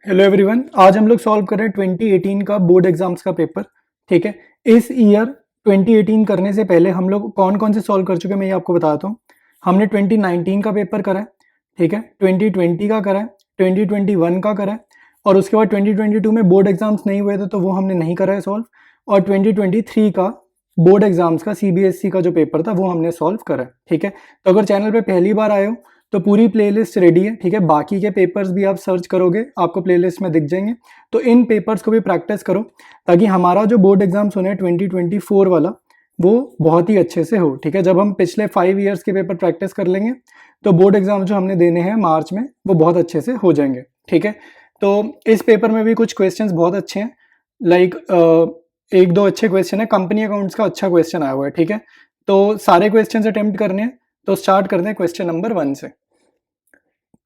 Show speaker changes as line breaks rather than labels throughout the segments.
Hello everyone, आज हम लोग सॉल्व कर रहे हैं 2018 का बोर्ड एग्जाम्स का पेपर। ठीक है, इस ईयर 2018 करने से पहले हम लोग कौन कौन से सॉल्व कर चुके हैं मैं ये आपको बताता हूँ। हमने 2019 का पेपर करा है, ठीक है, 2020 का करा है, 2021 का करा है, और उसके बाद 2022 में बोर्ड एग्जाम्स नहीं हुए थे तो वो हमने नहीं करा है सॉल्व, और 2023 का बोर्ड एग्जाम्स का सीबीएसई का जो पेपर था वो हमने सॉल्व करा है। ठीक है, तो अगर चैनल पे पहली बार आए हो तो पूरी प्लेलिस्ट रेडी है। ठीक है, बाकी के पेपर्स भी आप सर्च करोगे आपको प्लेलिस्ट में दिख जाएंगे, तो इन पेपर्स को भी प्रैक्टिस करो ताकि हमारा जो बोर्ड एग्जाम्स होने हैं 2024 वाला वो बहुत ही अच्छे से हो। ठीक है, जब हम पिछले 5 ईयर्स के पेपर प्रैक्टिस कर लेंगे तो बोर्ड एग्जाम जो हमने देने हैं मार्च में वो बहुत अच्छे से हो जाएंगे। ठीक है, तो इस पेपर में भी कुछ क्वेश्चंस बहुत अच्छे हैं, लाइक एक दो अच्छे क्वेश्चन है। कंपनी अकाउंट्स का अच्छा क्वेश्चन आया हुआ है। ठीक है, तो सारे क्वेश्चंस अटेम्प्ट करने हैं, तो स्टार्ट करते हैं क्वेश्चन नंबर 1 से।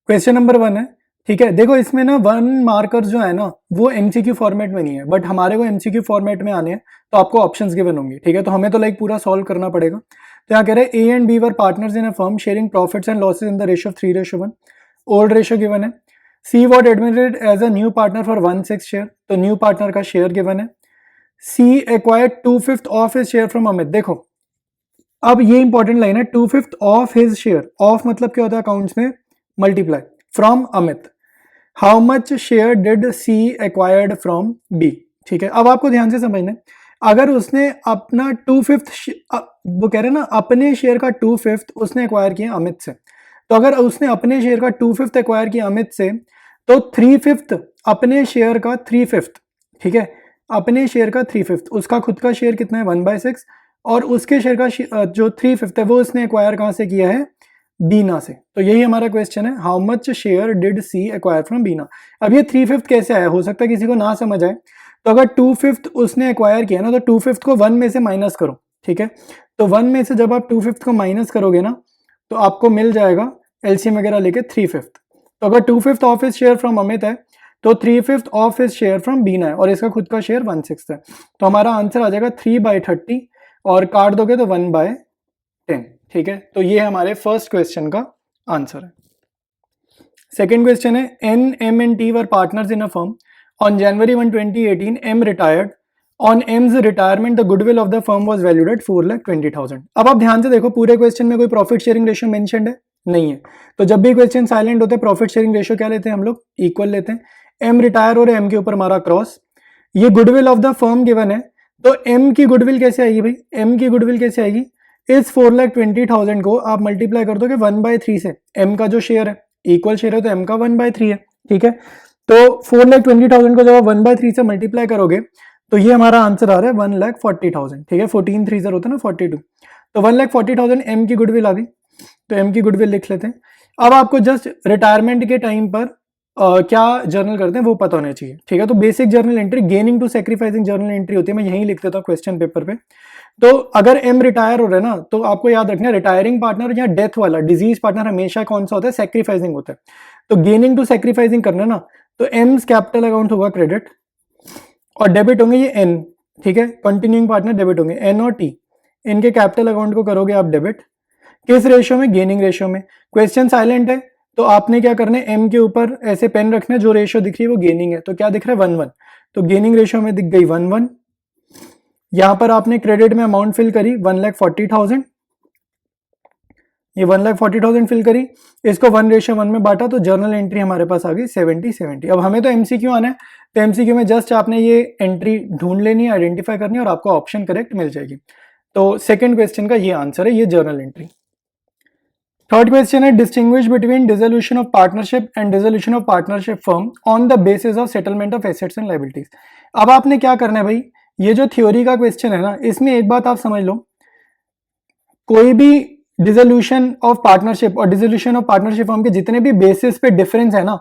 क्वेश्चन नंबर 1 है, ठीक है, देखो इसमें ना 1 मार्कर जो है ना वो एमसीक्यू फॉर्मेट में नहीं है, बट हमारे को एमसीक्यू फॉर्मेट में आने हैं तो आपको ऑप्शंस गिवन होंगे। ठीक है, तो हमें तो लाइक पूरा सॉल्व करना पड़ेगा। तो यहाँ कह रहे हैं A and B were partners in a firm sharing profits and losses in the ratio of 3:1। Old ratio given है। C was admitted as a new partner for 1/6 share, तो न्यू पार्टनर का शेयर गिवन है। C acquired 2/5 of his share from Amit. देखो अब ये important line है, 2/5 of his share, of मतलब क्या होता है अकाउंट्स में, multiply, from Amit. How much share did C acquired from B. ठीक है, अब आपको ध्यान से समझना है, अगर उसने अपना 2/5 वो कह रहे हैं ना अपने शेयर का 2/5 उसने एक्वायर किया अमित से, तो अगर उसने अपने शेयर का 2/5 एक्वायर किया अमित से तो 3/5 अपने शेयर का 3/5। ठीक है, अपने शेयर का 3/5, उसका खुद का शेयर कितना है 1/6, और उसके शेयर का जो 3/5 है वो उसने एक्वायर कहां से किया है, बीना से। तो यही हमारा क्वेश्चन है, how much share did C acquire from Bina. अब ये 3/5 कैसे आया, हो सकता है किसी को ना समझ आए, तो अगर 2/5 उसने एक्वायर किया ना तो 2/5 को 1 में से माइनस करो। ठीक है, तो 1 में से जब आप 2/5 को माइनस करोगे ना तो आपको मिल जाएगा एलसीएम वगैरह लेके 3/5। तो अगर 2/5 of his share from Amit है तो 3/5 ऑफ हिज शेयर फ्रॉम बीना है, और इसका खुद का शेयर 1/6 है, तो हमारा आंसर आ जाएगा 3/30, और काट दोगे तो 1/10। ठीक है, तो ये हमारे फर्स्ट क्वेश्चन का आंसर है। सेकेंड क्वेश्चन है, N M and T were partners in a firm on January 1, 2018 M retired. On M's retirement the goodwill of the firm was valued at 4,20,000। अब आप ध्यान से देखो, पूरे क्वेश्चन में कोई प्रॉफिट शेयरिंग रेशियो मेंशन्ड है नहीं है, तो जब भी क्वेश्चन साइलेंट होते हैं प्रॉफिट शेयरिंग रेशियो क्या लेते हैं हम लोग, इक्वल लेते हैं। एम रिटायर और एम के ऊपर हमारा क्रॉस, ये goodwill of the firm given है, तो एम की गुडविल कैसे आएगी भाई, एम की गुडविल कैसे आएगी, इस 4,20,000 को आप मल्टीप्लाई कर दोगे 1/3 से, एम का जो शेयर है इक्वल शेयर है तो एम का 1/3 है। ठीक है, तो 4,20,000 को जब आप 1/3 से मल्टीप्लाई करोगे तो ये हमारा आंसर आ रहा है 1,40,000। ठीक है, 14 3 होता है ना 42, तो 1,40,000 एम की गुडविल आ गई, तो एम की गुडविल लिख लेते हैं। अब आपको जस्ट रिटायरमेंट के टाइम पर क्या जर्नल करते हैं वो पता होना चाहिए। ठीक है, तो basic journal entry gaining to sacrificing journal entry होती है, मैं यही लिख देता हूँ क्वेश्चन पेपर पे। तो अगर एम रिटायर हो रहा है ना तो आपको याद रखना है रिटायरिंग पार्टनर या डेथ वाला डिजीज पार्टनर हमेशा कौन सा होता है, सेक्रीफाइसिंग होता है। तो गेनिंग टू सेक्रीफाइसिंग करना ना, तो एम्स कैपिटल अकाउंट होगा क्रेडिट, और डेबिट होंगे ये एन। ठीक है, कंटिन्यूइंग पार्टनर डेबिट होंगे एन और टी, इनके कैपिटल अकाउंट को करोगे आप डेबिट, किस रेशियो में, गेनिंग रेशियो में। क्वेश्चन साइलेंट है तो आपने क्या करना है, एम के ऊपर ऐसे पेन रखना है, जो रेशियो दिख रही है वो गेनिंग है, तो क्या दिख रहा है 1/1, तो गेनिंग रेशियो में दिख गई 1/1। यहां पर आपने क्रेडिट में अमाउंट फिल करी 1,40,000, ये 1,40,000 फिल करी, इसको 1:1 में बांटा, तो जर्नल एंट्री हमारे पास आ गई 70-70। अब हमें तो एमसीक्यू आना है, तो एमसीक्यू में जस्ट आपने ये एंट्री ढूंढ लेनी है, आइडेंटिफाई करनी है, और आपको ऑप्शन करेक्ट मिल जाएगी। तो सेकंड क्वेश्चन का ये आंसर है, ये जर्नल एंट्री। थर्ड क्वेश्चन है, distinguish between dissolution of partnership and dissolution of partnership firm on the basis of settlement of assets and liabilities. अब आपने क्या करना है भाई, ये जो थ्योरी का क्वेश्चन है ना, इसमें एक बात आप समझ लो, कोई भी डिसोल्यूशन ऑफ पार्टनरशिप और डिसोल्यूशन ऑफ पार्टनरशिप फर्म के जितने भी बेसिस पे डिफरेंस है ना,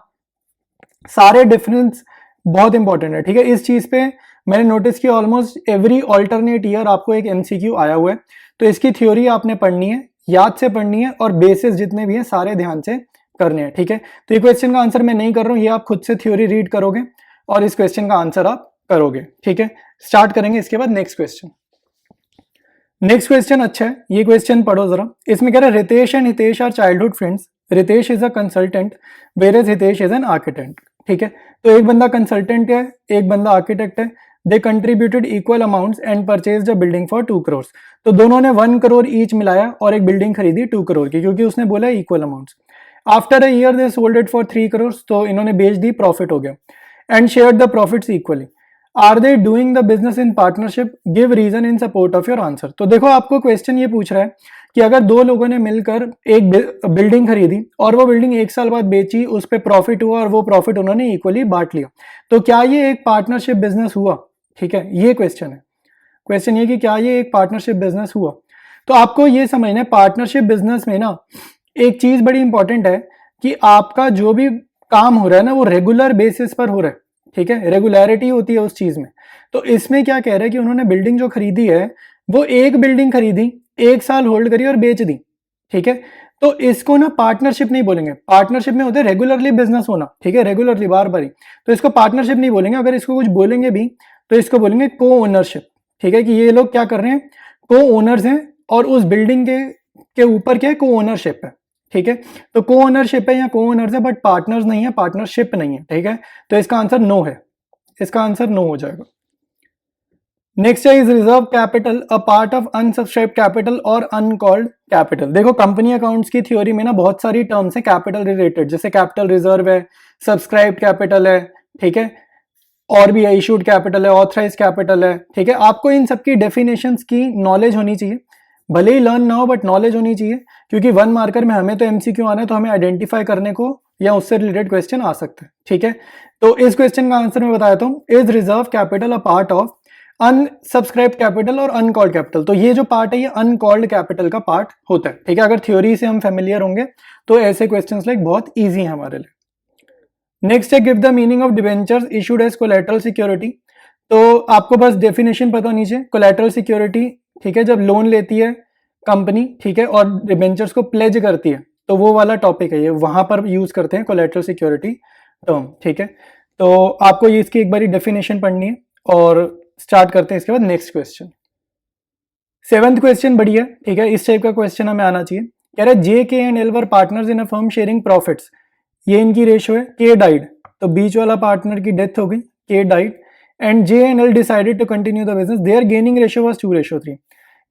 सारे डिफरेंस बहुत इंपॉर्टेंट है। ठीक है, इस चीज पे मैंने नोटिस किया ऑलमोस्ट एवरी ऑल्टरनेट ईयर आपको एक एमसीक्यू आया हुआ है, तो इसकी थ्योरी आपने पढ़नी है, याद से पढ़नी है, और बेसिस जितने भी हैं सारे ध्यान से करने हैं। ठीक है, तो ये क्वेश्चन का आंसर मैं नहीं कर रहा हूं, ये आप खुद से थ्योरी रीड करोगे और इस क्वेश्चन का आंसर आप करोगे। ठीक है, स्टार्ट करेंगे इसके बाद नेक्स्ट क्वेश्चन। नेक्स्ट क्वेश्चन अच्छा है, ये क्वेश्चन पढ़ो जरा। इसमें कह रहा है Ritesh and Hitesh are childhood friends, Ritesh is a consultant whereas Hitesh is an architect. ठीक है। तो एक बंदा कंसल्टेंट है, एक बंदा आर्किटेक्ट है। They contributed equal amounts and purchase a building for 2 crore. तो दोनों ने 1 करोड़ ईच मिलाया और एक बिल्डिंग खरीदी 2 करोड़ की, क्योंकि उसने बोला equal amounts. After a year they sold it for 3 crore, तो इन्होंने बेच दी, प्रॉफिट हो गया। And share the profits equally. Are they doing the business in partnership, give reason in support of your answer. तो देखो आपको क्वेश्चन ये पूछ रहा है कि अगर दो लोगों ने मिलकर एक बिल्डिंग खरीदी और वो बिल्डिंग 1 साल बाद बेची, उस पर प्रॉफिट हुआ और वो प्रॉफिट उन्होंने इक्वली बांट लिया, तो क्या ये एक पार्टनरशिप बिजनेस हुआ? ठीक है, ये क्वेश्चन है। क्वेश्चन ये कि क्या ये एक पार्टनरशिप बिजनेस हुआ? तो आपको ये समझना है पार्टनरशिप बिजनेस में ना एक चीज बड़ी इंपॉर्टेंट है कि आपका जो भी काम हो रहा है ना वो रेगुलर बेसिस पर हो रहा है। ठीक है, रेगुलरिटी होती है उस चीज में। तो इसमें क्या कह रहा है कि उन्होंने बिल्डिंग जो खरीदी है वो एक बिल्डिंग खरीदी, 1 साल होल्ड करी और बेच दी। ठीक है, तो इसको ना पार्टनरशिप नहीं बोलेंगे। पार्टनरशिप में होता है रेगुलरली बिजनेस होना। ठीक है, रेगुलरली बार बार ही, तो इसको पार्टनरशिप नहीं बोलेंगे। अगर इसको कुछ बोलेंगे भी तो इसको बोलेंगे को ओनरशिप। ठीक है, कि ये लोग क्या कर रहे हैं, को ओनर्स हैं और उस बिल्डिंग के ऊपर क्या है, को ओनरशिप है। ठीक है, तो को ओनरशिप है या को ओनर्स है, बट पार्टनर्स नहीं है, पार्टनरशिप नहीं है। ठीक है, तो इसका आंसर नो है, इसका आंसर नो हो जाएगा। नेक्स्ट है, is reserve capital a part of unsubscribed capital और अनकॉल्ड कैपिटल। देखो कंपनी अकाउंट्स की थ्योरी में ना बहुत सारी टर्म्स है कैपिटल रिलेटेड, जैसे कैपिटल रिजर्व है, सब्सक्राइब्ड कैपिटल है, ठीक है, और भी इशूड कैपिटल है, ऑथराइज कैपिटल है। ठीक है, आपको इन सबकी डेफिनेशंस की नॉलेज होनी चाहिए, भले ही लर्न ना हो बट नॉलेज होनी चाहिए, क्योंकि 1 मार्कर में हमें तो एमसीक्यू आना है, तो हमें आइडेंटिफाई करने को या उससे रिलेटेड क्वेश्चन आ सकते हैं। ठीक है, तो इस क्वेश्चन का आंसर मैं बताता हूँ, is reserve capital a part of unsubscribed capital और अनकॉल्ड कैपिटल। तो ये जो पार्ट है ये अनकॉल्ड कैपिटल का पार्ट होता है। ठीक है, अगर थ्योरी से हम फेमिलियर होंगे तो ऐसे क्वेश्चंस लाइक बहुत इजी है हमारे लिए। नेक्स्ट है, give the meaning of debentures issued as collateral security. तो आपको बस डेफिनेशन पता होनी चाहिए। कोलैटरल सिक्योरिटी, ठीक है, जब लोन लेती है कंपनी, ठीक है, और डिबेंचर्स को प्लेज करती है, तो वो वाला टॉपिक है ये, वहां पर यूज करते हैं कोलैटरल सिक्योरिटी टर्म। ठीक है, तो आपको ये इसकी एक बारी डेफिनेशन पढ़नी है और स्टार्ट करते हैं इसके बाद नेक्स्ट क्वेश्चन। 7th क्वेश्चन बढ़िया, ठीक है, इस टाइप का क्वेश्चन हमें आना चाहिए। कह रहा है जे के and L were partners in a firm sharing profits. ये इनकी रेशो है, के डाइड, तो बीच वाला पार्टनर की डेथ हो गई, K died, and J and L decided to continue the business, their gaining ratio was 2:3।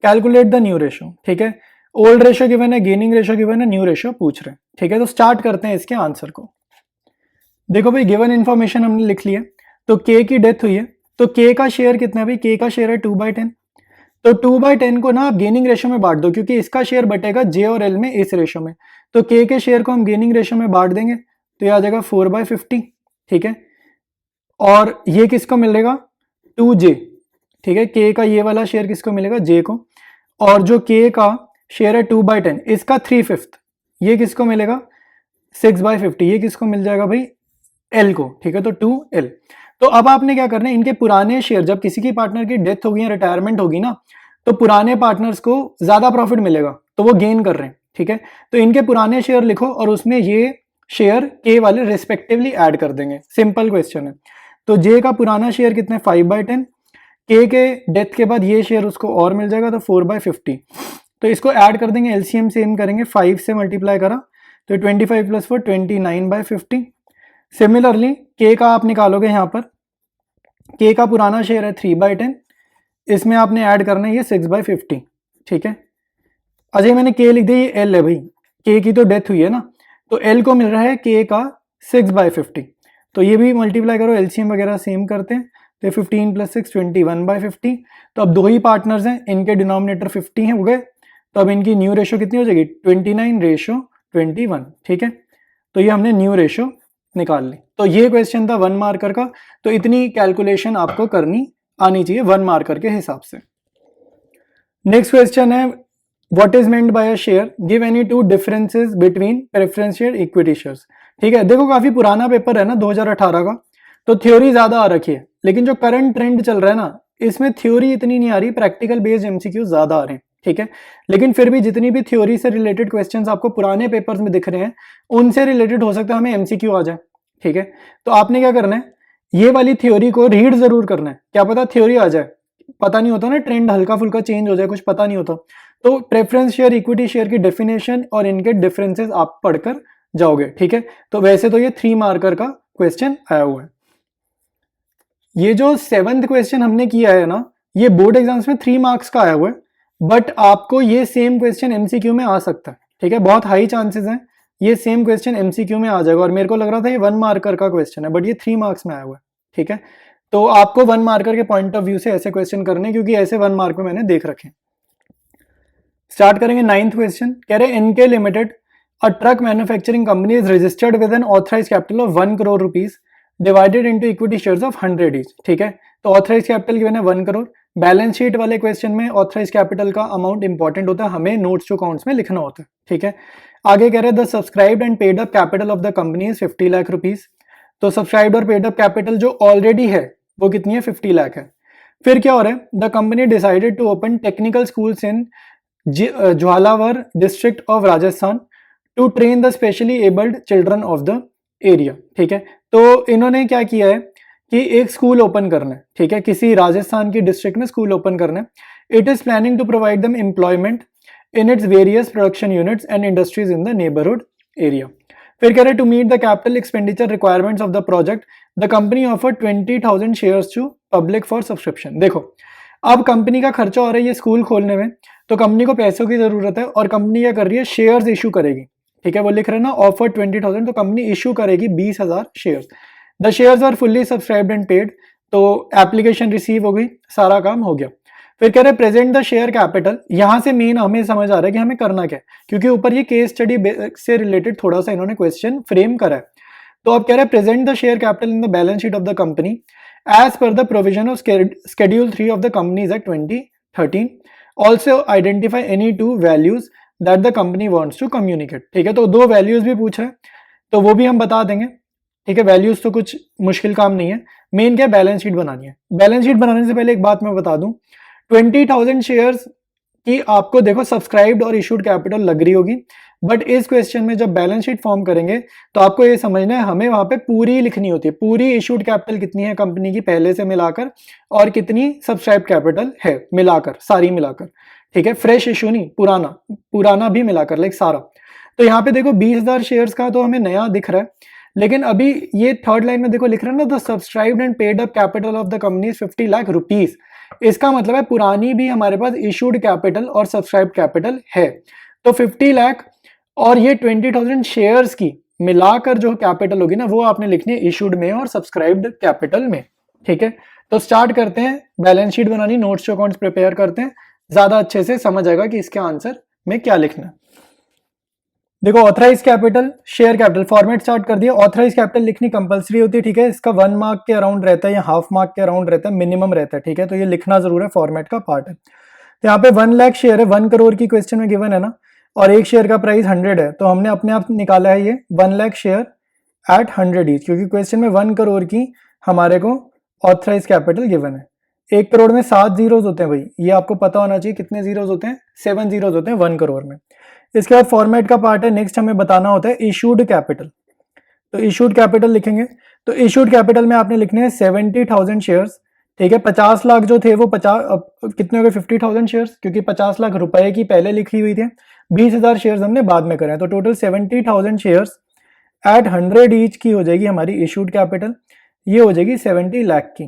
Calculate the new ratio. ठीक है, ओल्ड रेशो गिवन है, गेनिंग रेशो गिवन है, न्यू रेशो पूछ रहे हैं। ठीक है, तो स्टार्ट करते हैं इसके आंसर को। देखो भाई, गिवन इन्फॉर्मेशन हमने लिख लिया, तो के की डेथ हुई है, तो के का शेयर कितना है भाई, के का शेयर है 2/10। तो 2/10 को ना आप गेनिंग रेशो में बांट दो, क्योंकि इसका शेयर बटेगा जे और एल में इस रेशो में, तो के शेयर को हम गेनिंग रेशो में बांट देंगे, तो ये आ जाएगा 4/50। ठीक है, और ये किसको मिलेगा, 2J। ठीक है, के का ये वाला शेयर किसको मिलेगा, जे को, और जो के का शेयर है 2/10, इसका 3/5 ये किसको मिलेगा, 6/50 ये किसको मिल जाएगा भाई, एल को। ठीक है, तो 2L। तो अब आपने क्या करना है, इनके पुराने शेयर, जब किसी की पार्टनर की डेथ होगी या रिटायरमेंट होगी ना, तो पुराने पार्टनर्स को ज्यादा प्रॉफिट मिलेगा, तो वो गेन कर रहे हैं। ठीक है, तो इनके पुराने शेयर लिखो और उसमें ये शेयर के वाले रिस्पेक्टिवली ऐड कर देंगे। सिंपल क्वेश्चन है। तो जे का पुराना शेयर कितना है, 5/10, के डेथ के बाद ये शेयर उसको और मिल जाएगा, तो 4/50। तो इसको ऐड कर देंगे, एलसीएम सेम करेंगे, 5 से मल्टीप्लाई करा तो 25 + 4 29/50। सिमिलरली के का आप निकालोगे, यहाँ पर के का पुराना शेयर है 3/10, इसमें आपने ऐड करना है ये 6/50। ठीक है, अच्छा मैंने के लिख दिया, ये एल है भाई, के की तो डेथ हुई है ना, तो एल को मिल रहा है के का 6/50। तो ये भी मल्टीप्लाई करो, एलसीएम वगैरह सेम करते हैं, तो 15 + 6 21/50। तो अब दो ही पार्टनर्स हैं, इनके डिनोमिनेटर 50 हैं, हो गए, तो अब इनकी न्यू रेशो कितनी हो जाएगी, 29:21। ठीक है, तो ये हमने न्यू रेशो निकाल ली। तो ये क्वेश्चन था 1 मार्कर का, तो इतनी कैलकुलेशन आपको करनी आनी चाहिए 1 मार्कर के हिसाब से। नेक्स्ट क्वेश्चन है, what is meant by a share, give any 2 differences between preference share equity shares. ठीक है, देखो काफी पुराना पेपर है ना 2018 का, तो थ्योरी ज्यादा आ रखी है, लेकिन जो करंट ट्रेंड चल रहा है ना, इसमें थ्योरी इतनी नहीं आ रही, प्रैक्टिकल बेस्ड एमसीक्यू ज्यादा आ रहे हैं। ठीक है, लेकिन फिर भी जितनी भी थ्योरी से रिलेटेड क्वेश्चंस आपको पुराने पेपर्स में दिख रहे हैं, उनसे रिलेटेड हो सकता है हमें एमसीक्यू आ जाए। ठीक है, तो आपने क्या करना है, ये वाली थ्योरी को रीड जरूर करना है, क्या पता थ्योरी आ जाए, पता नहीं होता ना, ट्रेंड हल्का फुल्का चेंज हो जाए, कुछ पता नहीं होता। तो प्रेफरेंस शेयर इक्विटी शेयर की डेफिनेशन और इनके डिफरेंसेस आप पढ़कर जाओगे। ठीक है, तो वैसे तो ये 3 मार्कर का क्वेश्चन आया हुआ है। ये जो 7th क्वेश्चन हमने किया है ना, ये बोर्ड एग्जाम्स में 3 मार्क्स का आया हुआ है, बट आपको ये सेम क्वेश्चन एमसीक्यू में आ सकता है, ठीक है, बहुत हाई चांसेस हैं ये सेम क्वेश्चन एमसीक्यू में आ जाएगा। और मेरे को लग रहा था ये 1 मार्कर का क्वेश्चन है, बट ये 3 मार्क्स में आया हुआ है, ठीक है। तो आपको 1 मार्कर के पॉइंट ऑफ व्यू से ऐसे क्वेश्चन करने, क्योंकि ऐसे 1 मार्क में मैंने देख रखे हैं। स्टार्ट करेंगे 9th क्वेश्चन। कह रहे NK limited a truck manufacturing company is registered with an authorise capital of 1 crore rupees divided into equity shares of 100 each, ठीक है। तो ऑथराइज कैपिटल गिवन है 1 करोड़। बैलेंस शीट वाले क्वेश्चन में ऑथराइज कैपिटल का अमाउंट इंपॉर्टेंट होता है, हमें नोट्स टू अकाउंट्स में लिखना होता है, ठीक है। आगे कह रहे हैं the subscribed and paid up capital of the company is 50 lakh rupees. तो सब्सक्राइब्ड और पेड अप कैपिटल जो ऑलरेडी है वो कितनी है, 50 लाख है। फिर क्या हो रहा है, the company decided to open technical schools in Jhalawar district of Rajasthan to train the specially abled children of the area, ठीक है। तो इन्होंने क्या किया है कि एक स्कूल ओपन करना है, ठीक है, किसी राजस्थान की डिस्ट्रिक्ट में स्कूल ओपन करना है। It is planning to provide them employment in its various production units and industries in the neighbourhood area. फिर कह रहे to meet the capital expenditure requirements of the project the company offer 20,000 shares to public for subscription. देखो अब company का खर्चा हो रहा है ये स्कूल खोलने में, तो कंपनी को पैसों की जरूरत है और कंपनी क्या कर रही है, शेयर्स इशू करेगी, ठीक है। वो लिख रहे हैं ना ऑफर 20,000, तो कंपनी इशू करेगी 20,000 shares. The shares are fully subscribed and paid, तो एप्लीकेशन रिसीव हो गई, सारा काम हो गया। फिर कह रहे प्रेजेंट द शेयर कैपिटल। यहां से मेन हमें समझ आ रहा है कि हमें करना क्या है, क्योंकि ऊपर ये केस स्टडी से रिलेटेड थोड़ा सा इन्होंने क्वेश्चन फ्रेम करा है। तो अब कह रहे हैं present the share capital in the balance sheet of the company as per the provision of schedule 3 of the companies act 2013। Also identify any 2 values that the company wants to communicate, ठीक है। तो 2 values भी पूछ रहे हैं, तो वो भी हम बता देंगे, ठीक है। वैल्यूज तो कुछ मुश्किल काम नहीं है, मेन क्या बैलेंस शीट बनानी है। बैलेंस शीट बनाने से पहले एक बात मैं बता दूं, 20,000 शेयर्स की आपको देखो सब्सक्राइब्ड और इशूड कैपिटल लग रही होगी, बट इस क्वेश्चन में जब बैलेंस शीट फॉर्म करेंगे तो आपको ये समझना है हमें वहां पे पूरी लिखनी होती है, पूरी इशूड कैपिटल कितनी है कंपनी की पहले से मिलाकर और कितनी सब्सक्राइब कैपिटल है मिलाकर, सारी मिलाकर, ठीक है। फ्रेश इशू नहीं, पुराना भी मिलाकर, लाइक सारा। तो यहाँ पे देखो 20,000 शेयर्स का तो हमें नया दिख रहा है, लेकिन अभी ये थर्ड लाइन में देखो लिख रहा है ना the subscribed and paid up capital of the company 50 lakh rupees. इसका मतलब है पुरानी भी हमारे पास इशूड कैपिटल और सब्सक्राइब कैपिटल है। तो 50 लाख और ये 20,000 शेयर्स की मिलाकर जो कैपिटल होगी ना वो आपने लिखनी है इशूड में और सब्सक्राइब्ड कैपिटल में, ठीक है। तो स्टार्ट करते हैं बैलेंस शीट बनानी, नोट्स टू अकाउंट्स प्रिपेयर करते हैं, ज्यादा अच्छे से समझ आएगा कि इसके आंसर में क्या लिखना है। देखो authorise capital, share capital, format start कर दिया। ऑथराइज कैपिटल लिखनी कंपलसरी होती है, ठीक है। इसका 1 मार्क के अराउंड रहता है या हाफ मार्क के अराउंड रहता है, मिनिमम रहता है, ठीक है। तो ये लिखना जरूर है, फॉर्मेट का पार्ट है। तो यहाँ पे 1 लाख शेयर है, 1 करोड़ की क्वेश्चन में गिवन है ना, और एक शेयर का प्राइस 100 है, तो हमने अपने आप निकाला है ये 1 लाख शेयर एट 100 ईच, क्योंकि क्वेश्चन में 1 करोड़ की हमारे को ऑथराइज कैपिटल गिवन है। 1 करोड़ में 7 जीरोज होते हैं भाई, ये आपको पता होना चाहिए कितने जीरोज होते हैं, 7 जीरोज होते हैं 1 करोड़ में। इसके बाद फॉर्मेट का पार्ट है, नेक्स्ट हमें बताना होता है इशूड कैपिटल। तो इशूड कैपिटल लिखेंगे, तो इशूड कैपिटल में आपने लिखने हैं 70,000 शेयर्स, ठीक है। 50 लाख जो थे वो 50 कितने हो गए 50,000 शेयर्स, क्योंकि 50 लाख रुपए की पहले लिखी हुई थी, 20,000 शेयर्स हमने बाद में करे हैं, तो टोटल 70,000 शेयर्स एट 100 ईच की हो जाएगी हमारी इशूड कैपिटल। ये हो जाएगी 70 लाख की,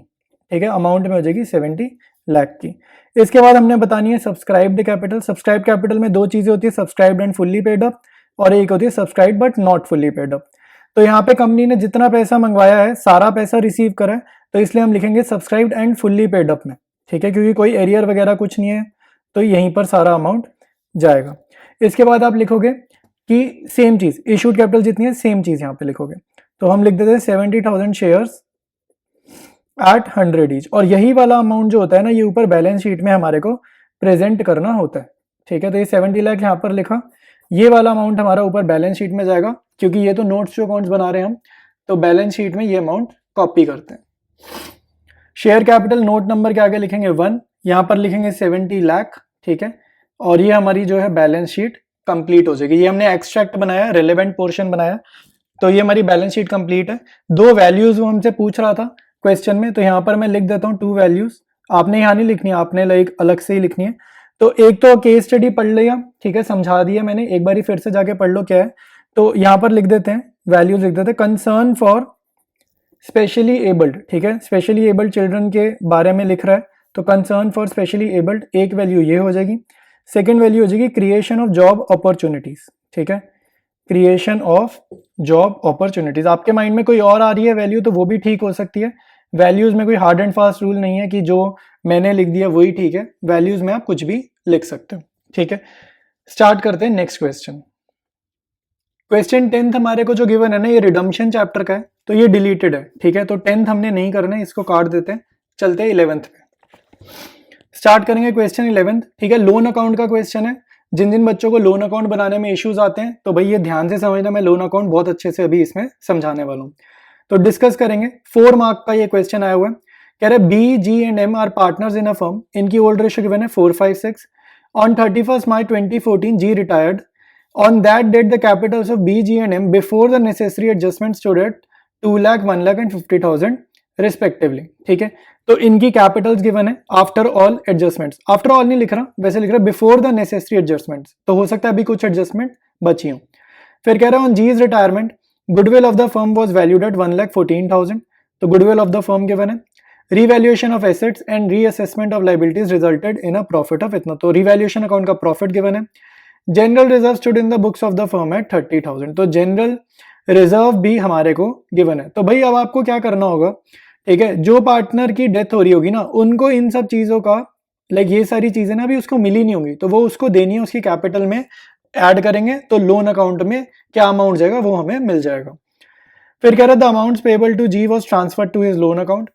ठीक है, अमाउंट में हो जाएगी 70 लाख की। इसके बाद हमने बतानी है सब्सक्राइब्ड कैपिटल। सब्सक्राइब कैपिटल में 2 चीजें होती है, subscribed and fully paid up, और एक होती है subscribe but not fully paid up. तो यहाँ पे कंपनी ने जितना पैसा मंगवाया है सारा पैसा रिसीव करा है, तो इसलिए हम लिखेंगे subscribed and fully paid up में, ठीक है, क्योंकि कोई एरियर वगैरह कुछ नहीं है, तो यहीं पर सारा अमाउंट जाएगा। इसके बाद आप लिखोगे कि सेम चीज इशूड कैपिटल जितनी है सेम चीज यहाँ पे लिखोगे, तो हम लिख देते हैं 70,000 शेयर्स एट 100 ईच, और यही वाला अमाउंट जो होता है ना ये ऊपर बैलेंस शीट में हमारे को प्रेजेंट करना होता है, ठीक है। तो ये 70 लाख यहाँ पर लिखा, ये वाला अमाउंट हमारा ऊपर बैलेंस शीट में जाएगा, क्योंकि ये तो नोट्स टू अकाउंट्स बना रहे हैं हम, तो बैलेंस शीट में ये अमाउंट कॉपी करते हैं। शेयर कैपिटल नोट नंबर के आगे लिखेंगे 1, यहाँ पर लिखेंगे 70 लाख, ठीक है, और ये हमारी जो है बैलेंस शीट कंप्लीट हो जाएगी। ये हमने एक्सट्रैक्ट बनाया, रिलेवेंट पोर्शन बनाया, तो ये हमारी बैलेंस शीट कंप्लीट है। 2 वैल्यूज वो हमसे पूछ रहा था क्वेश्चन में, तो यहाँ पर मैं लिख देता हूँ 2 वैल्यूज, आपने यहाँ नहीं लिखनी है, आपने लाइक अलग से ही लिखनी है। तो एक तो केस स्टडी पढ़ लिया, ठीक है, समझा दिया मैंने, एक बार फिर से जाके पढ़ लो क्या है। तो यहाँ पर लिख देते हैं वैल्यूज, लिख देते हैं कंसर्न फॉर स्पेशली एबल्ड, ठीक है, स्पेशली एबल्ड चिल्ड्रन के बारे में लिख रहा है, तो कंसर्न फॉर स्पेशली एबल्ड एक वैल्यू ये हो जाएगी। सेकेंड वैल्यू हो जाएगी क्रिएशन ऑफ जॉब अपॉर्चुनिटीज, ठीक है, क्रिएशन ऑफ जॉब अपॉर्चुनिटीज। आपके माइंड में कोई और आ रही है वैल्यू तो वो भी ठीक हो सकती है। वैल्यूज में कोई हार्ड एंड फास्ट रूल नहीं है कि जो मैंने लिख दिया वही ठीक है, वैल्यूज में आप कुछ भी लिख सकते हो, ठीक है। स्टार्ट करते हैं नेक्स्ट क्वेश्चन। क्वेश्चन 10th हमारे को जो गिवन है ना, ये रिडम्पशन चैप्टर का है, तो ये डिलीटेड है, ठीक है, तो 10th हमने नहीं करना है, इसको काट देते हैं। चलते हैं 11th पे, स्टार्ट करेंगे क्वेश्चन 11th, ठीक है। लोन अकाउंट का क्वेश्चन है। जिन जिन बच्चों को लोन अकाउंट बनाने में इश्यूज आते हैं तो भाई ये ध्यान से समझना, मैं लोन अकाउंट बहुत अच्छे से अभी इसमें समझाने वाला हूँ। तो डिस्कस करेंगे। 4 मार्क का ये क्वेश्चन आया हुआ है। कह रहे B, G and M are partners in a firm, इनकी ओल्ड रेशियो गिवन है 4:5:6। On 31st March 2014 G retired. On that date, the capitals of B, G and M before the necessary adjustments stood at 2 lakh, 1 lakh and 50,000 respectively, ठीक है। तो इनकी Capitals given है after all adjustments. After all नहीं लिख रहा, वैसे लिख रहा बिफोर द नेसेसरी एडजस्टमेंट्स, तो हो सकता है अभी कुछ एडजस्टमेंट बची हो। फिर कह रहा है on G's retirement goodwill of the firm was valued at 1,14,000, तो goodwill of the firm given है। Revaluation of assets and reassessment of liabilities resulted in a profit of इतना, तो रीवैल्यूएशन अकाउंट का प्रॉफिट गिवन है। General reserve stood in the books of the firm at 30,000, तो general reserve भी हमारे को given है। तो भाई अब आपको क्या करना होगा, ठीक है, जो पार्टनर की डेथ हो रही होगी ना, उनको इन सब चीजों का लाइक ये सारी चीजें ना अभी उसको मिली नहीं होंगी, तो वो उसको देनी है, उसकी कैपिटल में ऐड करेंगे तो लोन अकाउंट में क्या अमाउंट जाएगा वो हमें मिल जाएगा। फिर कह रहा the amounts payable to G was transferred to his loan account.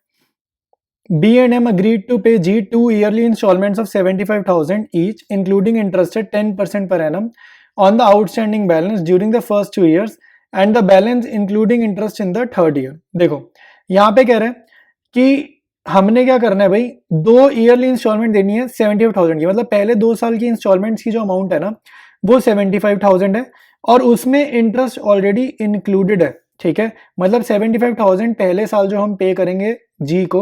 B and M agreed to pay G 2 yearly installments of 75,000 each, including interest at 10% per annum on the outstanding balance during the first 2 years and the balance including interest in the third year। देखो यहाँ पे कह रहे हैं कि हमने क्या करना है भाई, 2 ईयरली इंस्टॉलमेंट देनी है 75,000 की, मतलब पहले 2 साल की इंस्टॉलमेंट्स की जो अमाउंट है ना वो 75,000 है और उसमें इंटरेस्ट ऑलरेडी इंक्लूडेड है, ठीक है। मतलब 75,000 पहले साल जो हम पे करेंगे जी को,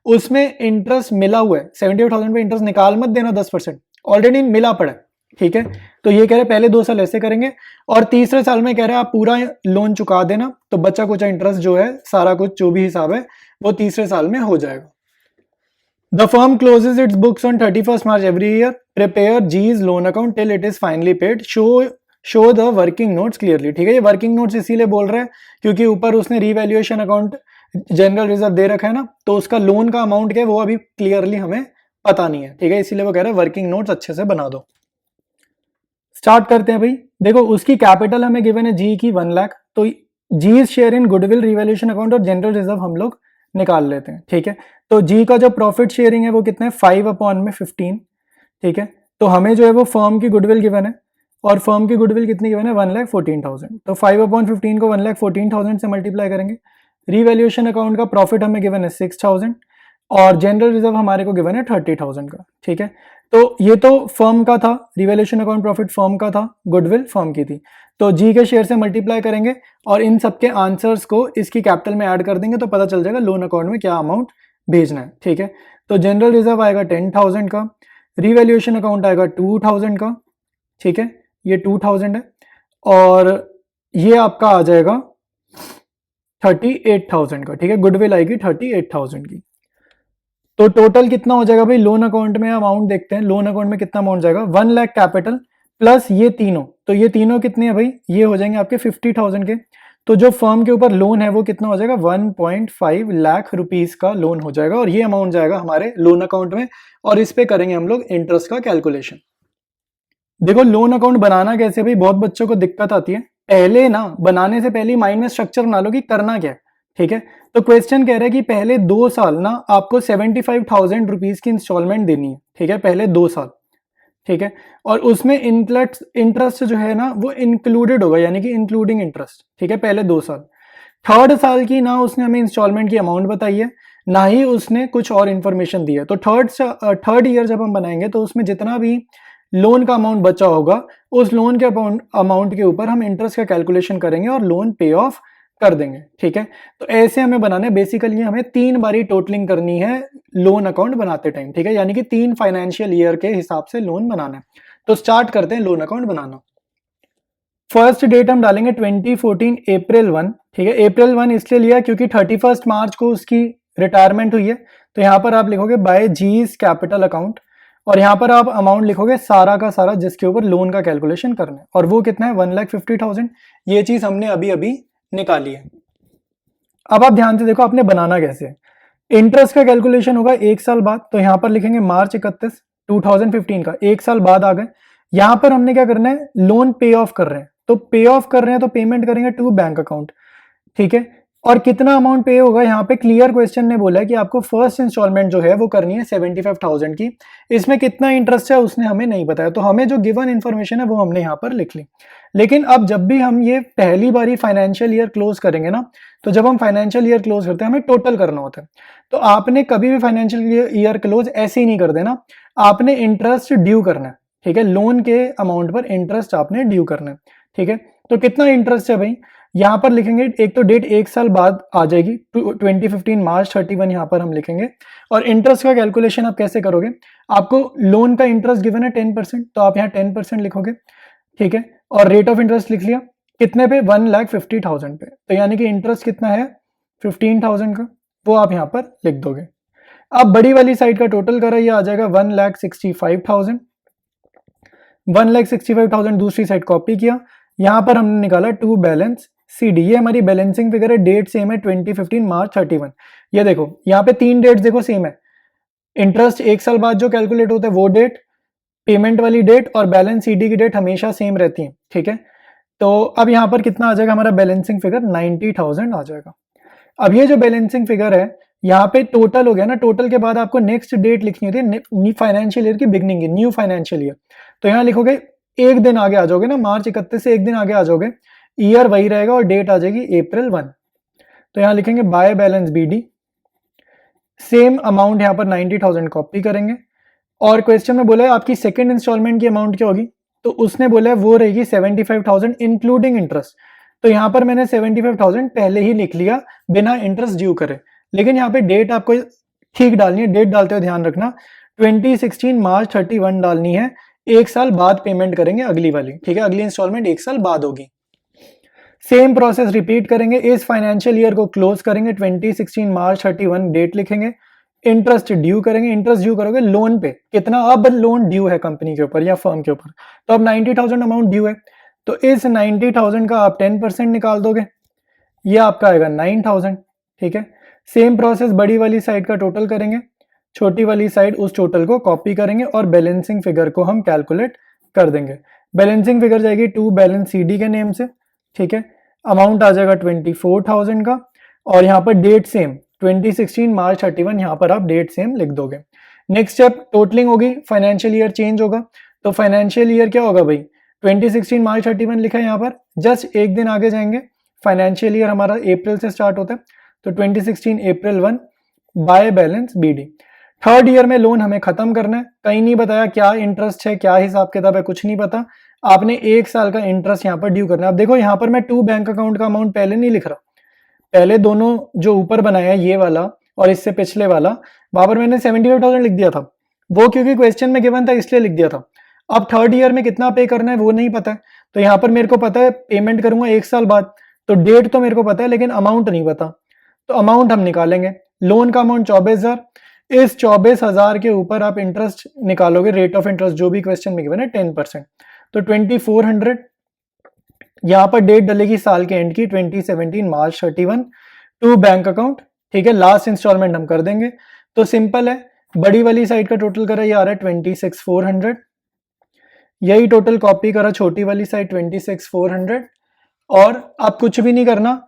उसमें इंटरेस्ट मिला हुआ है। 75,000 पे इंटरेस्ट निकाल मत देना, 10% ऑलरेडी मिला पड़ा है, ठीक है। तो ये कह रहे पहले 2 साल ऐसे करेंगे और तीसरे साल में कह रहे आप पूरा लोन चुका देना, तो बच्चा कुछ इंटरेस्ट जो है सारा कुछ जो भी हिसाब है वो तीसरे साल में हो जाएगा। The firm closes its books on 31st March every year. Prepare G's loan account till it is finally paid. Show the working notes clearly, ठीक है। ये वर्किंग नोट्स इसीलिए बोल रहे हैं क्योंकि ऊपर उसने रीवैल्यूएशन अकाउंट जनरल रिजर्व दे रखा है ना, तो उसका लोन का अमाउंट क्या है वो अभी क्लियरली हमें पता नहीं है, ठीक है, इसीलिए वो कह रहे हैं वर्किंग नोट्स अच्छे से बना दो। स्टार्ट करते हैं भाई। देखो उसकी कैपिटल हमें गिवन है जी की 1 लाख, तो G share in goodwill revaluation account और जनरल रिजर्व हम लोग निकाल लेते हैं, ठीक है। तो जी का जो प्रॉफिट शेयरिंग है वो कितना है 5/15, ठीक है। तो हमें जो है वो फर्म की गुडविल गिवन है और फर्म की गुडविल कितनी गिवन है 1,14,000, तो 5/15 को 1,14,000 से मल्टीप्लाई करेंगे। रीवैल्यूएशन अकाउंट का प्रॉफिट हमें गिवन है 6,000 और जनरल रिजर्व हमारे को गिवन है 30,000 का, ठीक है। तो ये तो फर्म का था, रिवैल्यूएशन अकाउंट प्रॉफिट फर्म का था, गुडविल फर्म की थी, तो जी के शेयर से मल्टीप्लाई करेंगे और इन सबके आंसर्स को इसकी कैपिटल में ऐड कर देंगे तो पता चल जाएगा लोन अकाउंट में क्या अमाउंट भेजना है, ठीक है। तो जनरल रिजर्व आएगा 10,000 का, रिवैल्यूएशन अकाउंट आएगा 2,000 का, ठीक है, ये 2,000 है और ये आपका आ जाएगा 38,000 का, ठीक है, गुडविल आएगी 38,000 की। तो टोटल कितना हो जाएगा भाई लोन अकाउंट में, अमाउंट देखते हैं लोन अकाउंट में कितना अमाउंट जाएगा, 1 लाख कैपिटल प्लस ये तीनों, तो ये तीनों कितने हैं भाई, ये हो जाएंगे आपके 50,000 के। तो जो फर्म के ऊपर लोन है वो कितना हो जाएगा 1.5 लाख रुपीस का लोन हो जाएगा और ये अमाउंट जाएगा हमारे लोन अकाउंट में और इस पे करेंगे हम लोग इंटरेस्ट का कैलकुलेशन। देखो लोन अकाउंट बनाना कैसे भाई, बहुत बच्चों को दिक्कत आती है, पहले ना बनाने से पहले माइंड में स्ट्रक्चर बना लो कि करना क्या है, ठीक है। तो क्वेश्चन कह रहा है कि पहले 2 साल ना आपको 75,000 रुपीज की इंस्टॉलमेंट देनी है, ठीक है, पहले 2 साल, ठीक है, और उसमें इंटरेस्ट जो है ना वो इंक्लूडेड होगा, यानी कि इंक्लूडिंग इंटरेस्ट, ठीक है, पहले 2 साल। थर्ड साल की ना उसने हमें इंस्टॉलमेंट की अमाउंट बताई है, ना ही उसने कुछ और इन्फॉर्मेशन दी है। तो थर्ड ईयर जब हम बनाएंगे तो उसमें जितना भी लोन का अमाउंट बचा होगा उस लोन के अमाउंट के ऊपर हम इंटरेस्ट का कैलकुलेशन करेंगे और लोन पे ऑफ कर देंगे, ठीक है। तो ऐसे हमें बनाना है, बेसिकली हमें 3 बारी टोटलिंग करनी है लोन अकाउंट बनाते टाइम, ठीक है, यानी कि 3 फाइनेंशियल ईयर के हिसाब से लोन बनाना है। तो स्टार्ट करते हैं लोन अकाउंट बनाना। फर्स्ट डेट हम डालेंगे 2014 अप्रैल 1, ठीक है। अप्रैल 1 इसलिए लिया क्योंकि 31 मार्च को उसकी रिटायरमेंट हुई है। तो यहाँ पर आप लिखोगे बाय जीज कैपिटल अकाउंट, और यहाँ पर आप अमाउंट लिखोगे सारा का सारा जिसके ऊपर लोन का कैलकुलेशन करना है, और वो कितना है 1,50,000। ये चीज हमने अभी अभी निकाली है। अब आप ध्यान से देखो आपने बनाना कैसे है। इंटरेस्ट का कैलकुलेशन होगा 1 साल बाद, तो यहाँ पर लिखेंगे मार्च 31 2015 का 1 साल बाद आ गए। यहाँ पर हमने क्या करना है, लोन पे ऑफ कर रहे हैं, तो पे ऑफ कर रहे हैं तो पेमेंट करेंगे टू बैंक अकाउंट, ठीक है। और कितना अमाउंट पे होगा, यहाँ पे क्लियर क्वेश्चन ने बोला है कि आपको फर्स्ट इंस्टॉलमेंट जो है वो करनी है 75,000 की। इसमें कितना इंटरेस्ट है उसने हमें नहीं बताया, तो हमें जो गिवन इन्फॉर्मेशन है वो हमने यहाँ पर लिख ली। लेकिन अब जब भी हम ये पहली बारी फाइनेंशियल ईयर क्लोज करेंगे ना, तो जब हम फाइनेंशियल ईयर क्लोज करते हैं हमें टोटल करना होता है। तो आपने कभी भी फाइनेंशियल ईयर क्लोज ऐसे ही नहीं कर देना, आपने इंटरेस्ट ड्यू करना है, ठीक है। लोन के अमाउंट पर इंटरेस्ट आपने ड्यू करना है, ठीक है। तो कितना इंटरेस्ट है भाई, यहाँ पर लिखेंगे, एक तो डेट 1 साल बाद आ जाएगी 2015 मार्च 31 यहाँ पर हम लिखेंगे। और इंटरेस्ट का कैलकुलेशन आप कैसे करोगे, आपको लोन का इंटरेस्ट गिवन है 10%, तो आप यहाँ 10% लिखोगे, ठीक है। और रेट ऑफ इंटरेस्ट लिख लिया कितने पे, 1,50,000 पे, तो यानी कि इंटरेस्ट कितना है 15,000 का, वो आप यहाँ पर लिख दोगे। अब बड़ी वाली साइड का टोटल करा, ये आ जाएगा 1,65,000। 1,65,000 दूसरी साइड कॉपी किया, यहाँ पर हमने निकाला टू बैलेंस CD, ये हमारी बैलेंसिंग फिगर है, डेट सेम है 2015 मार्च 31। ये देखो यहाँ पे 3 डेट्स देखो सेम है, इंटरेस्ट 1 साल बाद जो कैलकुलेट होता है वो डेट, पेमेंट वाली डेट और बैलेंस CD की डेट हमेशा सेम रहती है, ठीक है। तो अब यहाँ पर कितना आ जाएगा हमारा बैलेंसिंग फिगर, 90,000 आ जाएगा। अब ये जो बैलेंसिंग फिगर है यहाँ पे टोटल हो गया ना, टोटल के बाद आपको नेक्स्ट डेट लिखनी होती है फाइनेंशियल ईयर की बिगनिंग की, न्यू फाइनेंशियल ईयर। तो यहाँ लिखोगे एक दिन आगे आ जाओगे ना, मार्च 31 से एक दिन आगे आ जाओगे, ईयर वही रहेगा और डेट आ जाएगी अप्रैल 1। तो यहाँ लिखेंगे by balance BD, same amount यहाँ पर 90,000 कॉपी करेंगे। और क्वेश्चन में बोला है आपकी सेकंड इंस्टॉलमेंट की अमाउंट क्या होगी, तो उसने बोला है वो रहेगी 75,000 इंक्लूडिंग इंटरेस्ट। तो यहाँ पर मैंने 75,000 पहले ही लिख लिया बिना इंटरेस्ट ड्यू करे। लेकिन यहाँ पे डेट आपको ठीक डालनी है, डेट डालते हुए ध्यान रखना 2016 मार्च 31 डालनी है, 1 साल बाद पेमेंट करेंगे अगली वाली, ठीक है। अगली इंस्टॉलमेंट 1 साल बाद होगी। सेम प्रोसेस रिपीट करेंगे, इस फाइनेंशियल ईयर को क्लोज करेंगे 2016 मार्च 31 डेट लिखेंगे, इंटरेस्ट ड्यू करेंगे, इंटरेस्ट ड्यू करोगे लोन पे कितना, अब लोन ड्यू है कंपनी के ऊपर या फर्म के ऊपर, तो अब 90,000 अमाउंट ड्यू है, तो इस 90,000 का आप 10% निकाल दोगे, ये आपका आएगा 9,000, ठीक है। सेम प्रोसेस बड़ी वाली साइड का टोटल करेंगे, छोटी वाली साइड उस टोटल को कॉपी करेंगे और बैलेंसिंग फिगर को हम कैलकुलेट कर देंगे। बैलेंसिंग फिगर जाएगी टू बैलेंस CD के नेम से, ठीक है। अमाउंट आ जाएगा 24,000 का, और यहाँ पर डेट सेम 2016 मार्च 31, यहाँ पर आप डेट सेम लिख दोगे। नेक्स्ट स्टेप टोटलिंग होगी, फाइनेंशियल ईयर चेंज होगा, तो फाइनेंशियल ईयर क्या होगा भाई, 2016 मार्च 31 लिखा है यहाँ पर, जस्ट एक दिन आगे जाएंगे, फाइनेंशियल ईयर हमारा अप्रैल से स्टार्ट होता है, तो 2016 अप्रैल 1 by balance BD। Third year में लोन हमें खत्म करना है, कहीं नहीं बताया क्या इंटरेस्ट है क्या हिसाब किताब है, कुछ नहीं पता, आपने 1 साल का इंटरेस्ट यहाँ पर ड्यू करना है। अब देखो यहाँ पर मैं टू बैंक अकाउंट का अमाउंट पहले नहीं लिख रहा, पहले दोनों जो ऊपर बनाया है ये वाला और इससे पिछले वाला, वहां पर मैंने 75,000 लिख दिया था, वो क्योंकि क्वेश्चन में गिवन था इसलिए लिख दिया था। अब थर्ड ईयर में कितना पे करना है वो नहीं पता है, तो यहाँ पर मेरे को पता है पेमेंट करूंगा 1 साल बाद, तो डेट तो मेरे को पता है लेकिन अमाउंट नहीं पता, तो अमाउंट हम निकालेंगे। लोन का अमाउंट 24,000, इस 24,000 के ऊपर आप इंटरेस्ट निकालोगे, रेट ऑफ इंटरेस्ट जो भी क्वेश्चन में गिवन है 10%, तो 2400। यहाँ पर डेट डलेगी साल के एंड की 2017 मार्च 31 टू बैंक अकाउंट, ठीक है। लास्ट इंस्टॉलमेंट हम कर देंगे, तो सिंपल है, बड़ी वाली साइड का टोटल करा ये आ रहा है 26,400, यही टोटल कॉपी करा छोटी वाली साइड 26,400, और आप कुछ भी नहीं करना,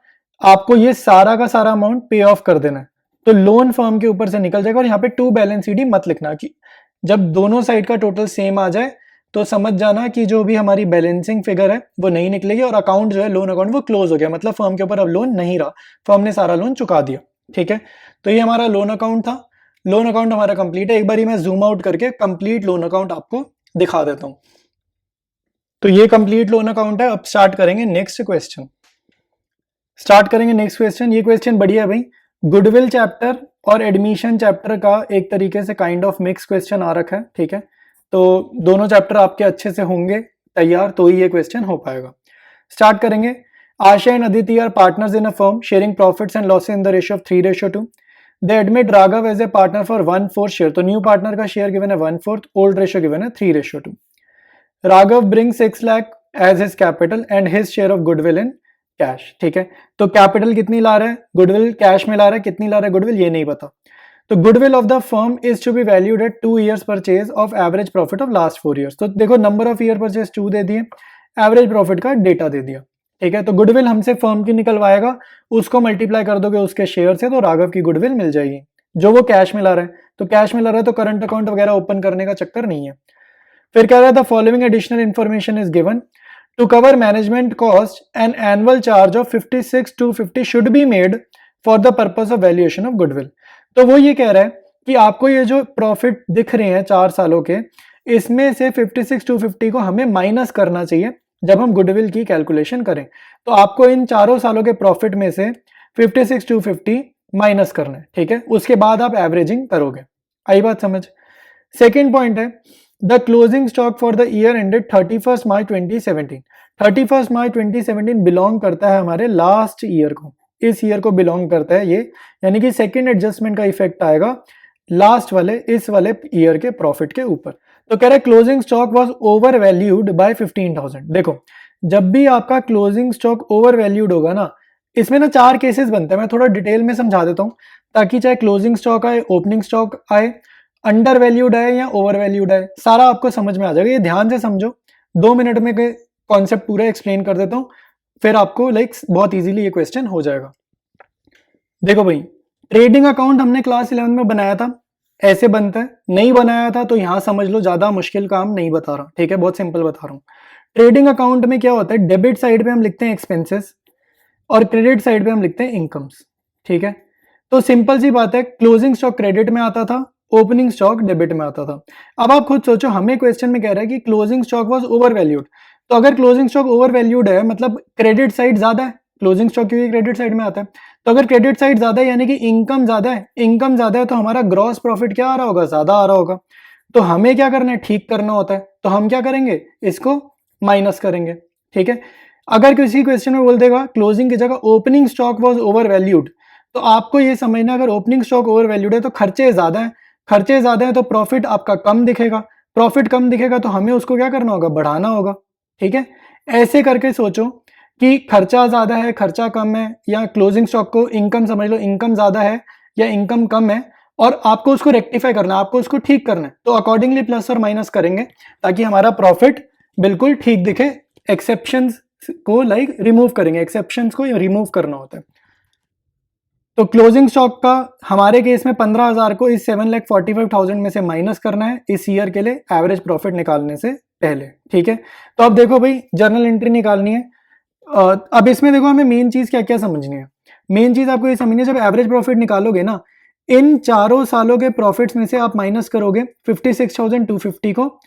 आपको ये सारा का सारा अमाउंट पे ऑफ कर देना है, तो लोन फर्म के ऊपर से निकल जाएगा। और यहाँ पे टू बैलेंस CD मत लिखना, कि जब दोनों साइड का टोटल सेम आ जाए तो समझ जाना कि जो भी हमारी बैलेंसिंग फिगर है वो नहीं निकलेगी, और अकाउंट जो है लोन अकाउंट वो क्लोज हो गया, मतलब फर्म के ऊपर अब लोन नहीं रहा, फर्म ने सारा लोन चुका दिया, ठीक है। तो ये हमारा लोन अकाउंट था, लोन अकाउंट हमारा कंप्लीट है। एक बार मैं जूम आउट करके कंप्लीट लोन अकाउंट आपको दिखा देता हूं। तो ये कंप्लीट लोन अकाउंट है। अब स्टार्ट करेंगे नेक्स्ट क्वेश्चन, ये क्वेश्चन बढ़िया है भाई, गुडविल चैप्टर और एडमिशन चैप्टर का एक तरीके से काइंड ऑफ मिक्स क्वेश्चन आ रखा है, ठीक है। तो दोनों चैप्टर आपके अच्छे से होंगे तैयार, तो ही ये क्वेश्चन हो पाएगा। स्टार्ट करेंगे। Asha and Aditi are partners in a firm sharing profits and losses in the ratio of 3:2। They admit Raghav as a partner for 1/4 share, तो न्यू पार्टनर का शेयर गिवन है 1/4, ओल्ड रेशियो गिवन है 3:2। Raghav bring 6 lakh as his capital and his share of goodwill in cash, ठीक है। तो capital कितनी ला रहा है, गुडविल कैश में ला रहा है, कितनी ला रहा है गुडविल ये नहीं पता। तो goodwill of the firm is to be valued at 2 years purchase of average profit of last 4 years। तो देखो नंबर ऑफ ईयर परचेज 2 दे दिए, एवरेज प्रॉफिट का डेटा दे दिया, ठीक है। तो गुडविल हमसे फर्म की निकलवाएगा, उसको मल्टीप्लाई कर दोगे उसके शेयर से, तो राघव की गुडविल मिल जाएगी जो वो कैश में ला रहा है। तो कैश में ला रहा है तो करंट अकाउंट वगैरह ओपन करने का चक्कर नहीं है। फिर कह रहा है the following additional information is given to cover management cost and annual charge of 56,250 should be made for the purpose of valuation of goodwill. तो वो ये कह रहा है कि आपको ये जो प्रॉफिट दिख रहे हैं 4 सालों के, इसमें से 56,250 को हमें माइनस करना चाहिए जब हम गुडविल की कैलकुलेशन करें। तो आपको इन चारों सालों के प्रॉफिट में से 56,250 माइनस करना है, ठीक है। उसके बाद आप एवरेजिंग करोगे। आई बात समझ। सेकेंड पॉइंट है the closing stock for the year ended 31 March 2017। 31 March 2017 belong करता है हमारे लास्ट ईयर को, इस ईयर को बिलोंग करता है ये, यानी कि सेकेंड एडजस्टमेंट का इफेक्ट आएगा लास्ट वाले इस वाले ईयर के प्रॉफिट के ऊपर। तो कह रहा है closing stock was over valued bye 15,000। देखो जब भी आपका क्लोजिंग स्टॉक ओवर वैल्यूड होगा ना, इसमें ना 4 केसेस बनते हैं, मैं थोड़ा डिटेल में समझा देता हूं ताकि चाहे क्लोजिंग स्टॉक आए, ओपनिंग स्टॉक आए, अंडर वैल्यूड आए या ओवर वैल्यूड आए, सारा आपको समझ में आ जाएगा। ये ध्यान से समझो, 2 मिनट में कॉन्सेप्ट पूरा एक्सप्लेन कर देता हूं, फिर आपको बहुत इजीली ये क्वेश्चन हो जाएगा। देखो भाई, ट्रेडिंग अकाउंट हमने क्लास 11 में बनाया था, ऐसे बनता है। नहीं बनाया था तो यहां समझ लो, ज्यादा मुश्किल काम नहीं बता रहा, ठीक है, बहुत सिंपल बता रहा हूं। ट्रेडिंग अकाउंट में क्या होता है, डेबिट साइड पे हम लिखते हैं एक्सपेंसेस और क्रेडिट साइड पे हम लिखते हैं इनकम्स, ठीक है। तो सिंपल सी बात है, क्लोजिंग स्टॉक क्रेडिट में आता था, ओपनिंग स्टॉक डेबिट में आता था। अब आप खुद सोचो, हमें क्वेश्चन में कह रहा है कि closing stock was over valued, तो अगर क्लोजिंग स्टॉक ओवर वैल्यूड है मतलब क्रेडिट साइड ज्यादा है, क्लोजिंग स्टॉक क्योंकि क्रेडिट साइड में आता है, तो अगर क्रेडिट साइड ज्यादा है यानी कि इनकम ज्यादा है, इनकम ज्यादा है तो हमारा ग्रॉस प्रॉफिट क्या आ रहा होगा, ज्यादा आ रहा होगा। तो हमें क्या करना है, ठीक करना होता है, तो हम क्या करेंगे, इसको माइनस करेंगे, ठीक है। अगर किसी क्वेश्चन में बोल देगा क्लोजिंग की जगह opening stock was over valued, तो आपको ये समझना अगर ओपनिंग स्टॉक ओवर वैल्यूड है तो खर्चे ज्यादा है, खर्चे ज्यादा है तो प्रॉफिट आपका कम दिखेगा, प्रॉफिट कम दिखेगा तो हमें उसको क्या करना होगा, बढ़ाना होगा, ठीक है। ऐसे करके सोचो कि खर्चा ज्यादा है, खर्चा कम है, या क्लोजिंग स्टॉक को इनकम समझ लो, इनकम ज्यादा है या इनकम कम है, और आपको उसको रेक्टिफाई करना है, आपको उसको ठीक करना है, तो अकॉर्डिंगली प्लस और माइनस करेंगे ताकि हमारा प्रॉफिट बिल्कुल ठीक दिखे। एक्सेप्शंस को रिमूव करेंगे, एक्सेप्शंस को रिमूव करना होता है। तो क्लोजिंग स्टॉक का हमारे केस में 15,000 को इस 7,45,000 में से माइनस करना है इस ईयर के लिए एवरेज प्रॉफिट निकालने से पहले, ठीक है। तो अब देखो भाई, जर्नल एंट्री निकालनी है। अब इसमें देखो हमें मेन चीज क्या क्या समझनी है। मेन चीज आपको ये समझनी है, जब एवरेज प्रॉफिट निकालोगे ना, इन चारों सालों के प्रॉफिट्स में से आप माइनस करोगे 56,250 को,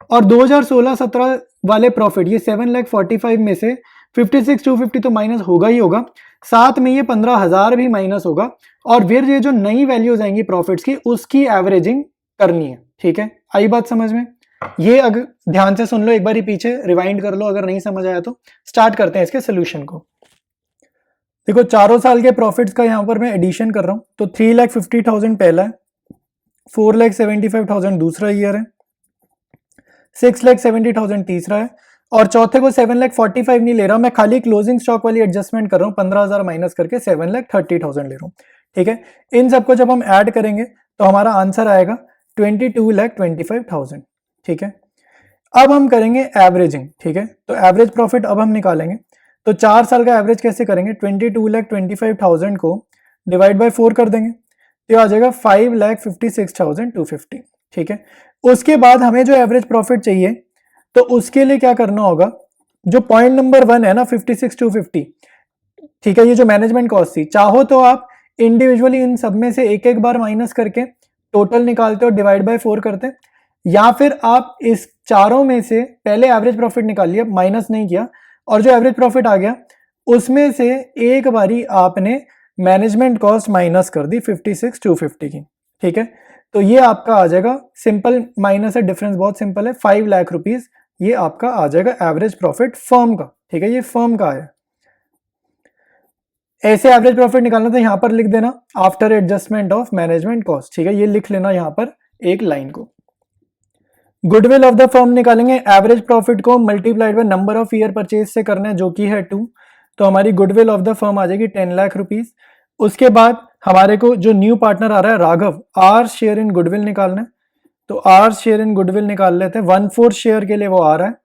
और 2016-17 वाले प्रॉफिट ये 7,45,000 में से 56,250 तो माइनस होगा ही होगा, साथ में ये 15,000 भी माइनस होगा, और फिर ये जो नई वैल्यूज आएंगी प्रॉफिट्स की उसकी एवरेजिंग करनी है, ठीक है। आई बात समझ में। ये अगर ध्यान से सुन लो, एक बार पीछे रिवाइंड कर लो अगर नहीं समझ आया तो। स्टार्ट करते हैं इसके सोल्यूशन को। देखो चारों साल के प्रॉफिट्स का यहां पर मैं एडिशन कर रहा हूं, तो 3,50,000 पहला है, 4,75,000 दूसरा ईयर है, 6,70,000 तीसरा है, और चौथे को 7,45,000 नहीं ले रहा, मैं खाली क्लोजिंग स्टॉक वाली एडजस्टमेंट कर रहा हूँ, 15,000 माइनस करके 7,30,000 ले रहा हूँ, ठीक है। इन सबको जब हम ऐड करेंगे तो हमारा आंसर आएगा 22,25,000, ठीक है। अब हम करेंगे एवरेजिंग, ठीक है। तो एवरेज प्रॉफिट अब हम निकालेंगे, तो 4 साल का एवरेज कैसे करेंगे, 22,25,000 को डिवाइड बाय 4 कर देंगे, तो आ जाएगा 5,56,250, ठीक है। उसके बाद हमें जो एवरेज प्रॉफिट चाहिए, तो उसके लिए क्या करना होगा, जो पॉइंट नंबर 1 है ना 56,250, ठीक है, ये जो मैनेजमेंट कॉस्ट थी, चाहो तो आप इंडिविजुअली इन सब में से एक एक बार माइनस करके टोटल निकालते हो, डिवाइड बाय 4 करते, या फिर आप इस चारों में से पहले एवरेज प्रॉफिट निकाल लिया, माइनस नहीं किया, और जो एवरेज प्रॉफिट आ गया उसमें से एक बारी आपने मैनेजमेंट कॉस्ट माइनस कर दी 56,250 की, ठीक है। तो ये आपका आ जाएगा, सिंपल माइनस है, डिफरेंस बहुत सिंपल है, 5 लाख रुपीज ये आपका आ जाएगा एवरेज प्रॉफिट फर्म का, ठीक है, ये फर्म का है। ऐसे एवरेज प्रॉफिट निकालना तो यहाँ पर लिख देना after adjustment of management cost, ठीक है, ये लिख लेना यहाँ पर एक लाइन को। गुडविल ऑफ द फर्म निकालेंगे, एवरेज प्रॉफिट को multiplied by number of year purchase से करना है जो कि है 2, तो हमारी गुडविल ऑफ द फर्म आ जाएगी 10 लाख रुपीज। उसके बाद हमारे को जो न्यू पार्टनर आ रहा है Raghav, R share in goodwill निकालना है, तो आर शेयर इन गुडविल निकाल लेते हैं। 1/4 शेयर के लिए वो आ रहा है।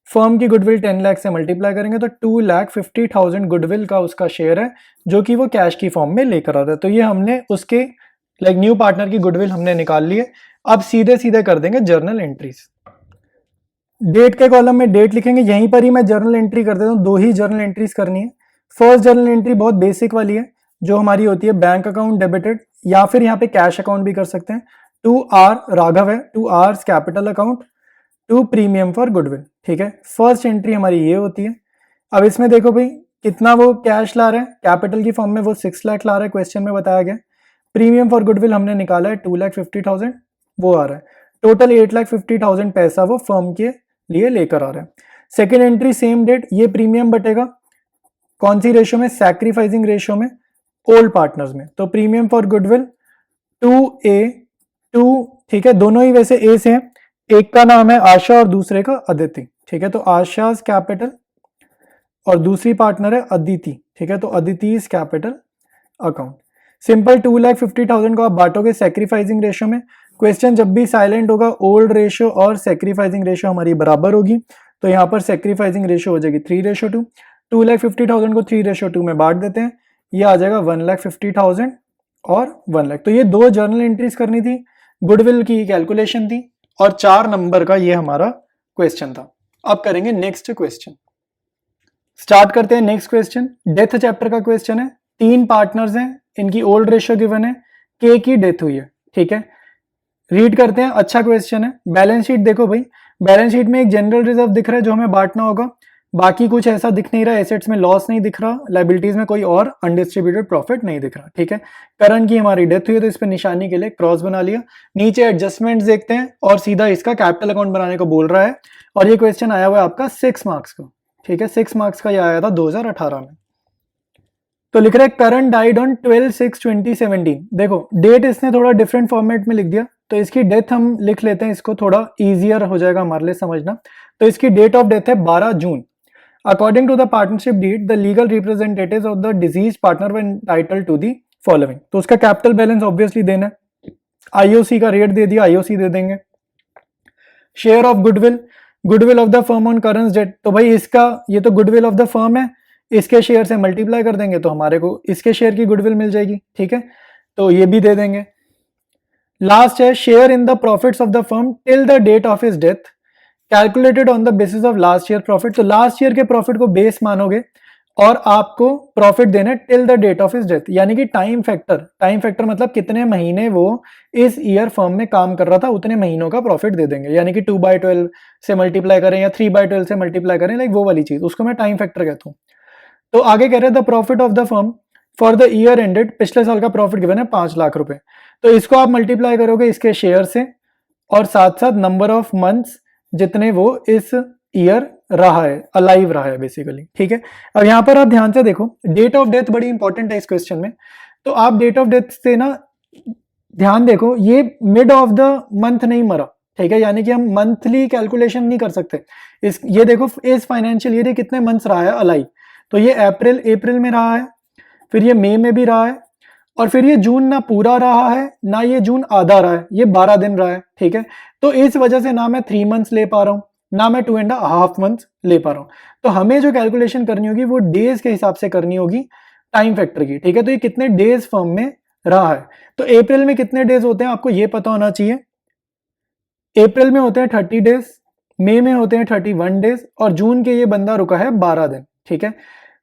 फर्म की गुडविल 10 लाख से मल्टीप्लाई करेंगे तो 2,50,000 गुडविल का उसका शेयर है जो कि वो कैश की फॉर्म में लेकर आ रहा है। तो ये हमने उसके न्यू पार्टनर की गुडविल हमने निकाल ली है। अब सीधे सीधे कर देंगे जर्नल एंट्रीज। डेट के कॉलम में डेट लिखेंगे, यहीं पर ही मैं जर्नल एंट्री कर देता हूँ, 2 ही जर्नल एंट्रीज करनी है। फर्स्ट जर्नल एंट्री बहुत बेसिक वाली है जो हमारी होती है बैंक अकाउंट डेबिटेड, या फिर यहाँ पे कैश अकाउंट भी कर सकते हैं। 2R राघव है, 2R capital account, 2 premium for goodwill, ठीक है। फर्स्ट एंट्री हमारी ये होती है। अब इसमें देखो भाई कितना वो कैश ला रहा है, कैपिटल की फॉर्म में वो 6 लाख ला रहा है, क्वेश्चन में बताया गया। प्रीमियम फॉर गुडविल हमने निकाला है 2,50,000, वो आ रहा है। टोटल 8,50,000 पैसा वो फर्म के लिए लेकर आ रहा है। सेकेंड एंट्री सेम डेट, ये प्रीमियम बटेगा कौन सी रेशियो में, सैक्रिफाइसिंग रेशियो में, ओल्ड पार्टनर्स में। तो प्रीमियम फॉर गुडविल 2A2, ठीक है, दोनों ही वैसे ए से हैं, एक का नाम है आशा और दूसरे का अदिति, ठीक है। तो आशाज कैपिटल और दूसरी पार्टनर है अदिति, ठीक है, तो अदिति's कैपिटल अकाउंट। सिंपल 2,50,000 को आप बांटोगे सैक्रिफाइसिंग रेशियो में। क्वेश्चन जब भी साइलेंट होगा ओल्ड रेशियो और सैक्रिफाइसिंग रेशियो हमारी बराबर होगी, तो यहाँ पर सैक्रिफाइसिंग रेशियो हो जाएगी 3:2। 2,50,000 को 3:2 में बांट देते हैं, ये आ जाएगा 1,50,000 और 1 लाख। तो ये 2 जर्नल एंट्रीज करनी थी, गुडविल की कैलकुलेशन थी और 4 नंबर का ये हमारा क्वेश्चन था। अब करेंगे नेक्स्ट क्वेश्चन। स्टार्ट करते हैं नेक्स्ट क्वेश्चन। डेथ चैप्टर का क्वेश्चन है। 3 पार्टनर्स हैं, इनकी ओल्ड रेशियो गिवन है, के की डेथ हुई है, ठीक है। रीड करते हैं, अच्छा क्वेश्चन है। बैलेंस शीट देखो भाई, बैलेंस शीट में एक जनरल रिजर्व दिख रहा है जो हमें बांटना होगा, बाकी कुछ ऐसा दिख नहीं रहा, एसेट्स में लॉस नहीं दिख रहा, लायबिलिटीज में कोई और अनडिस्ट्रीब्यूटेड प्रॉफिट नहीं दिख रहा, ठीक है। करण की हमारी डेथ हुई है तो इस पर निशानी के लिए क्रॉस बना लिया। नीचे एडजस्टमेंट्स देखते हैं और सीधा इसका कैपिटल अकाउंट बनाने को बोल रहा है, और ये क्वेश्चन आया हुआ है आपका 6 मार्क्स का, ठीक है, 6 मार्क्स का ये आया था 2018 में। तो लिख रहे हैं करण डाइड ऑन 12/6/2017। देखो डेट इसने थोड़ा डिफरेंट फॉर्मेट में लिख दिया, तो इसकी डेथ हम लिख लेते हैं, इसको थोड़ा इजियर हो जाएगा हमारे लिए समझना। तो इसकी डेट ऑफ डेथ है 12 जून। According to the partnership deed the legal representatives of the deceased partner were entitled to the following. तो उसका कैपिटल बैलेंस ऑब्वियसली देना है, आईओसी का रेट दे दिया, आईओसी दे देंगे। Share of goodwill, goodwill of the firm on current date, तो भाई इसका ये तो गुडविल ऑफ द फर्म है, इसके शेयर से मल्टीप्लाई कर देंगे तो हमारे को इसके शेयर की गुडविल मिल जाएगी, ठीक है, तो ये भी दे देंगे। लास्ट है share in the profits of the firm till the date of his death calculated on the basis of last year profit. तो लास्ट ईयर के प्रॉफिट को बेस मानोगे और आपको प्रॉफिट देना है till the date of his death, यानी कि टाइम फैक्टर। टाइम फैक्टर मतलब कितने महीने वो इस ईयर फर्म में काम कर रहा था, उतने महीनों का प्रॉफिट दे देंगे, यानी कि 2/12 से मल्टीप्लाई करें या 3/12 से मल्टीप्लाई करें, लाइक वो वाली चीज, उसको मैं टाइम फैक्टर कहता हूँ। तो आगे कह रहे हैं the profit of the firm for the year ended, पिछले साल का प्रॉफिट गिवन है 5 लाख रुपए। तो इसको आप मल्टीप्लाई करोगे इसके शेयर से और साथ साथ नंबर ऑफ मंथ्स जितने वो इस ईयर रहा है, अलाइव रहा है बेसिकली, ठीक है। अब यहाँ पर आप ध्यान से देखो, डेट ऑफ डेथ बड़ी इंपॉर्टेंट है इस क्वेश्चन में। तो आप डेट ऑफ डेथ से ना ध्यान देखो, ये मिड ऑफ द मंथ नहीं मरा, ठीक है, यानी कि हम मंथली कैलकुलेशन नहीं कर सकते। ये देखो इस फाइनेंशियल ईयर कितने मंथ्स रहा है अलाइव, तो ये अप्रैल में रहा है, फिर ये मई में भी रहा है, और फिर ये जून ना पूरा रहा है ना ये जून आधा रहा है, ये 12 दिन रहा है, ठीक है। तो इस वजह से ना मैं 3 मंथ्स ले पा रहा हूं ना मैं 2.5 मंथ्स ले पा रहा हूं। तो हमें जो कैलकुलेशन करनी होगी वो डेज के हिसाब से करनी होगी, टाइम फैक्टर की, ठीक है। तो ये कितने डेज फर्म में रहा है, तो अप्रैल में कितने डेज होते हैं आपको ये पता होना चाहिए। अप्रैल में होते हैं 30 डेज, मई में होते हैं 31 डेज, और जून के ये बंदा रुका है 12 दिन, ठीक है।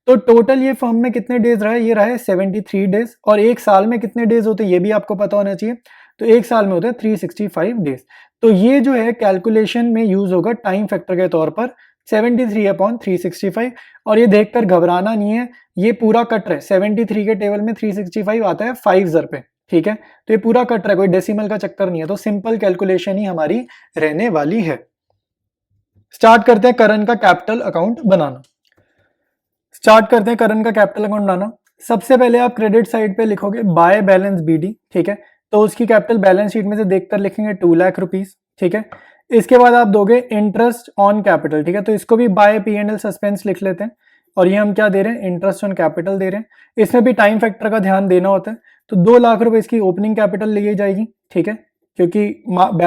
तो टोटल ये फर्म में कितने डेज रहा है, ये रहा है 73 डेज, और एक साल में कितने डेज होते हैं ये भी आपको पता होना चाहिए। तो एक साल में होते हैं 365 डेज। तो ये जो है कैलकुलेशन में यूज होगा टाइम फैक्टर के तौर पर 73/365, और ये देखकर घबराना नहीं है, ये पूरा कट रहा है। 73 के टेबल में 365 आता है 5 ज़र पे, ठीक है, तो ये पूरा कट रहा है, कोई डेसिमल का चक्कर नहीं है, तो सिंपल कैलकुलेशन ही हमारी रहने वाली है। स्टार्ट करते हैं करण का कैपिटल अकाउंट बनाना। स्टार्ट करते हैं करंट का कैपिटल अकाउंट बनाना। सबसे पहले आप क्रेडिट साइड पे लिखोगे बाय बैलेंस बीडी, ठीक है, तो उसकी कैपिटल बैलेंस शीट में से देखकर लिखेंगे 2 लाख रुपीज, ठीक है। इसके बाद आप दोगे इंटरेस्ट ऑन कैपिटल, ठीक है, तो इसको भी by P and L suspense लिख लेते हैं, और ये हम क्या दे रहे हैं, इंटरेस्ट ऑन कैपिटल दे रहे हैं। इसमें भी टाइम फैक्टर का ध्यान देना होता है, तो 2 लाख रुपए इसकी ओपनिंग कैपिटल ली जाएगी, ठीक है, क्योंकि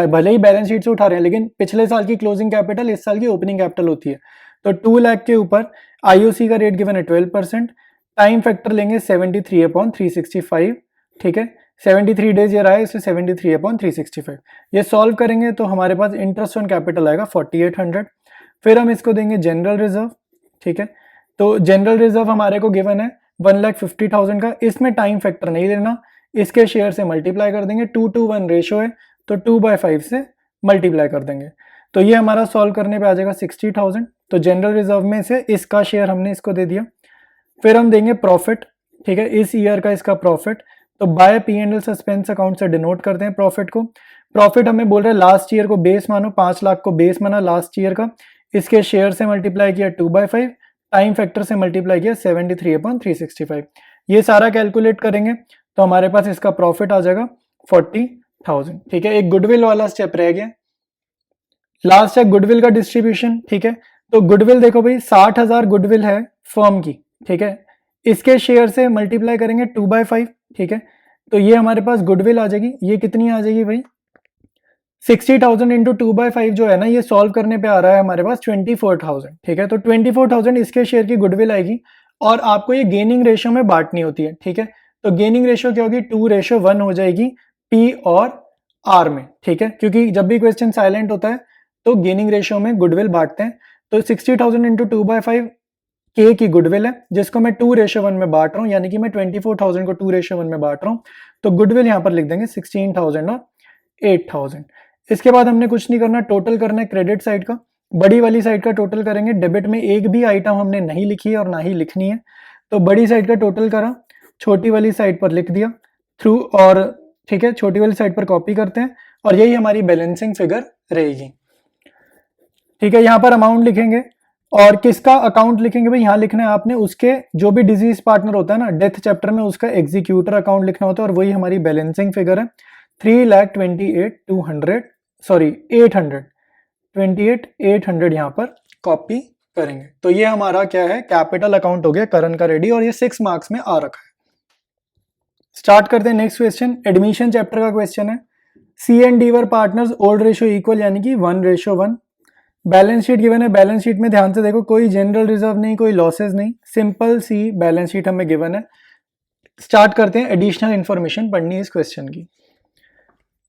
भले ही बैलेंस शीट से उठा रहे हैं लेकिन पिछले साल की क्लोजिंग कैपिटल इस साल की ओपनिंग कैपिटल होती है। तो 2 लाख के ऊपर आईओसी का रेट गिवन है 12%, टाइम फैक्टर लेंगे 73/365, ठीक है, 73 डेज ये रहा है इसलिए 73/365। ये सॉल्व करेंगे तो हमारे पास इंटरेस्ट ऑन कैपिटल आएगा 4800। फिर हम इसको देंगे जनरल रिजर्व, ठीक है, तो जनरल रिजर्व हमारे को गिवन है 1,50,000 का, इसमें टाइम फैक्टर नहीं लेना, इसके शेयर से मल्टीप्लाई कर देंगे, 2:1 रेशो है तो 2/5 से मल्टीप्लाई कर देंगे, तो ये हमारा सॉल्व करने पे आ जाएगा 60,000। तो जनरल रिजर्व में से इसका शेयर हमने इसको दे दिया। फिर हम देंगे प्रॉफिट, ठीक है, इस ईयर का इसका प्रॉफिट, तो by P and L suspense account से डिनोट करते हैं प्रॉफिट को। प्रॉफिट हमें बोल रहे हैं लास्ट ईयर को बेस मानो, 5 लाख को बेस माना लास्ट ईयर का, इसके शेयर से मल्टीप्लाई किया 2/5, टाइम फैक्टर से मल्टीप्लाई किया 73/365। ये सारा कैलकुलेट करेंगे तो हमारे पास इसका प्रॉफिट आ जाएगा 40,000, ठीक है। एक गुडविल वाला स्टेप रह गया, लास्ट है गुडविल का डिस्ट्रीब्यूशन, ठीक है, तो गुडविल देखो भाई 60,000 गुडविल है फर्म की, ठीक है, इसके शेयर से मल्टीप्लाई करेंगे 2/5, ठीक है, तो ये हमारे पास गुडविल आ जाएगी, ये कितनी आ जाएगी भाई 60,000 इंटू 2/5 जो है ना, ये सॉल्व करने पे आ रहा है हमारे पास 24,000, ठीक है, तो 24,000 इसके शेयर की गुडविल आएगी, और आपको ये गेनिंग रेशियो में बांटनी होती है, ठीक है, तो गेनिंग रेशियो क्या होगी 2:1 हो जाएगी पी और आर में, ठीक है, क्योंकि जब भी क्वेश्चन साइलेंट होता है तो गेनिंग रेशियो में गुडविल बांटते हैं। तो 60,000 इंटू 2/5 के की गुडविल है जिसको मैं 2:1 में बांट रहा हूँ, यानी कि मैं 24,000 को 2:1 में बांट रहा हूँ, तो गुडविल यहाँ पर लिख देंगे 16,000 और 8,000। इसके बाद हमने कुछ नहीं करना, टोटल करना है क्रेडिट साइड का, बड़ी वाली साइड का टोटल करेंगे। डेबिट में एक भी आइटम हमने नहीं लिखी है और ना ही लिखनी है, तो बड़ी साइड का टोटल करा, छोटी वाली साइड पर लिख दिया थ्रू, और ठीक है, छोटी वाली साइड पर कॉपी करते हैं, और यही हमारी बैलेंसिंग फिगर रहेगी, ठीक है। यहाँ पर अमाउंट लिखेंगे, और किसका अकाउंट लिखेंगे भाई, यहाँ लिखना है आपने उसके जो भी डिजीज पार्टनर होता है ना डेथ चैप्टर में, उसका एग्जीक्यूटर अकाउंट लिखना होता है, और वही हमारी बैलेंसिंग फिगर है 3,28,800 यहाँ पर कॉपी करेंगे। तो ये हमारा क्या है, कैपिटल अकाउंट हो गया करंट का रेडी, और ये 6 मार्क्स में आ रखा है। स्टार्ट करते हैं नेक्स्ट क्वेश्चन, एडमिशन चैप्टर का क्वेश्चन है। C and D were partners, old ratio equal यानी कि 1:1। बैलेंस शीट गिवन है, बैलेंस शीट में ध्यान से देखो, कोई जनरल रिजर्व नहीं, कोई लॉसेस नहीं, सिंपल सी बैलेंस शीट हमें गिवन है। स्टार्ट करते हैं, एडिशनल इंफॉर्मेशन पढ़नी है इस क्वेश्चन की।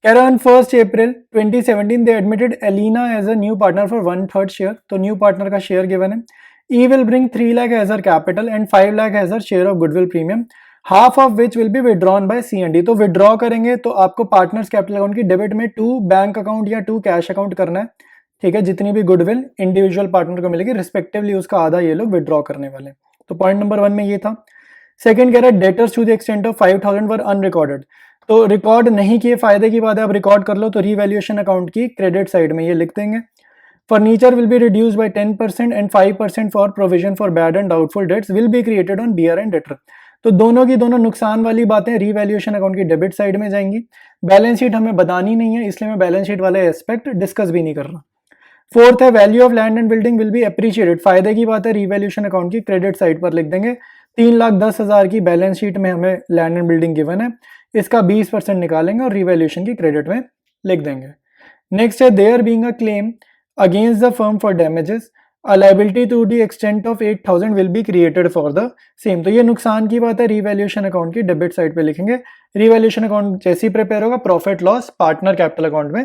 कह रहा है 1 अप्रैल 2017 they admitted Elina as a new partner for 1/3 share, तो न्यू पार्टनर का शेयर गिवन है। E will bring 3 lakh as her capital and 5 lakh as her share of goodwill premium, half of which will be withdrawn by C and D. तो withdraw करेंगे तो आपको partners capital account की debit में 2 bank account या 2 cash account करना है, ठीक है, जितनी भी गुडविल इंडिविजुअल पार्टनर को मिलेगी रिस्पेक्टिवली उसका आधा ये लोग विड्रॉ करने वाले। तो पॉइंट नंबर 1 में ये था। सेकंड कह रहा है debtors to the extent of 5,000 were unrecorded, तो रिकॉर्ड नहीं किए, फायदे की बात है, आप रिकॉर्ड कर लो, तो रीवैल्यूएशन अकाउंट की क्रेडिट साइड में ये लिख देंगे। Furniture will be reduce by 10% and 5% for provision for bad and doubtful debts will be created on BR and debtor. तो दोनों की दोनों नुकसान वाली बातें रीवैल्यूएशन अकाउंट की डेबिट साइड में जाएंगी। बैलेंस शीट हमें बतानी नहीं है, इसलिए मैं बैलेंस शीट वाले एस्पेक्ट डिस्कस भी नहीं कर रहा। फोर्थ है value of land and building will be appreciated, फायदे की बात है, रीवैल्यूएशन अकाउंट की क्रेडिट साइड पर लिख देंगे। 3,10,000 की बैलेंस शीट में हमें लैंड एंड बिल्डिंग गिवन है, इसका 20% निकालेंगे और रीवैल्यूएशन की क्रेडिट में लिख देंगे। नेक्स्ट है there being a claim against the firm for damages, a liability to the extent of 8,000 will be created for the same. तो ये नुकसान की बात है, रीवैल्यूएशन अकाउंट की डेबिट साइड पे लिखेंगे। रीवैल्यूएशन अकाउंट जैसे ही प्रिपेयर होगा profit loss partner capital account में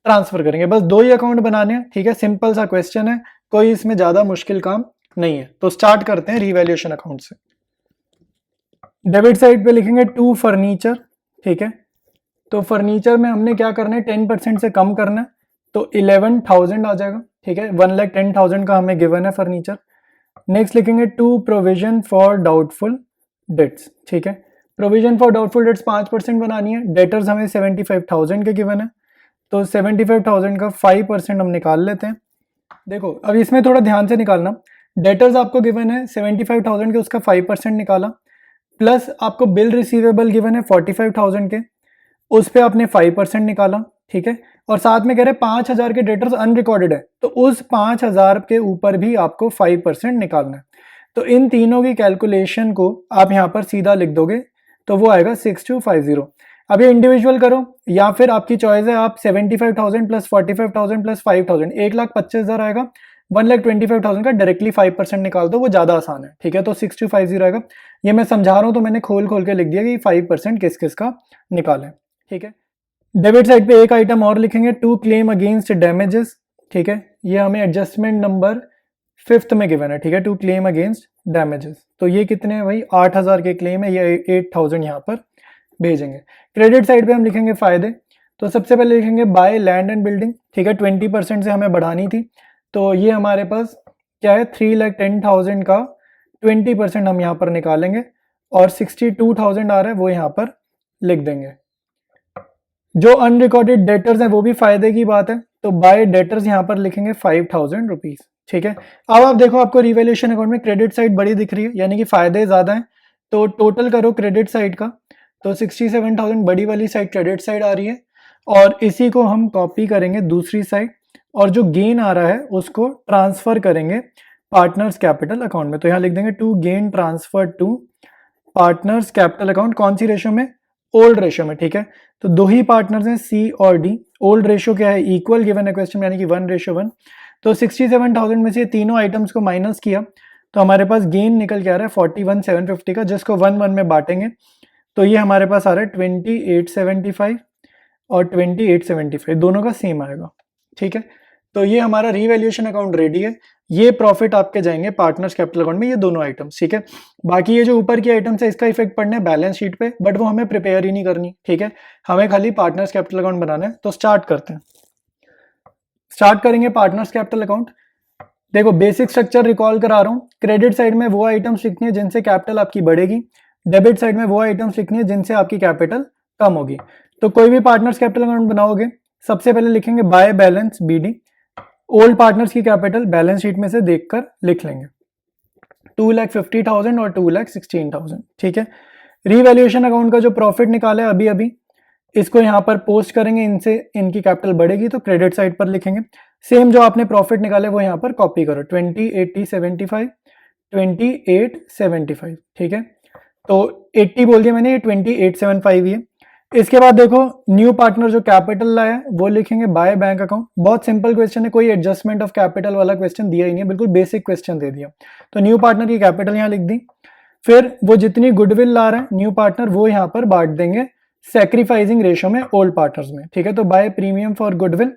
ट्रांसफर करेंगे। बस 2 ही अकाउंट बनाने हैं, ठीक है, सिंपल सा क्वेश्चन है, कोई इसमें ज्यादा मुश्किल काम नहीं है। तो स्टार्ट करते हैं रीवैल्यूएशन अकाउंट से। डेबिट साइड पे लिखेंगे 2 फर्नीचर, ठीक है, तो फर्नीचर में हमने क्या करना है 10% से कम करना है, तो 11,000 आ जाएगा, ठीक है, 1,10,000 का हमें गिवन है फर्नीचर। नेक्स्ट लिखेंगे 2 प्रोविजन फॉर डाउटफुल डेट्स, ठीक है, प्रोविजन फॉर डाउटफुल डेट्स 5% बनानी है, डेटर्स हमें 75,000 के गिवन है, तो 75,000 का 5% हम निकाल लेते हैं। देखो अब इसमें थोड़ा ध्यान से निकालना, डेटर्स आपको गिवन है 75,000 के, उसका 5% निकाला, प्लस आपको बिल रिसीवेबल गिवन है 45,000 के, उस पे आपने 5% निकाला, ठीक है। और साथ में कह रहे 5,000 के डेटर्स अनरिकॉर्डेड है, तो उस 5,000 के ऊपर भी आपको 5% निकालना है। तो इन तीनों की कैलकुलेशन को आप यहाँ पर सीधा लिख दोगे, तो वो आएगा 6250। अब ये इंडिविजुअल करो या फिर आपकी चॉइस है, आप 75,000 प्लस 45,000 प्लस 5,000, 1,25,000 आएगा, 1,25,000 का डायरेक्टली 5% निकाल दो, वो ज़्यादा आसान है, ठीक है। तो 6250 आएगा। ये मैं समझा रहा हूँ तो मैंने खोल खोल के लिख दिया कि 5% किस किस का निकालें, ठीक है। डेबिट साइड पे एक आइटम और लिखेंगे, टू क्लेम अगेंस्ट डैमेजेस, ठीक है। ये हमें एडजस्टमेंट नंबर 5th में गिवन है, ठीक है, टू क्लेम अगेंस्ट डैमेजेस। तो ये कितने हैं भाई, 8,000 के क्लेम है, ये 8,000 यहाँ पर भेजेंगे। क्रेडिट साइड पे हम लिखेंगे फायदे, तो सबसे पहले लिखेंगे बाय लैंड एंड बिल्डिंग, ठीक है, 20% से हमें बढ़ानी थी, तो ये हमारे पास क्या है, 3,10,000 का 20% हम यहाँ पर निकालेंगे और 62,000 आ रहा है वो यहाँ पर लिख देंगे। जो अनरिकॉर्डेड डेटर्स हैं वो भी फायदे की बात है, तो बाय डेटर्स यहाँ पर लिखेंगे 5,000 रुपीज, ठीक है। अब आप देखो आपको रिवैल्यूएशन अकाउंट में क्रेडिट साइड बड़ी दिख रही है, यानी कि फायदे ज्यादा हैं, तो टोटल करो क्रेडिट साइड का, तो 67,000 बड़ी वाली साइड क्रेडिट साइड आ रही है, और इसी को हम कॉपी करेंगे दूसरी साइड, और जो गेन आ रहा है उसको ट्रांसफर करेंगे पार्टनर्स कैपिटल अकाउंट में। तो यहाँ लिख देंगे to gain transfer to partners capital account, कौन सी रेशो में, ओल्ड रेशो में, ठीक है। तो दो ही पार्टनर्स हैं सी और डी, ओल्ड रेशो क्या है, इक्वल गिवन है क्वेश्चन, यानी कि 1:1। तो 67,000 में से तीनों आइटम्स को माइनस किया तो हमारे पास गेन निकल के आ रहा है 41,750 का, जिसको 1-1 में बांटेंगे तो ये हमारे पास आ रहा है 2875 और 2875, दोनों का सेम आएगा, ठीक है। तो ये हमारा रिवैल्यूएशन अकाउंट रेडी है, ये प्रॉफिट आपके जाएंगे पार्टनर्स कैपिटल अकाउंट में, ये दोनों आइटम्स, ठीक है। बाकी ये जो ऊपर की आइटम्स है इसका इफेक्ट पड़ना है बैलेंस शीट पे, बट वो हमें प्रिपेयर ही नहीं करनी, ठीक है, हमें खाली पार्टनर्स कैपिटल अकाउंट बनाना है। तो स्टार्ट करते हैं, स्टार्ट करेंगे पार्टनर्स कैपिटल अकाउंट। देखो बेसिक स्ट्रक्चर रिकॉल करा रहा हूँ, क्रेडिट साइड में वो आइटम्स लिखनी है जिनसे कैपिटल आपकी बढ़ेगी, डेबिट साइड में वो आइटम्स लिखनी है जिनसे आपकी कैपिटल कम होगी। तो कोई भी पार्टनर्स कैपिटल अकाउंट बनाओगे, सबसे पहले लिखेंगे by balance BD, old partners की कैपिटल बैलेंस शीट में से देखकर लिख लेंगे, 2,50,000 और 2,16,000, ठीक है। रीवैल्यूएशन अकाउंट का जो प्रॉफिट निकाला है अभी अभी, इसको यहाँ पर पोस्ट करेंगे, इनसे इनकी कैपिटल बढ़ेगी तो क्रेडिट साइड पर लिखेंगे। सेम जो आपने प्रॉफिट निकाले वो यहाँ पर कॉपी करो, 28,75, 28,75, ठीक है। तो 80 बोल दिया मैंने, ये 2875 ही है। इसके बाद देखो न्यू पार्टनर जो कैपिटल लाया है वो लिखेंगे बाय बैंक अकाउंट, बहुत सिंपल क्वेश्चन है, कोई एडजस्टमेंट ऑफ कैपिटल वाला क्वेश्चन दिया ही नहीं है, बिल्कुल बेसिक क्वेश्चन दे दिया। तो न्यू पार्टनर की कैपिटल यहाँ लिख दी, फिर वो जितनी गुडविल ला रहा है न्यू पार्टनर वो यहाँ पर बांट देंगे सैक्रिफाइसिंग रेशो में ओल्ड पार्टनर्स में, ठीक है। तो बाय प्रीमियम फॉर गुडविल,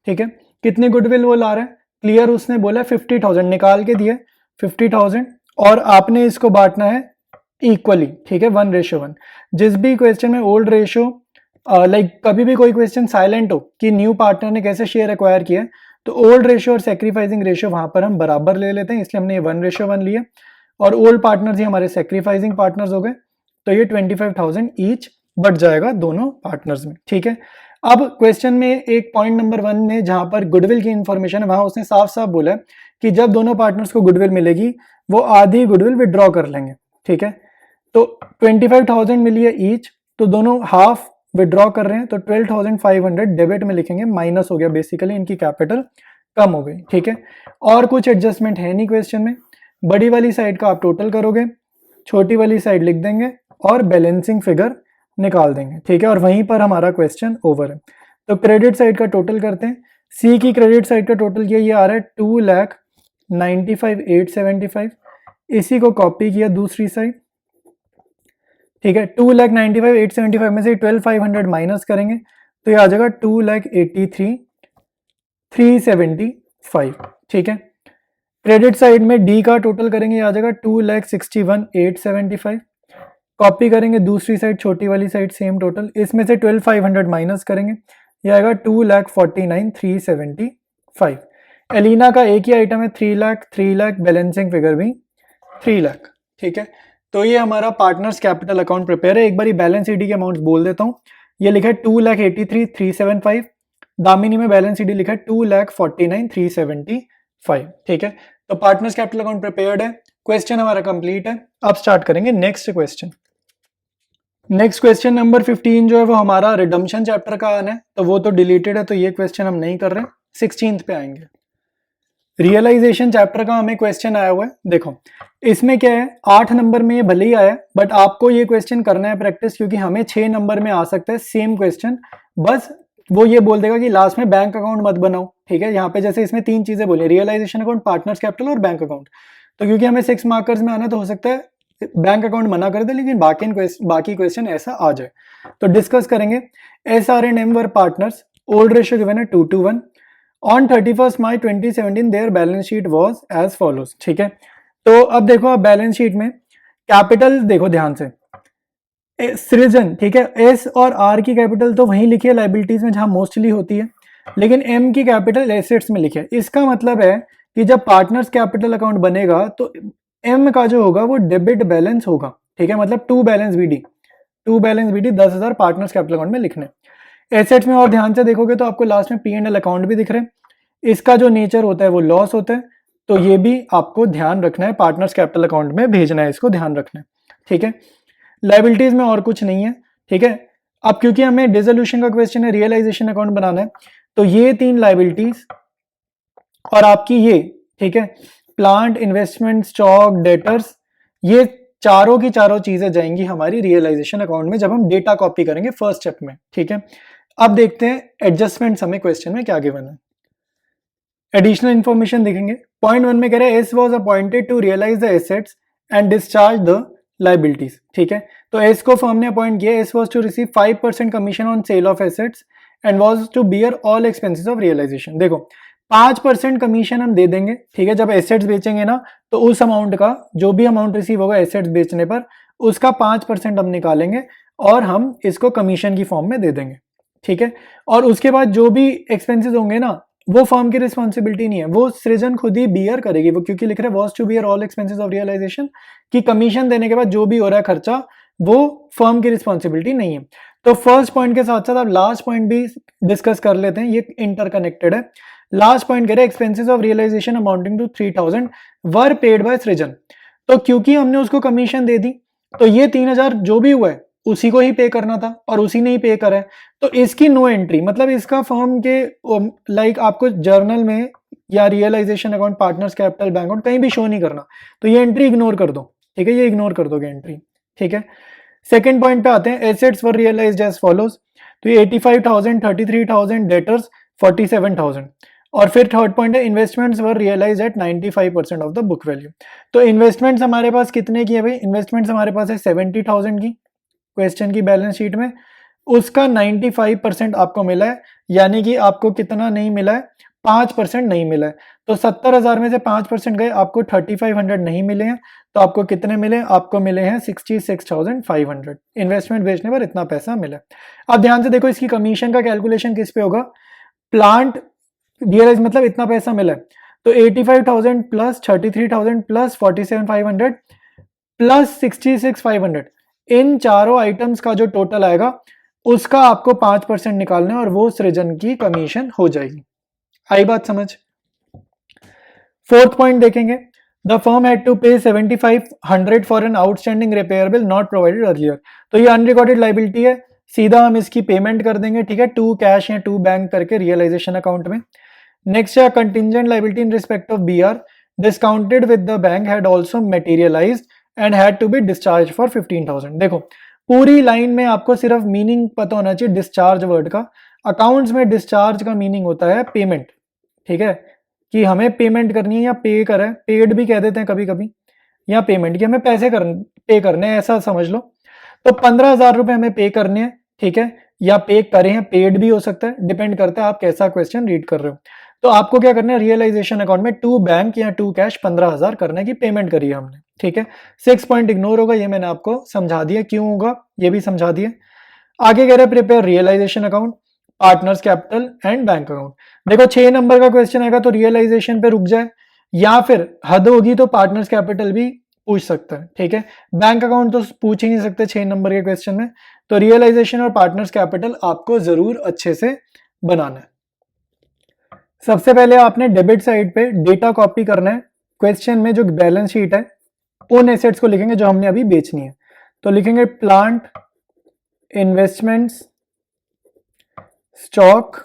ठीक है, कितनी गुडविल वो ला रहा है, क्लियर उसने बोला 50,000 निकाल के दिए 50,000, और आपने इसको बांटना है इक्वली, ठीक है, 1:1। जिस भी क्वेश्चन में ओल्ड रेशो लाइक कभी भी कोई क्वेश्चन साइलेंट हो कि न्यू पार्टनर ने कैसे शेयर एक्वायर किया, तो ओल्ड रेशो और सैक्रिफाइसिंग रेशो वहां पर हम बराबर ले लेते हैं, इसलिए हमने 1:1 लिया, और ओल्ड पार्टनर्स ही हमारे सैक्रिफाइसिंग पार्टनर्स हो गए, तो ये 25,000 ईच बढ़ जाएगा दोनों पार्टनर्स में, ठीक है। अब क्वेश्चन में एक पॉइंट नंबर 1 में जहां पर गुडविल की इंफॉर्मेशन है वहां उसने साफ साफ बोला है कि जब दोनों पार्टनर्स को गुडविल मिलेगी वो आधी गुडविल विड्रॉ कर लेंगे, ठीक है। तो 25,000 मिली है ईच, तो दोनों हाफ विड्रॉ कर रहे हैं, तो 12,500 डेबिट में लिखेंगे, माइनस हो गया, बेसिकली इनकी कैपिटल कम हो गई, ठीक है। और कुछ एडजस्टमेंट है नहीं क्वेश्चन में, बड़ी वाली साइड का आप टोटल करोगे, छोटी वाली साइड लिख देंगे और बैलेंसिंग फिगर निकाल देंगे, ठीक है, और वहीं पर हमारा क्वेश्चन ओवर है। तो क्रेडिट साइड का टोटल करते हैं, सी की क्रेडिट साइड का टोटल किया, ये आ रहा है 2,95,875, इसी को कॉपी किया दूसरी साइड, ठीक है। 2,95,875 में से 12,500 माइनस करेंगे तो ये आ जाएगा 2,83,375, ठीक है। क्रेडिट साइड में डी का टोटल करेंगे, ये आ जाएगा 2,61,875, कॉपी करेंगे दूसरी साइड, छोटी वाली साइड सेम टोटल, इसमें से 12,500 माइनस करेंगे, ये आएगा 2,49,375। एलिना का एक ही आइटम है 3 लाख, बैलेंसिंग फिगर भी 3 लाख, ठीक है। तो ये हमारा पार्टनर्स कैपिटल अकाउंट प्रिपेयर है। एक बार बैलेंस ईडी के अमाउंट बोल देता हूँ, ये लिखा है 2,83,375, दामिनी में बैलेंस ईडी लिखा है 2,49,375, ठीक है। तो पार्टनर्स कैपिटल अकाउंट प्रिपेयर्ड है, क्वेश्चन हमारा कंप्लीट है। अब स्टार्ट करेंगे next question. Next question number 15 जो है वो हमारा रिडम्पशन चैप्टर का आना है, तो वो तो डिलीटेड है, तो ये क्वेश्चन हम नहीं कर रहे। 16th पे आएंगे। रियलाइजेशन चैप्टर का हमें क्वेश्चन आया हुआ है। देखो इसमें क्या है, 8 नंबर में ये भले ही आया, बट आपको ये क्वेश्चन करना है प्रैक्टिस, क्योंकि हमें 6 नंबर में आ सकता है सेम क्वेश्चन। बस वो ये बोल देगा कि लास्ट में बैंक अकाउंट मत बनाओ, ठीक है। यहाँ पे जैसे इसमें 3 चीजें बोली, रियलाइजेशन अकाउंट, पार्टनर्स कैपिटल और बैंक अकाउंट। तो क्योंकि हमें 6 मार्कर्स में आना, तो हो सकता है बैंक अकाउंट मना कर दे, लेकिन बाकी क्वेश्चन ऐसा आ जाए। तो डिस्कस करेंगे। SR and M were partners, old ratio given है 2:1। On 31 March 2017 their balance sheet was as follows, ठीक है। तो अब देखो, आप बैलेंस शीट में कैपिटल देखो ध्यान से, सृजन, ठीक है। एस और आर की कैपिटल तो वहीं लिखी है लाइबिलिटीज में जहां मोस्टली होती है, लेकिन एम की कैपिटल एसेट्स में लिखे है। इसका मतलब है कि जब पार्टनर्स कैपिटल अकाउंट बनेगा तो एम का जो होगा वो डेबिट बैलेंस होगा, ठीक है। मतलब to balance BD 10,000 partners capital account में लिखने। एसेट्स में और ध्यान से देखोगे तो आपको लास्ट में P&L अकाउंट भी दिख रहे हैं। इसका जो नेचर होता है वो लॉस होता है, तो ये भी आपको ध्यान रखना है, पार्टनर्स कैपिटल अकाउंट में भेजना है, इसको ध्यान रखना है, ठीक है। लाइबिलिटीज में और कुछ नहीं है, ठीक है। अब क्योंकि हमें डिसोल्यूशन का क्वेश्चन है, रियलाइजेशन अकाउंट बनाना है, तो ये 3 लाइबिलिटीज और आपकी ये, ठीक है, प्लांट, इन्वेस्टमेंट, स्टॉक, डेटर्स, ये चारों की चारों चीजें जाएंगी हमारी रियलाइजेशन अकाउंट में जब हम डेटा कॉपी करेंगे फर्स्ट स्टेप में, ठीक है। अब देखते हैं एडजस्टमेंट हमें क्वेश्चन में क्या गिवन है। एडिशनल इंफॉर्मेशन देखेंगे। पॉइंट 1 में कह रहे हैं S was appointed to realise the assets and discharge the liabilities, ठीक है। तो एस को फर्म ने अपॉइंट किया। S was to receive 5% commission on sale of assets and was to bear all expenses of realisation. देखो 5% commission हम दे देंगे, ठीक है। जब एसेट्स बेचेंगे ना, तो उस अमाउंट का जो भी अमाउंट रिसीव होगा एसेट्स बेचने पर, उसका 5% हम निकालेंगे और हम इसको कमीशन की फॉर्म में दे देंगे, ठीक है। और उसके बाद जो भी एक्सपेंसेस होंगे ना, वो फर्म की रिस्पॉन्सिबिलिटी नहीं है, वो सृजन खुद ही बियर करेगी। वो क्योंकि लिख रहे हैं was to bear all expenses of realisation, कि कमीशन देने के बाद जो भी हो रहा है खर्चा, वो फर्म की रिस्पॉन्सिबिलिटी नहीं है। तो फर्स्ट पॉइंट के साथ साथ आप लास्ट पॉइंट भी डिस्कस कर लेते हैं, ये इंटरकनेक्टेड है। लास्ट पॉइंट कह रहे expenses of realisation amounting to 3,000 were paid by Srijan. तो क्योंकि हमने उसको कमीशन दे दी, तो ये 3,000 जो भी हुआ है उसी को ही पे करना था और उसी ने ही पे करा है। तो इसकी नो एंट्री, मतलब इसका फर्म के लाइक आपको जर्नल में या realisation account, partners capital, bank account कहीं भी शो नहीं करना, तो ये एंट्री इग्नोर कर दो, ठीक है। ये इग्नोर कर दोगे एंट्री, ठीक है। सेकंड पॉइंट पे आते हैं। Assets were realised as follows, तो ये 85,000, 33,000, डेटर्स 47,000। और फिर थर्ड पॉइंट है investments were realised at 95% of the book value. तो इन्वेस्टमेंट्स हमारे पास कितने की है भाई? इन्वेस्टमेंट्स हमारे पास है 70,000 की क्वेश्चन की बैलेंस शीट में, उसका 95% आपको मिला है, यानी कि आपको कितना नहीं मिला है? 5% नहीं मिला है। तो 70,000 में से 5% गए, आपको 3500 नहीं मिले हैं, तो आपको कितने मिले? आपको मिले हैं 66,500। इन्वेस्टमेंट बेचने पर इतना पैसा मिला। अब ध्यान से देखो, इसकी कमीशन का कैलकुलेशन किस पे होगा? प्लांट रियलाइज मतलब इतना पैसा मिला है, तो 85,000 प्लस 33,000 प्लस 47,500 प्लस 66,500, इन चारों आइटम्स का जो टोटल आएगा उसका आपको 5% निकालना है और वो सृजन की कमीशन हो जाएगी। आई बात समझ? फोर्थ पॉइंट देखेंगे। द फर्म हैड टू पे 7,500 for an outstanding repair bill not provided earlier. तो ये अनरिकॉर्डेड लाइबिलिटी है, सीधा हम इसकी पेमेंट कर देंगे, ठीक है, टू कैश या टू बैंक करके रियलाइजेशन अकाउंट में। नेक्स्ट है contingent liability in respect of BR discounted with the bank had also materialised and had to be discharge for 15,000। देखो पूरी लाइन में आपको सिर्फ मीनिंग पता होना चाहिए डिस्चार्ज वर्ड का। अकाउंट्स में डिस्चार्ज का मीनिंग होता है पेमेंट, ठीक है, कि हमें पेमेंट करनी है या पे कर है, पेड भी कह देते हैं कभी कभी, या पेमेंट कि हमें पैसे पे करने हैं, ऐसा समझ लो। तो 15,000 रुपए हमें पे करने हैं, ठीक है, या पे करे हैं, पेड भी हो सकता है, डिपेंड करता है आप कैसा क्वेश्चन रीड कर रहे हो। तो आपको क्या करना है? रियलाइजेशन अकाउंट में टू बैंक या टू कैश 15,000 करने की पेमेंट करी है हमने, ठीक है। 6 पॉइंट इग्नोर होगा, ये मैंने आपको समझा दिया क्यों होगा, ये भी समझा दिया। आगे कह रहे हैं prepare realisation account, partners capital and bank account. देखो 6 नंबर का क्वेश्चन आएगा तो रियलाइजेशन पे रुक जाए, या फिर हद होगी तो पार्टनर्स कैपिटल भी पूछ सकता है, ठीक है। बैंक अकाउंट तो पूछ ही नहीं सकते 6 नंबर के क्वेश्चन में, तो रियलाइजेशन और पार्टनर्स कैपिटल आपको जरूर अच्छे से बनाना है। सबसे पहले आपने डेबिट साइड पे डेटा कॉपी करना है क्वेश्चन में जो बैलेंस शीट है उन एसेट्स को लिखेंगे जो हमने अभी बेचनी है। तो लिखेंगे प्लांट, इन्वेस्टमेंट्स, स्टॉक,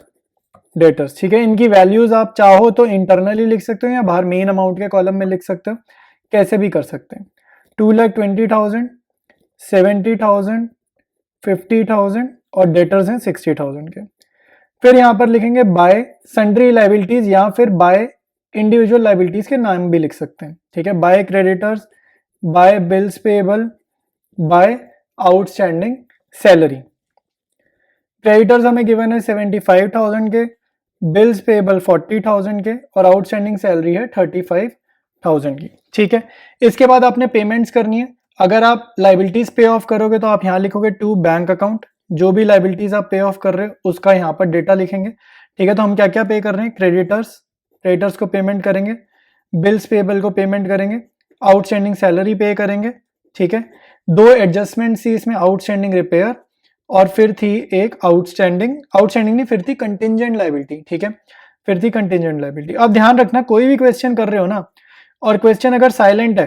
डेटर्स। ठीक है, इनकी वैल्यूज आप चाहो तो इंटरनली लिख सकते हो या बाहर मेन अमाउंट के कॉलम में लिख सकते हो, कैसे भी कर सकते हैं। 2,20,000, 70,000, 50,000 और डेटर्स हैं 60,000 के। फिर यहाँ पर लिखेंगे बाय सन्ड्री लाइबिलिटीज या फिर बाय इंडिविजुअल लाइबिलिटीज के नाम भी लिख सकते हैं। ठीक है, by creditors, by bills payable, by outstanding salary. Creditors हमें गिवन है 75,000 के, बिल्स पेएबल 40,000 के और आउटस्टैंडिंग सैलरी है 35,000 की। ठीक है, इसके बाद आपने पेमेंट्स करनी है। अगर आप लाइबिलिटीज पे ऑफ करोगे तो आप यहाँ लिखोगे टू बैंक अकाउंट, जो भी लाइबिलिटीज आप पे ऑफ कर रहे हो उसका यहाँ पर डेटा लिखेंगे। ठीक है, तो हम क्या क्या पे कर रहे हैं, क्रेडिटर्स को पेमेंट करेंगे, बिल्स पेएबल को पेमेंट करेंगे, आउटस्टैंडिंग सैलरी पे करेंगे। ठीक है, दो एडजस्टमेंट थी इसमें, आउटस्टैंडिंग रिपेयर और फिर थी एक आउटस्टैंडिंग नहीं, फिर थी कंटिंजेंट लाइबिलिटी। ठीक है, फिर थी कंटिंजेंट लाइबिलिटी। अब ध्यान रखना, कोई भी क्वेश्चन कर रहे हो ना और क्वेश्चन अगर साइलेंट है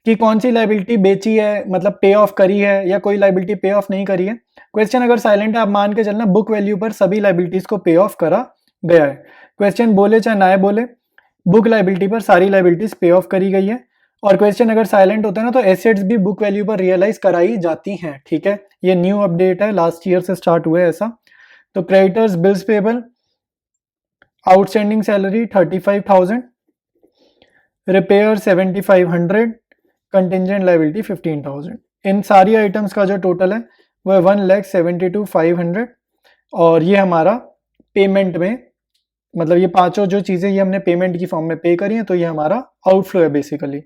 कि कौन सी लाइबिलिटी बेची है, मतलब पे ऑफ करी है या कोई लाइबिलिटी पे ऑफ नहीं करी है, क्वेश्चन अगर साइलेंट है आप मान के चलना बुक वैल्यू पर सभी लाइबिलिटीज को पे ऑफ करा गया है। क्वेश्चन बोले चाहे ना बोले, बुक लाइबिलिटी पर सारी लाइबिलिटीज पे ऑफ करी गई है। और क्वेश्चन अगर साइलेंट होता है ना तो एसेट्स भी बुक वैल्यू पर रियलाइज कराई जाती हैं। ठीक है, ये न्यू अपडेट है, लास्ट ईयर से स्टार्ट हुआ है ऐसा। तो creditors, bills payable, outstanding salary 35,000, repair 7,500, contingent liability 15,000। इन सारी आइटम्स का जो टोटल है वह 1,72,500 और ये हमारा पेमेंट में, मतलब ये पांचों जो चीजें ये हमने पेमेंट की फॉर्म में पे करी है, तो ये हमारा आउटफ्लो है बेसिकली।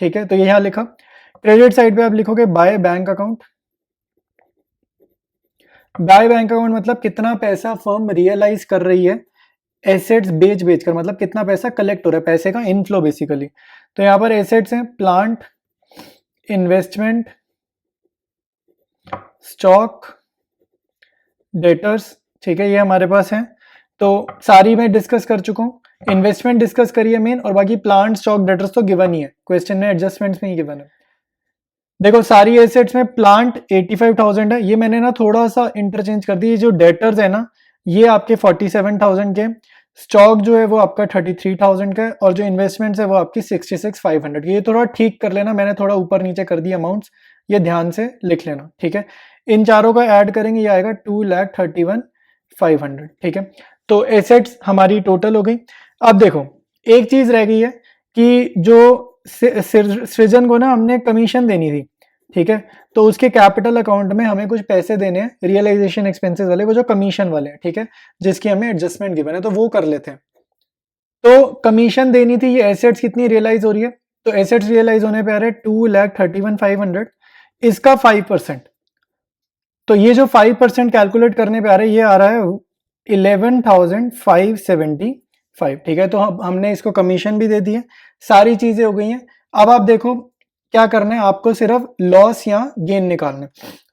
ठीक है, तो ये यहाँ लिखा। क्रेडिट साइड पे आप लिखोगे by bank account. By bank account मतलब कितना पैसा फर्म रियलाइज कर रही है एसेट्स बेच कर, मतलब कितना पैसा कलेक्ट हो रहा है, पैसे का इनफ्लो बेसिकली। तो यहाँ पर एसेट्स हैं प्लांट, इन्वेस्टमेंट, स्टॉक, डेटर्स। ठीक है, ये हमारे पास है। तो सारी मैं डिस्कस कर चुका हूँ, इन्वेस्टमेंट डिस्कस करिए मेन, और बाकी प्लांट, स्टॉक, डेटर्स तो गिवन ही है, क्वेश्चन में एडजस्टमेंट्स में ही गिवन है। देखो सारी एसेट्स में प्लांट 85,000 है, ये मैंने ना थोड़ा सा इंटरचेंज कर दी। जो डेटर्स है ना ये आपके 47,000 के, स्टॉक जो है वो आपका 33,000 का है और जो इन्वेस्टमेंट्स है वो आपकी 66,500 की। ये थोड़ा ठीक कर लेना, मैंने थोड़ा ऊपर नीचे कर दी अमाउंट्स, ये ध्यान से लिख लेना। ठीक है, इन चारों का ऐड करेंगे ये आएगा 2,31,500। ठीक है, तो एसेट्स हमारी टोटल हो गई। अब देखो एक चीज रह गई है कि जो सृजन को ना हमने कमीशन देनी थी। ठीक है, तो उसके कैपिटल अकाउंट में हमें कुछ पैसे देने हैं रियलाइजेशन एक्सपेंसेस वाले, वो जो कमीशन वाले हैं। ठीक है, जिसकी हमें एडजस्टमेंट गिवन है, तो वो कर लेते हैं। तो कमीशन देनी थी, ये एसेट्स कितनी रियलाइज हो रही है, तो एसेट्स रियलाइज होने पे आ रहे 2,31,500, इसका 5%। तो ये जो 5% कैलकुलेट करने पे आ रहा है, ये आ रहा है 11,575। ठीक है, तो हमने इसको कमीशन भी दे दी है, सारी चीजें हो गई हैं। अब आप देखो क्या करना है, आपको सिर्फ लॉस या गेन निकालना है।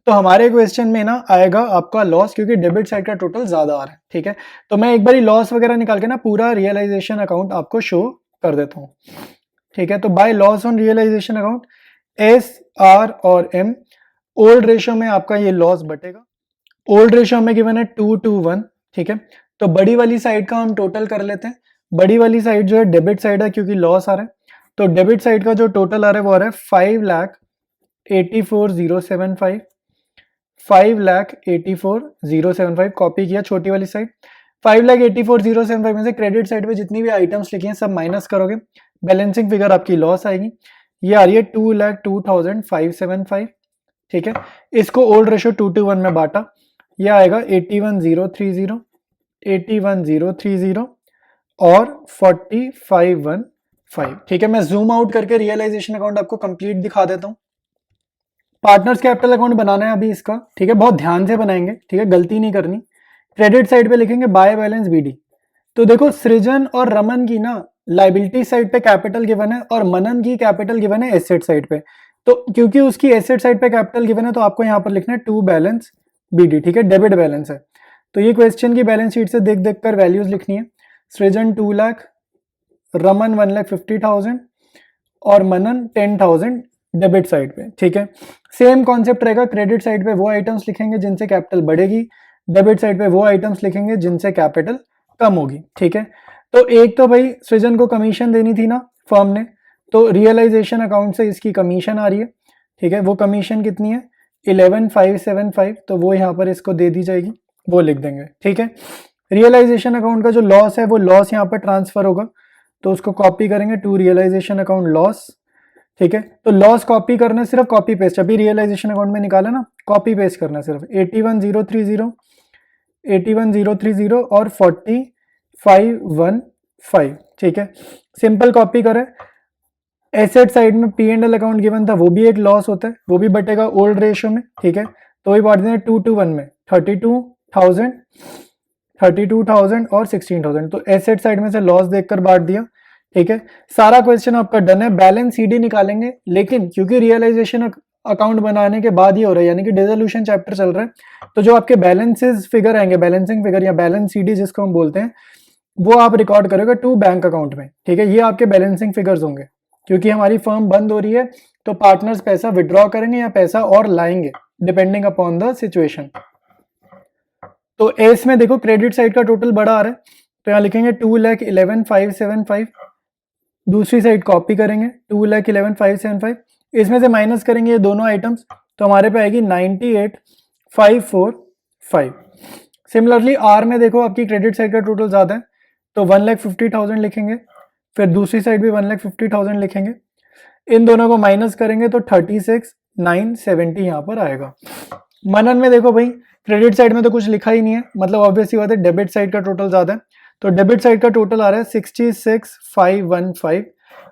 तो हमारे क्वेश्चन में ना आएगा आपका लॉस, क्योंकि डेबिट साइड का टोटल ज्यादा आ रहा है। ठीक है, तो मैं एक बार लॉस वगैरह निकाल के ना पूरा रियलाइजेशन अकाउंट आपको शो कर देता हूँ। ठीक है, तो by loss on realisation account S, R और एम, ओल्ड रेशियो में आपका ये लॉस बटेगा। ओल्ड रेशियो में गिवन है 2:1। ठीक है, तो बड़ी वाली साइड का हम टोटल कर लेते हैं। बड़ी वाली साइड जो है डेबिट साइड है, क्योंकि लॉस आ रहा है, तो डेबिट साइड का जो टोटल आ रहा है वो आ रहा है 5,84,075, 5,84,075। कॉपी किया छोटी वाली साइड, 5,84,075 में से क्रेडिट साइड पे जितनी भी आइटम्स लिखी हैं सब माइनस करोगे, बैलेंसिंग फिगर आपकी लॉस आएगी, ये आ रही है 2,02,575। ठीक है, इसको ओल्ड रेशियो 2:1 में बांटा, ये आएगा 81,030, 81,030 और 45,115। ठीक है, मैं जूम आउट करके रियलाइजेशन अकाउंट आपको कंप्लीट दिखा देता हूं। पार्टनर्स कैपिटल अकाउंट बनाना है अभी इसका। ठीक है, बहुत ध्यान से बनाएंगे। ठीक है, गलती नहीं करनी। क्रेडिट साइड पे लिखेंगे बाय बैलेंस बीडी। तो देखो सृजन और रमन की ना लाइबिलिटी साइड पे कैपिटल गिवन है और मनन की कैपिटल गिवन है एसेट साइड पे। तो क्योंकि उसकी एसेट साइड पे कैपिटल गिवन है तो आपको यहाँ पर लिखना है टू बैलेंस बीडी। ठीक है, डेबिट बैलेंस है, तो ये क्वेश्चन की बैलेंस शीट से देख देख कर वैल्यूज लिखनी है। सृजन 2 लाख, रमन 1,50,000, और मनन 10,000 डेबिट साइड पे, ठीक है। सेम कॉन्सेप्ट रहेगा, क्रेडिट साइड पे वो आइटम्स लिखेंगे जिनसे कैपिटल बढ़ेगी, डेबिट साइड पे वो आइटम्स लिखेंगे जिनसे कैपिटल कम होगी, ठीक है। तो एक तो भाई सृजन को कमीशन देनी थी ना फर्म ने, तो रियलाइजेशन अकाउंट से इसकी कमीशन आ रही है, ठीक है। वो कमीशन कितनी है 11,575, तो वो यहाँ पर इसको दे दी जाएगी, वो लिख देंगे, ठीक है। रियलाइजेशन अकाउंट का जो लॉस है वो लॉस यहाँ पर ट्रांसफर होगा, तो उसको कॉपी करेंगे टू रियलाइजेशन अकाउंट लॉस, ठीक है। तो लॉस कॉपी करना है, सिर्फ कॉपी पेस्ट, अभी रियलाइजेशन अकाउंट में निकाला ना, कॉपी पेस्ट करना है सिर्फ 81,030 और 4515, ठीक है। सिंपल कॉपी करें। एसेट साइड में P&L अकाउंट गिवन था, वो भी एक लॉस होता है, वो भी बटेगा ओल्ड रेशियो में, ठीक है। तो वही बांट देंगे 2 to 1 में, 32,000 और 16,000, तो एसेट साइड में से लॉस देखकर बांट दिया, ठीक है। सारा क्वेश्चन आपका डन है। बैलेंस सीडी निकालेंगे, लेकिन क्योंकि रियलाइजेशन अकाउंट बनाने के बाद ही हो रहा है, यानी कि डिसोल्यूशन चैप्टर चल रहा है, तो जो आपके बैलेंसेस फिगर आएंगे, बैलेंसिंग फिगर या बैलेंस सीडी जिसको हम बोलते हैं, वो आप रिकॉर्ड करोगे टू बैंक अकाउंट में, ठीक है। ये आपके बैलेंसिंग फिगर्स होंगे, क्योंकि हमारी फर्म बंद हो रही है, तो पार्टनर्स पैसा विड्रॉ करेंगे या पैसा और लाएंगे, डिपेंडिंग अपॉन द सिचुएशन। तो एस में देखो क्रेडिट साइड का टोटल बड़ा आ रहा है, तो यहाँ लिखेंगे 2,11,575, दूसरी साइड कॉपी करेंगे 2,11,575, इसमें से माइनस करेंगे ये दोनों आइटम्स, तो हमारे पे आएगी 98,545। सिमिलरली आर में देखो आपकी क्रेडिट साइड का टोटल ज़्यादा है, तो 1,50,000 लिखेंगे, फिर दूसरी साइड भी 1,50,000 लिखेंगे, इन दोनों को माइनस करेंगे तो 36,970 यहाँ पर आएगा। मनन में देखो भाई क्रेडिट साइड में तो कुछ लिखा ही नहीं है, मतलब ऑब्वियसली बात है डेबिट साइड का टोटल ज़्यादा है, तो डेबिट साइड का टोटल आ रहा है 66,515,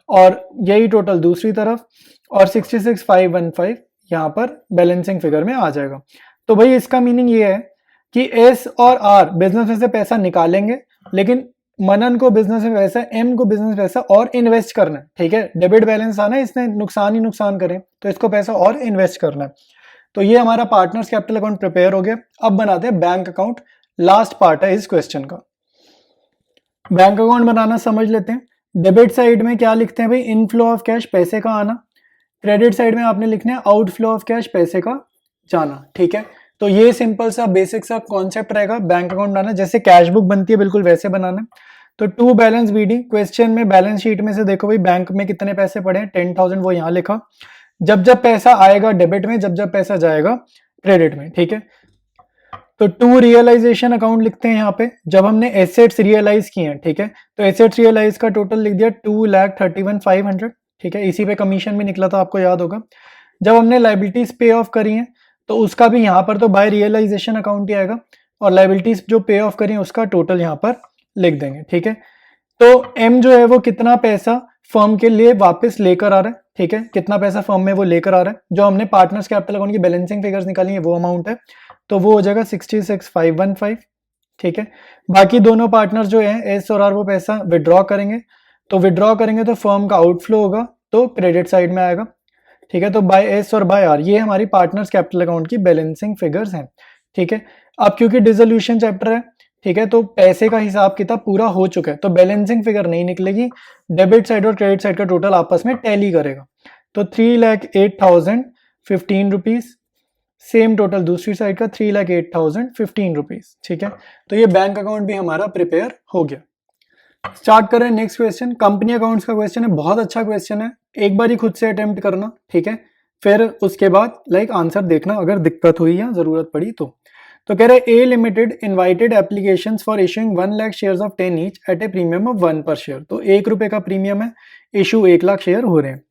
और यही टोटल दूसरी तरफ, और 66,515 यहाँ पर बैलेंसिंग फिगर में आ जाएगा। तो भाई इसका मीनिंग ये है कि एस और आर बिजनेस में से पैसा निकालेंगे, लेकिन मनन को बिजनेस में पैसा, एम को बिजनेस पैसा और इन्वेस्ट करना है, ठीक है। डेबिट बैलेंस आना है, इसने नुकसान ही नुकसान करें, तो इसको पैसा और इन्वेस्ट करना है। तो ये हमारा पार्टनर्स कैपिटल अकाउंट प्रिपेयर हो गया। अब बनाते हैं बैंक अकाउंट, लास्ट पार्ट है इस क्वेश्चन का। बैंक अकाउंट बनाना समझ लेते हैं। डेबिट साइड में क्या लिखते हैं भाई, इनफ्लो ऑफ कैश, पैसे का आना। क्रेडिट साइड में आपने लिखना है आउटफ्लो ऑफ कैश, पैसे का जाना, ठीक है। तो ये सिंपल सा बेसिक सा कॉन्सेप्ट रहेगा बैंक अकाउंट बनाना, जैसे कैश बुक बनती है बिल्कुल वैसे बनाना है। तो टू बैलेंस बीडी, क्वेश्चन में बैलेंस शीट में से देखो भाई बैंक में कितने पैसे पड़े हैं, 10,000, वो यहाँ लिखा। जब जब पैसा आएगा डेबिट में, जब जब पैसा जाएगा क्रेडिट में, ठीक है। तो टू रियलाइजेशन अकाउंट लिखते हैं यहाँ पे, जब हमने एसेट्स रियलाइज किए हैं, ठीक है। तो एसेट्स रियलाइज का टोटल लिख दिया 2,31,500, ठीक है। इसी पे कमीशन भी निकला था, आपको याद होगा। जब हमने लाइबिलिटीज पे ऑफ करी हैं, तो उसका भी यहाँ पर तो बाय रियलाइजेशन अकाउंट ही आएगा, और लाइबिलिटीज जो पे ऑफ करी हैं उसका टोटल यहाँ पर लिख देंगे, ठीक है। तो एम जो है वो कितना पैसा फर्म के लिए वापस लेकर आ रहा है, ठीक है, कितना पैसा फर्म में वो लेकर आ रहा है, जो हमने पार्टनर्स कैपिटल अकाउंट की बैलेंसिंग फिगर्स निकाली है वो अमाउंट है, तो वो हो जाएगा 66,515, ठीक है। बाकी दोनों पार्टनर जो हैं एस और आर, वो पैसा विड्रॉ करेंगे, तो विड्रॉ करेंगे तो फर्म का आउटफ्लो होगा, तो क्रेडिट साइड में आएगा, ठीक है। तो बाय एस और बाय आर, ये हमारी पार्टनर्स कैपिटल अकाउंट की बैलेंसिंग फिगर्स हैं, ठीक है। अब क्योंकि डिसोल्यूशन चैप्टर है, ठीक है, तो पैसे का हिसाब किताब पूरा हो चुका है, तो बैलेंसिंग फिगर नहीं निकलेगी, डेबिट साइड और क्रेडिट साइड का टोटल आपस में टैली करेगा। तो 3,08,015 रुपीज, सेम टोटल दूसरी साइड का 3,08,015 रुपीज, ठीक है। तो ये बैंक अकाउंट भी हमारा प्रिपेयर हो गया। स्टार्ट करें नेक्स्ट क्वेश्चन, कंपनी अकाउंट्स का क्वेश्चन है, बहुत अच्छा क्वेश्चन है, एक बार ही खुद से अटेम्प्ट करना, ठीक है। फिर उसके बाद आंसर देखना, अगर दिक्कत हुई या जरूरत पड़ी तो कह रहे A limited invited applications for issuing 1 lakh shares of 10 each at a premium of 1 per share. तो 1 रुपए का प्रीमियम है, इशू 1 लाख शेयर हो रहे हैं।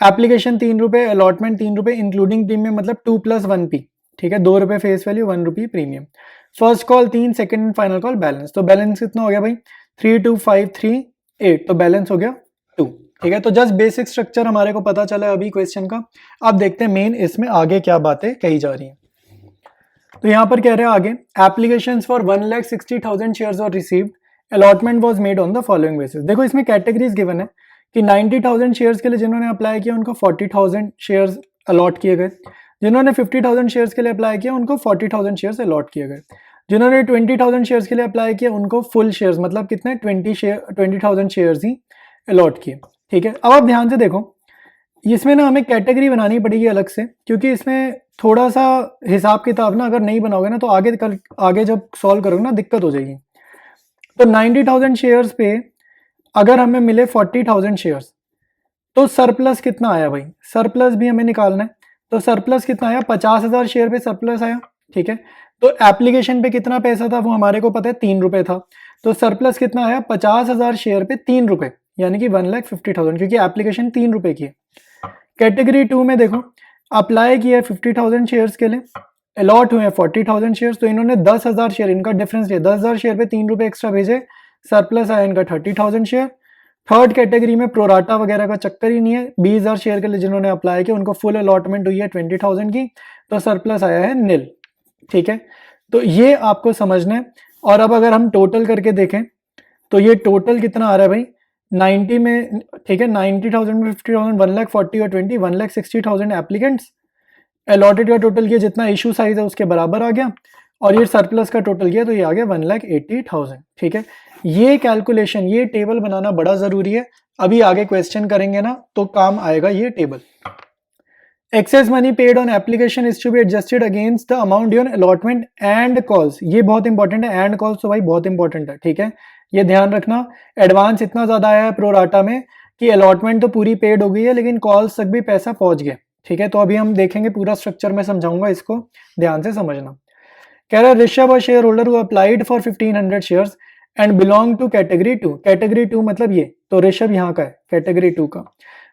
एप्लीकेशन 3 रुपए, अलॉटमेंट 3 रुपए, इंक्लूडिंग प्रीमियम मतलब 2 + 1p, ठीक है, 2 रुपए face value, 1 rupee premium. First call 3, second and final call balance. तो बैलेंस कितना हो गया भाई 3,2,5,3,8, तो बैलेंस हो गया 2, ठीक है। तो जस्ट बेसिक स्ट्रक्चर हमारे को पता चला अभी क्वेश्चन का। अब देखते हैं मेन इसमें आगे क्या बातें कही जा रही हैं। तो यहाँ पर कह रहे हैं आगे, applications for 1,60,000 shares were received, allotment was made on the following basis. देखो इसमें कैटेगरीज गिवन है कि 90,000 शेयर्स के लिए जिन्होंने अप्लाई किया उनको 40,000 शेयर्स अलॉट किए गए, जिन्होंने 50,000 शेयर्स के लिए अप्लाई किया उनको 40,000 शेयर्स अलॉट किए गए, जिन्होंने 20,000 शेयर्स के लिए अप्लाई किया उनको फुल शेयर्स मतलब कितने 20,000 शेयर्स ही अलॉट किए, ठीक है। अब आप ध्यान से देखो, इसमें ना हमें कैटेगरी बनानी पड़ेगी अलग से, क्योंकि इसमें थोड़ा सा हिसाब किताब ना अगर नहीं बनाओगे ना तो आगे जब सॉल्व करोगे ना दिक्कत हो जाएगी। तो 90,000 शेयर्स पे अगर हमें मिले 40,000 शेयर्स, तो सरप्लस कितना आया भाई, सरप्लस भी हमें निकालना है। तो सरप्लस कितना आया, 50,000 शेयर पे सरप्लस आया, ठीक है। तो एप्लीकेशन पे कितना पैसा था वो हमारे को पता है, 3 रुपए था। तो सरप्लस कितना आया, 50,000 शेयर पे 3 रुपए, यानी कि 1,50,000, क्योंकि एप्लीकेशन 3 रुपए की है। कैटेगरी 2 में देखो, अप्लाई किया है 50,000 शेयर्स के लिए, अलॉट हुए हैं 40,000 शेयर्स, तो इन्होंने 10,000 शेयर, इनका डिफरेंस लिया, 10,000 शेयर पे 3 रुपए एक्स्ट्रा भेजे, सरप्लस आया इनका 30,000 शेयर। थर्ड कैटेगरी में प्रोराटा वगैरह का चक्कर ही नहीं है, 20,000 शेयर के लिए जिन्होंने अप्लाई किया उनको फुल अलॉटमेंट हुई है 20,000 की, तो सरप्लस आया है नील, ठीक है। तो ये आपको समझना है। और अब अगर हम टोटल करके देखें तो ये टोटल कितना आ रहा है भाई, 90 में, ठीक है, 90,000 में 50,000, 1,40,000 और 20, 1,60,000 एप्लीकेंट्स, अलॉटेड का टोटल किया जितना इशू साइज है उसके बराबर आ गया, और ये सरप्लस का टोटल किया तो ये आ गया 1,80,000, ठीक है। ये कैलकुलेशन, ये टेबल बनाना बड़ा जरूरी है, अभी आगे क्वेश्चन करेंगे ना तो काम आएगा ये table. Excess money paid on application is to be adjusted against the amount due on allotment and calls, ये बहुत इंपॉर्टेंट है, एंड कॉल्स तो भाई बहुत इंपॉर्टेंट है, ठीक है, ये ध्यान रखना। एडवांस इतना ज्यादा आया है प्रोराटा में कि अलॉटमेंट तो पूरी पेड हो गई है लेकिन कॉल्स तक भी पैसा पहुंच गया, ठीक है। तो अभी हम देखेंगे, पूरा स्ट्रक्चर में समझाऊंगा, इसको ध्यान से समझना। कह रहा है ऋषभ और shareholder who applied for 1,500 shares and belong to category 2, category 2 मतलब ये, तो ऋषभ यहाँ का है कैटेगरी 2 का,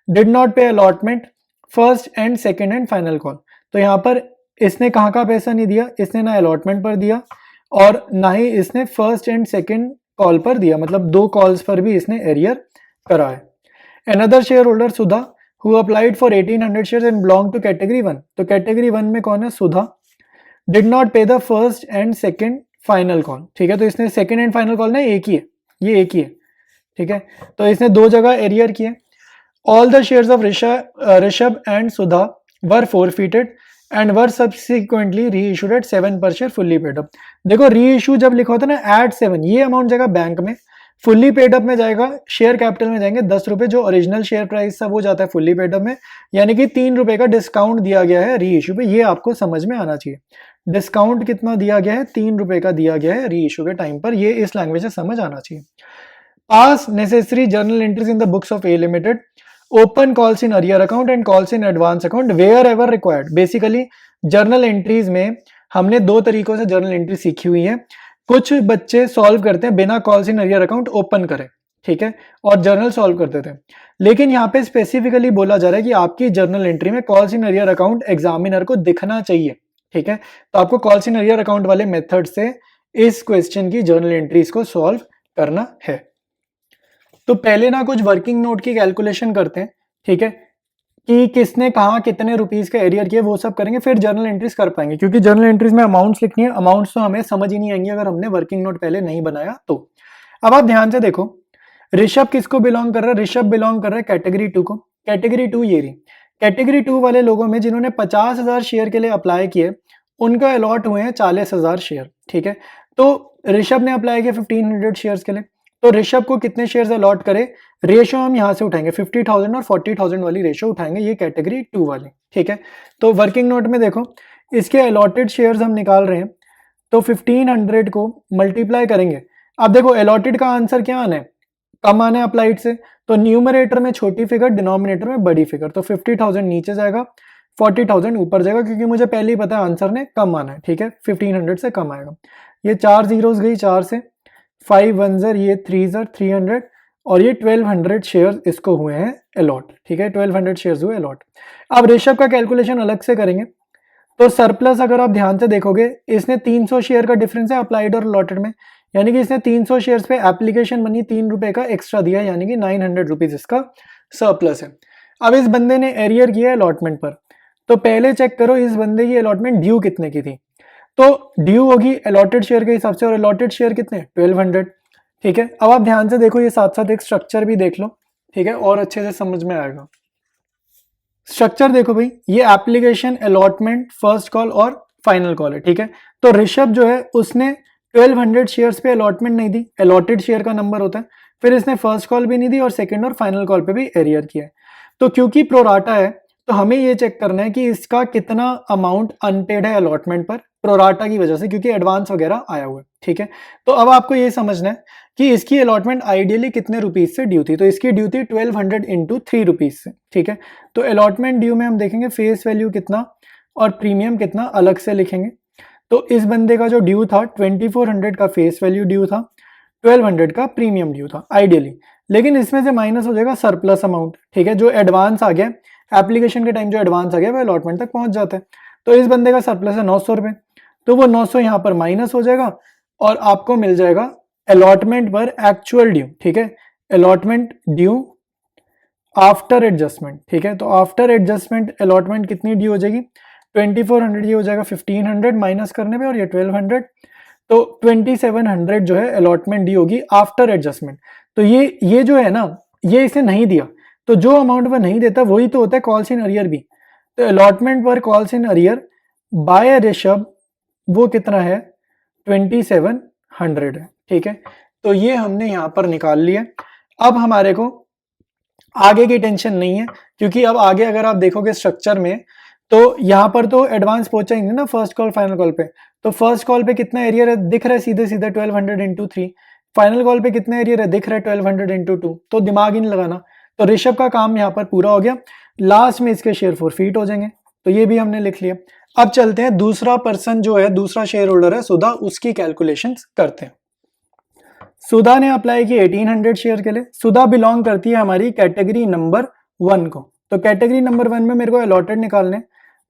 डिड नॉट पे allotment first and second and final call, तो यहाँ पर इसने कहाँ का पैसा नहीं दिया, इसने ना अलॉटमेंट पर दिया और ना ही इसने फर्स्ट एंड सेकंड कॉल पर दिया, मतलब 2 कॉल्स पर भी इसने एरियर करा है। Another share holder Sudha who applied for 1,800 shares and belong to category 1, तो कैटेगरी 1 में कौन है, Sudha, did not pay the first and second final call, ठीक है। तो इसने सेकंड एंड फाइनल कॉल ना एक ही है, ये एक ही है, ठीक है। तो इसने 2 जगह एरियर किए। All the shares of Rishabh and Sudha were forfeited and were subsequently री इशूड एट 7 पर शेयर फुल्ली पेड अप। देखो री इशू जब लिखा होता है ना एट 7, ये अमाउंट जाएगा बैंक में, फुल्ली पेड अप में जाएगा शेयर कैपिटल में जाएंगे 10 रुपए, जो ओरिजिनल शेयर प्राइस था वो जाता है फुल्ली पेड अप में, यानी कि 3 रुपए का डिस्काउंट दिया गया है री इशू पे, ये आपको समझ में आना चाहिए। डिस्काउंट कितना दिया गया है, 3 रुपए का दिया गया है री इशू के टाइम पर, ये इस लैंग्वेज से समझ आना चाहिए। पास necessary journal entries in the books of a limited, open calls in arrear account and calls in advance account wherever required. Basically journal entries में हमने 2 तरीकों से जर्नल एंट्री सीखी हुई है, कुछ बच्चे सॉल्व करते हैं बिना calls in arrear account open करें, ठीक है, और जर्नल सॉल्व करते थे, लेकिन यहाँ पे स्पेसिफिकली बोला जा रहा है कि आपकी जर्नल एंट्री में calls in arrear account examiner को दिखना चाहिए, ठीक है। तो आपको कॉल्स इन अरियर अकाउंट वाले मेथड से इस क्वेश्चन की जर्नल एंट्रीज को सॉल्व करना है। तो पहले ना कुछ वर्किंग नोट की कैलकुलेशन करते हैं, ठीक है, कि किसने कहाँ कितने रुपीस का एरियर किया वो सब करेंगे, फिर जर्नल एंट्रीज कर पाएंगे, क्योंकि जर्नल एंट्रीज में अमाउंट्स लिखनी है, अमाउंट्स तो हमें समझ ही नहीं आएंगे अगर हमने वर्किंग नोट पहले नहीं बनाया तो। अब आप ध्यान से देखो, ऋषभ किसको बिलोंग कर रहा है, ऋषभ बिलोंग कर रहा है कैटेगरी 2 को, कैटेगरी 2 ये रही। कैटेगरी 2 वाले लोगों में जिन्होंने 50,000 शेयर के लिए अप्लाई किए उनका अलॉट हुए हैं 40,000 शेयर, ठीक है। तो ऋषभ ने अप्लाई किया 1,500 शेयर्स के लिए, तो ऋषभ को कितने शेयर्स अलॉट करे, रेशो हम यहां से उठाएंगे 50,000 और 40,000 वाली रेशो उठाएंगे, ये कैटेगरी 2 वाली, ठीक है। तो वर्किंग नोट में देखो इसके अलॉटेड शेयर्स हम निकाल रहे हैं, तो 1,500 को मल्टीप्लाई करेंगे। अब देखो अलॉटेड का आंसर क्या आना है, कम आना है अप्लाइड से, तो न्यूमरेटर में छोटी फिगर डिनोमिनेटर में बड़ी फिगर, तो 50,000 नीचे जाएगा 40,000 ऊपर जाएगा, क्योंकि मुझे पहले ही पता है आंसर ने कम आना है, ठीक है, 1,500 से कम आएगा। ये 4 जीरोस गई 4 से, 5 1 ज़र, ये 3 ज़र 300, और ये 1,200 शेयर्स इसको हुए हैं अलॉट, ठीक है, 1,200 शेयर्स हुए अलॉट। अब ऋषभ का कैलकुलेशन अलग से करेंगे, तो सरप्लस अगर आप ध्यान से देखोगे इसने 300 शेयर का डिफरेंस है अप्लाइड और अलॉटेड में, यानी कि इसने 300 शेयर्स पे एप्लीकेशन मनी 3 रुपए का एक्स्ट्रा दिया, यानी कि 900 रुपीज इसका सरप्लस है। अब इस बंदे ने एरियर किया अलॉटमेंट पर, तो पहले चेक करो इस बंदे की अलॉटमेंट ड्यू कितने की थी, तो ड्यू होगी अलॉटेड शेयर के हिसाब से, और अलॉटेड शेयर कितने 1,200, ठीक है। अब आप ध्यान से देखो, ये साथ साथ एक स्ट्रक्चर भी देख लो, ठीक है, और अच्छे से समझ में आएगा। स्ट्रक्चर देखो भाई, ये एप्लीकेशन अलॉटमेंट फर्स्ट कॉल और फाइनल कॉल है, ठीक है। तो ऋषभ जो है उसने 1,200 शेयर्स पे अलॉटमेंट नहीं दी, अलॉटेड शेयर का नंबर होता है, फिर इसने फर्स्ट कॉल भी नहीं दी और सेकंड और फाइनल कॉल पे भी एरियर किया है। तो क्योंकि प्रोराटा है तो हमें ये चेक करना है कि इसका कितना अमाउंट अनपेड है अलॉटमेंट पर, प्रोराटा की वजह से, क्योंकि एडवांस वगैरह आया हुआ है, ठीक है। तो अब आपको ये समझना है कि इसकी अलॉटमेंट आइडियली कितने रुपीज से ड्यू थी, तो इसकी ड्यू थी 1200 इंटू 3 रुपीज से, ठीक है। तो अलॉटमेंट ड्यू में हम देखेंगे फेस वैल्यू कितना और प्रीमियम कितना अलग से लिखेंगे। तो इस बंदे का जो ड्यू था 2400 का फेस वैल्यू ड्यू था, 1200 का प्रीमियम ड्यू था आइडियली, लेकिन इसमें से माइनस हो जाएगा सरप्लस अमाउंट, ठीक है, जो एडवांस आ गया एप्लीकेशन के टाइम, जो एडवांस आ गया वो अलॉटमेंट तक पहुंच जाता है। तो इस बंदे का सरप्लस है 900 रुपये, तो वो 900 यहाँ पर माइनस हो जाएगा और आपको मिल जाएगा अलॉटमेंट पर एक्चुअल ड्यू, ठीक है, अलॉटमेंट ड्यू आफ्टर एडजस्टमेंट, ठीक है। तो आफ्टर एडजस्टमेंट अलॉटमेंट कितनी ड्यू हो जाएगी 2400, ये हो जाएगा 1500 माइनस करने पे और ये 1200, तो 2700 जो है अलॉटमेंट ड्यू होगी आफ्टर एडजस्टमेंट। तो ये जो है ना, ये इसे नहीं दिया, तो जो अमाउंट वह नहीं देता वही तो होता है कॉल्स इन अरियर भी। तो अलॉटमेंट पर calls in arrear by Rishabh वो कितना है 2700 है, ठीक है। तो ये हमने यहाँ पर निकाल लिया। अब हमारे को आगे की टेंशन नहीं है, क्योंकि अब आगे अगर आप देखोगे स्ट्रक्चर में तो यहाँ पर तो एडवांस पहुंचा ही नहीं ना फर्स्ट कॉल फाइनल कॉल पे। तो फर्स्ट कॉल पे कितना एरियर है दिख रहा है सीधे सीधे 1200 इंटू 3, फाइनल कॉल पे कितना एरियर है दिख रहा है 1200 इंटू 2, तो दिमाग ही नहीं लगाना। तो ऋषभ का काम यहाँ पर पूरा हो गया, लास्ट में इसके शेयर फॉरफीट हो जाएंगे, तो ये भी हमने लिख लिया। अब चलते हैं दूसरा पर्सन जो है, दूसरा शेयर होल्डर है सुधा, उसकी कैलकुलेशंस करते हैं। सुधा ने अप्लाई की 1800 शेयर के लिए। सुधा बिलोंग करती है हमारी कैटेगरी नंबर 1 को, तो कैटेगरी नंबर 1 में मेरे को अलॉटेड निकालने,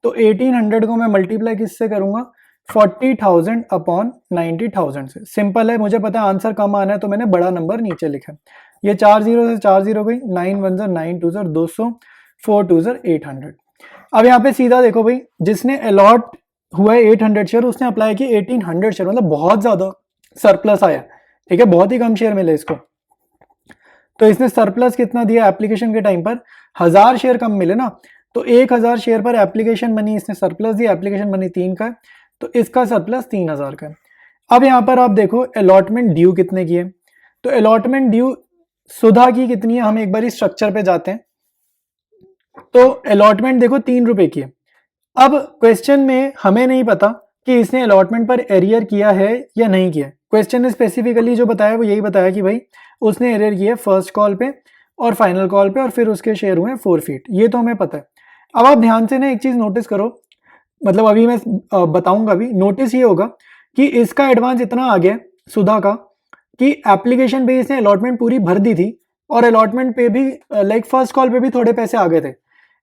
तो 1800 को मैं मल्टीप्लाई किससे करूंगा 40,000 अपॉन 90,000 से। सिंपल है, मुझे पता है आंसर कम आना है तो मैंने बड़ा नंबर नीचे लिखा। ये 4 जीरो से 4 जीरो गई, 9 1 9 2 200, 4 2 800। अब यहाँ पे सीधा देखो भाई, जिसने अलॉट हुआ है 800 शेयर उसने अप्लाई की 1800 शेयर, मतलब बहुत ज्यादा सरप्लस आया, ठीक है, बहुत ही कम शेयर मिले इसको। तो इसने सरप्लस कितना दिया एप्लीकेशन के टाइम पर 1000 शेयर कम मिले ना, तो 1000 शेयर पर एप्लीकेशन मनी इसने सरप्लस दिया, एप्लीकेशन मनी 3 का है, तो इसका सरप्लस 3000 का है। अब यहाँ पर आप देखो अलॉटमेंट ड्यू कितने की है, तो अलॉटमेंट ड्यू सुधा की कितनी है, हम एक बार स्ट्रक्चर पे जाते हैं। तो अलॉटमेंट देखो 3 रुपए की है। अब क्वेश्चन में हमें नहीं पता कि इसने अलॉटमेंट पर एरियर किया है या नहीं किया। क्वेश्चन ने स्पेसिफिकली जो बताया वो यही बताया कि भाई उसने एरियर किया फर्स्ट कॉल पे और फाइनल कॉल पे, और फिर उसके शेयर हुए फॉरफीट, ये तो हमें पता है। अब आप ध्यान से ना एक चीज नोटिस करो, मतलब अभी मैं बताऊंगा भी, नोटिस ये होगा कि इसका एडवांस इतना आ गया सुधा का कि एप्लीकेशन पे इसने अलॉटमेंट पूरी भर दी थी, और अलॉटमेंट पे भी लाइक फर्स्ट कॉल पे भी थोड़े पैसे आ गए थे।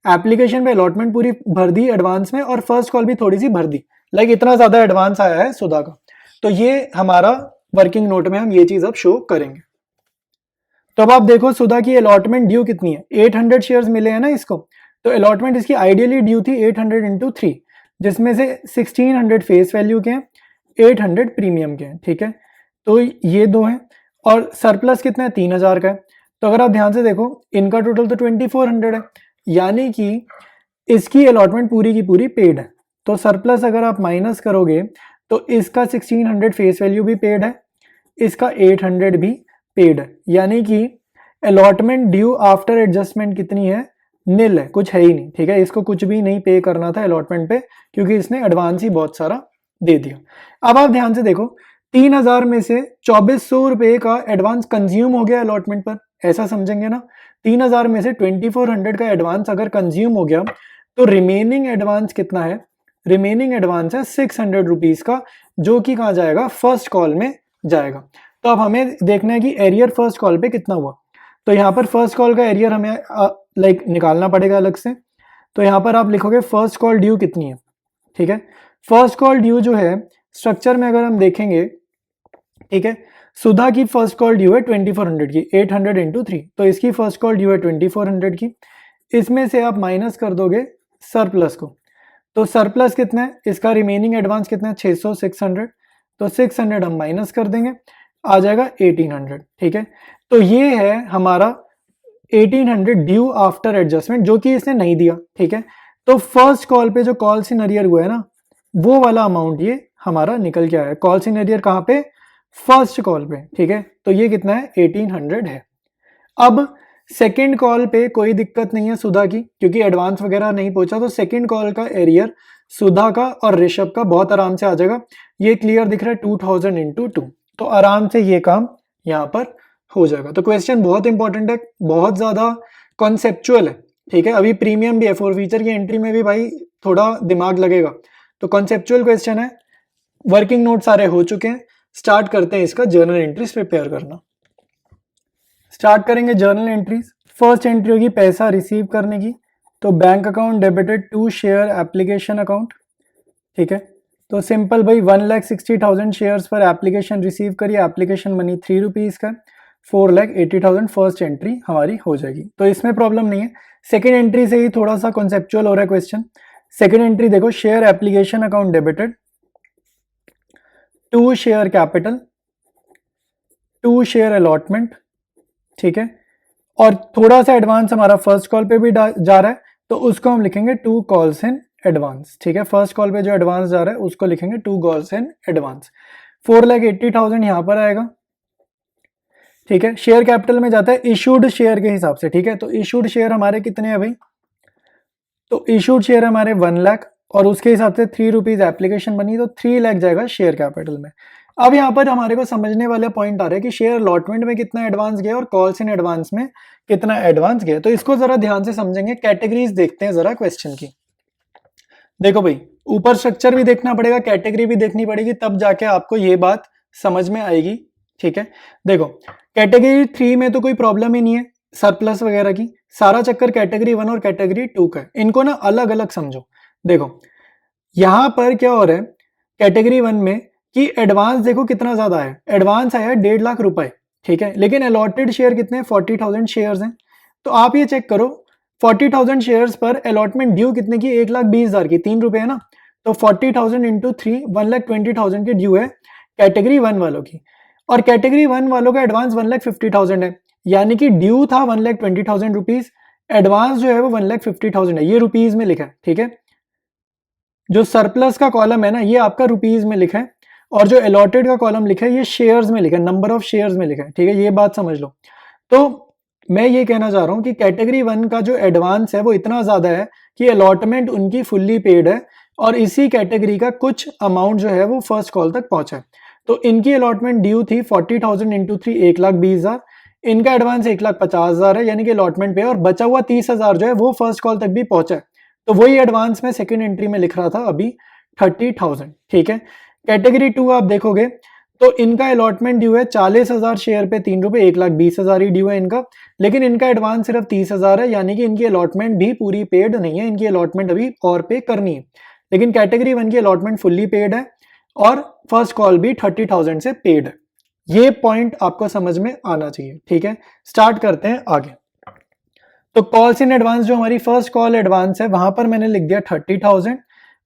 एप्लीकेशन पे अलॉटमेंट पूरी भर दी एडवांस में, और फर्स्ट कॉल भी थोड़ी सी भर दी, लाइक इतना ज्यादा एडवांस आया है सुधा का। तो ये हमारा वर्किंग नोट में हम ये चीज अब शो करेंगे। तो अब आप देखो सुधा की अलॉटमेंट ड्यू कितनी है, 800 शेयर्स मिले हैं ना इसको, तो अलॉटमेंट इसकी आइडियली ड्यू थी 800 इंटू 3, जिसमें से 1600 फेस वैल्यू के हैं, 800 प्रीमियम के हैं, ठीक है। तो ये दो हैं, और सरप्लस कितना है 3000 का है। तो अगर आप ध्यान से देखो इनका टोटल तो 2400 है, यानी कि इसकी अलॉटमेंट पूरी की पूरी पेड है। तो सरप्लस अगर आप माइनस करोगे तो इसका 1600 फेस वैल्यू भी पेड है, इसका 800 भी पेड है, यानी कि अलॉटमेंट ड्यू आफ्टर एडजस्टमेंट कितनी है, निल है, कुछ है ही नहीं, ठीक है। इसको कुछ भी नहीं पे करना था अलॉटमेंट पे, क्योंकि इसने एडवांस ही बहुत सारा दे दिया। अब आप ध्यान से देखो 3000 में से 2400 रुपए का एडवांस कंज्यूम हो गया अलॉटमेंट पर, ऐसा समझेंगे ना। 3000 में से 2400 का एडवांस अगर कंज्यूम हो गया तो रिमेनिंग एडवांस कितना है, रिमेनिंग एडवांस है 600 रुपीज का, जो कि कहाँ जाएगा फर्स्ट कॉल में जाएगा। तो अब हमें देखना है कि एरियर फर्स्ट कॉल पे कितना हुआ। तो यहाँ पर फर्स्ट कॉल का एरियर हमें लाइक निकालना पड़ेगा अलग से। तो यहाँ पर आप लिखोगे फर्स्ट कॉल ड्यू कितनी है, ठीक है। फर्स्ट कॉल ड्यू जो है स्ट्रक्चर में अगर हम देखेंगे, ठीक है, सुधा की फर्स्ट कॉल ड्यू है 2400 की, 800 इंटू 3, तो इसकी फर्स्ट कॉल ड्यू है 2400 की। इसमें से आप माइनस कर दोगे सरप्लस को, तो सरप्लस कितना है, इसका रिमेनिंग एडवांस कितना है 600 600, तो 600 हम माइनस कर देंगे, आ जाएगा 1800, ठीक है। तो ये है हमारा 1800 ड्यू आफ्टर एडजस्टमेंट, जो कि इसने नहीं दिया, ठीक है। तो फर्स्ट कॉल पे जो कॉल इन अरियर हुआ है ना, वो वाला अमाउंट ये हमारा निकल के आया। कॉल इन अरियर कहाँ पे, फर्स्ट कॉल पे, ठीक है। तो ये कितना है 1800 है। अब सेकंड कॉल पे कोई दिक्कत नहीं है सुधा की, क्योंकि एडवांस वगैरह नहीं पहुंचा, तो सेकंड कॉल का एरियर सुधा का और ऋषभ का बहुत आराम से आ जाएगा। ये क्लियर दिख रहा है 2000 इंटू 2, तो आराम से ये काम यहाँ पर हो जाएगा। तो क्वेश्चन बहुत इंपॉर्टेंट है, बहुत ज्यादा कॉन्सेप्चुअल है, ठीक है। अभी प्रीमियम भी है, फोर फीचर की एंट्री में भी भाई थोड़ा दिमाग लगेगा, तो कॉन्सेप्चुअल क्वेश्चन है। वर्किंग नोट सारे हो चुके हैं, स्टार्ट करते हैं इसका जर्नल एंट्रीज प्रिपेयर करना। स्टार्ट करेंगे जर्नल एंट्रीज। फर्स्ट एंट्री होगी पैसा रिसीव करने की, तो bank account debited to share application account, ठीक है। तो सिंपल भाई 1,60,000 शेयर्स पर एप्लीकेशन रिसीव करिए, एप्लीकेशन मनी 3 रुपीज़ का, 4,80,000 फर्स्ट एंट्री हमारी हो जाएगी, तो इसमें प्रॉब्लम नहीं है। सेकेंड एंट्री से ही थोड़ा सा कॉन्सेप्चुअल हो रहा है क्वेश्चन। सेकेंड एंट्री देखो, share application account debited to share capital to share allotment, ठीक है। और थोड़ा सा एडवांस हमारा फर्स्ट कॉल पे भी जा रहा है, तो उसको हम लिखेंगे टू कॉल्स इन एडवांस, ठीक है। फर्स्ट कॉल पे जो एडवांस जा रहा है उसको लिखेंगे टू कॉल्स इन एडवांस। 4,80,000 यहां पर आएगा, ठीक है। शेयर कैपिटल में जाता है इशूड शेयर के हिसाब से, ठीक है। तो इशूड शेयर हमारे कितने हैं भाई, तो इशूड शेयर हमारे 1 लाख, और उसके हिसाब से 3 रुपीज एप्लीकेशन बनी, तो 3 लाख जाएगा शेयर कैपिटल में। अब यहाँ पर हमारे को समझने वाला पॉइंट आ रहा है कि शेयर अलॉटमेंट में कितना एडवांस गया और कॉल्स इन एडवांस में कितना एडवांस गया, तो इसको जरा ध्यान से समझेंगे। कैटेगरीज देखते हैं जरा क्वेश्चन की। देखो भाई, ऊपर स्ट्रक्चर भी देखना पड़ेगा, कैटेगरी भी देखनी पड़ेगी, तब जाके आपको ये बात समझ में आएगी, ठीक है। देखो कैटेगरी 3 में तो कोई प्रॉब्लम ही नहीं है सरप्लस वगैरह की, सारा चक्कर कैटेगरी 1 और कैटेगरी 2 का है, इनको ना अलग अलग समझो। देखो यहां पर क्या हो रहा है कैटेगरी 1 में कि एडवांस देखो कितना ज्यादा है, एडवांस आया 1.5 लाख रुपए, ठीक है। लेकिन अलॉटेड शेयर कितने, 40,000 शेयर्स हैं। तो आप ये चेक करो 40,000 शेयर्स पर अलॉटमेंट ड्यू कितने की, 1,20,000 की, 3 रुपए है ना, तो 40,000 इंटू 3 1,20,000 की ड्यू है कैटेगरी 1 वालों की, और कैटेगरी 1 वालों का एडवांस 1,50,000 है, यानी कि ड्यू था 1,20,000 रुपीज, एडवांस जो है वो 1,50,000 है, ये रुपीज में लिखा है, ठीक है। जो सरप्लस का कॉलम है ना ये आपका रुपीज में लिखा है, और जो अलॉटेड का कॉलम लिखा है ये शेयर्स में लिखा है, नंबर ऑफ शेयर्स में लिखा है, ठीक है। ये बात समझ लो। तो मैं ये कहना चाह रहा हूं कि कैटेगरी 1 का जो एडवांस है वो इतना ज्यादा है कि अलॉटमेंट उनकी फुल्ली पेड है, और इसी कैटेगरी का कुछ अमाउंट जो है वो फर्स्ट कॉल तक पहुंचा है। तो इनकी अलॉटमेंट ड्यू थी 40,000 इंटू 3 1,20,000, इनका एडवांस 1,50,000 है, यानी कि अलॉटमेंट पे, और बचा हुआ 30,000 जो है वो फर्स्ट कॉल तक भी पहुंचा है। तो वही एडवांस में सेकेंड एंट्री में लिख रहा था अभी 30,000, ठीक है। कैटेगरी 2 आप देखोगे तो इनका अलॉटमेंट ड्यू है 40,000 शेयर पे 3 रुपए, 1,20,000 ही ड्यू है इनका, लेकिन इनका एडवांस सिर्फ 30,000 है, यानी कि इनकी अलॉटमेंट भी पूरी पेड नहीं है, इनकी अलॉटमेंट अभी और पे करनी है। लेकिन कैटेगरी 1 की अलॉटमेंट फुल्ली पेड है, और फर्स्ट कॉल भी 30,000 से पेड है। ये पॉइंट आपको समझ में आना चाहिए, ठीक है। स्टार्ट करते हैं आगे। तो कॉल्स इन एडवांस जो हमारी फर्स्ट कॉल एडवांस है वहां पर मैंने लिख दिया 30,000,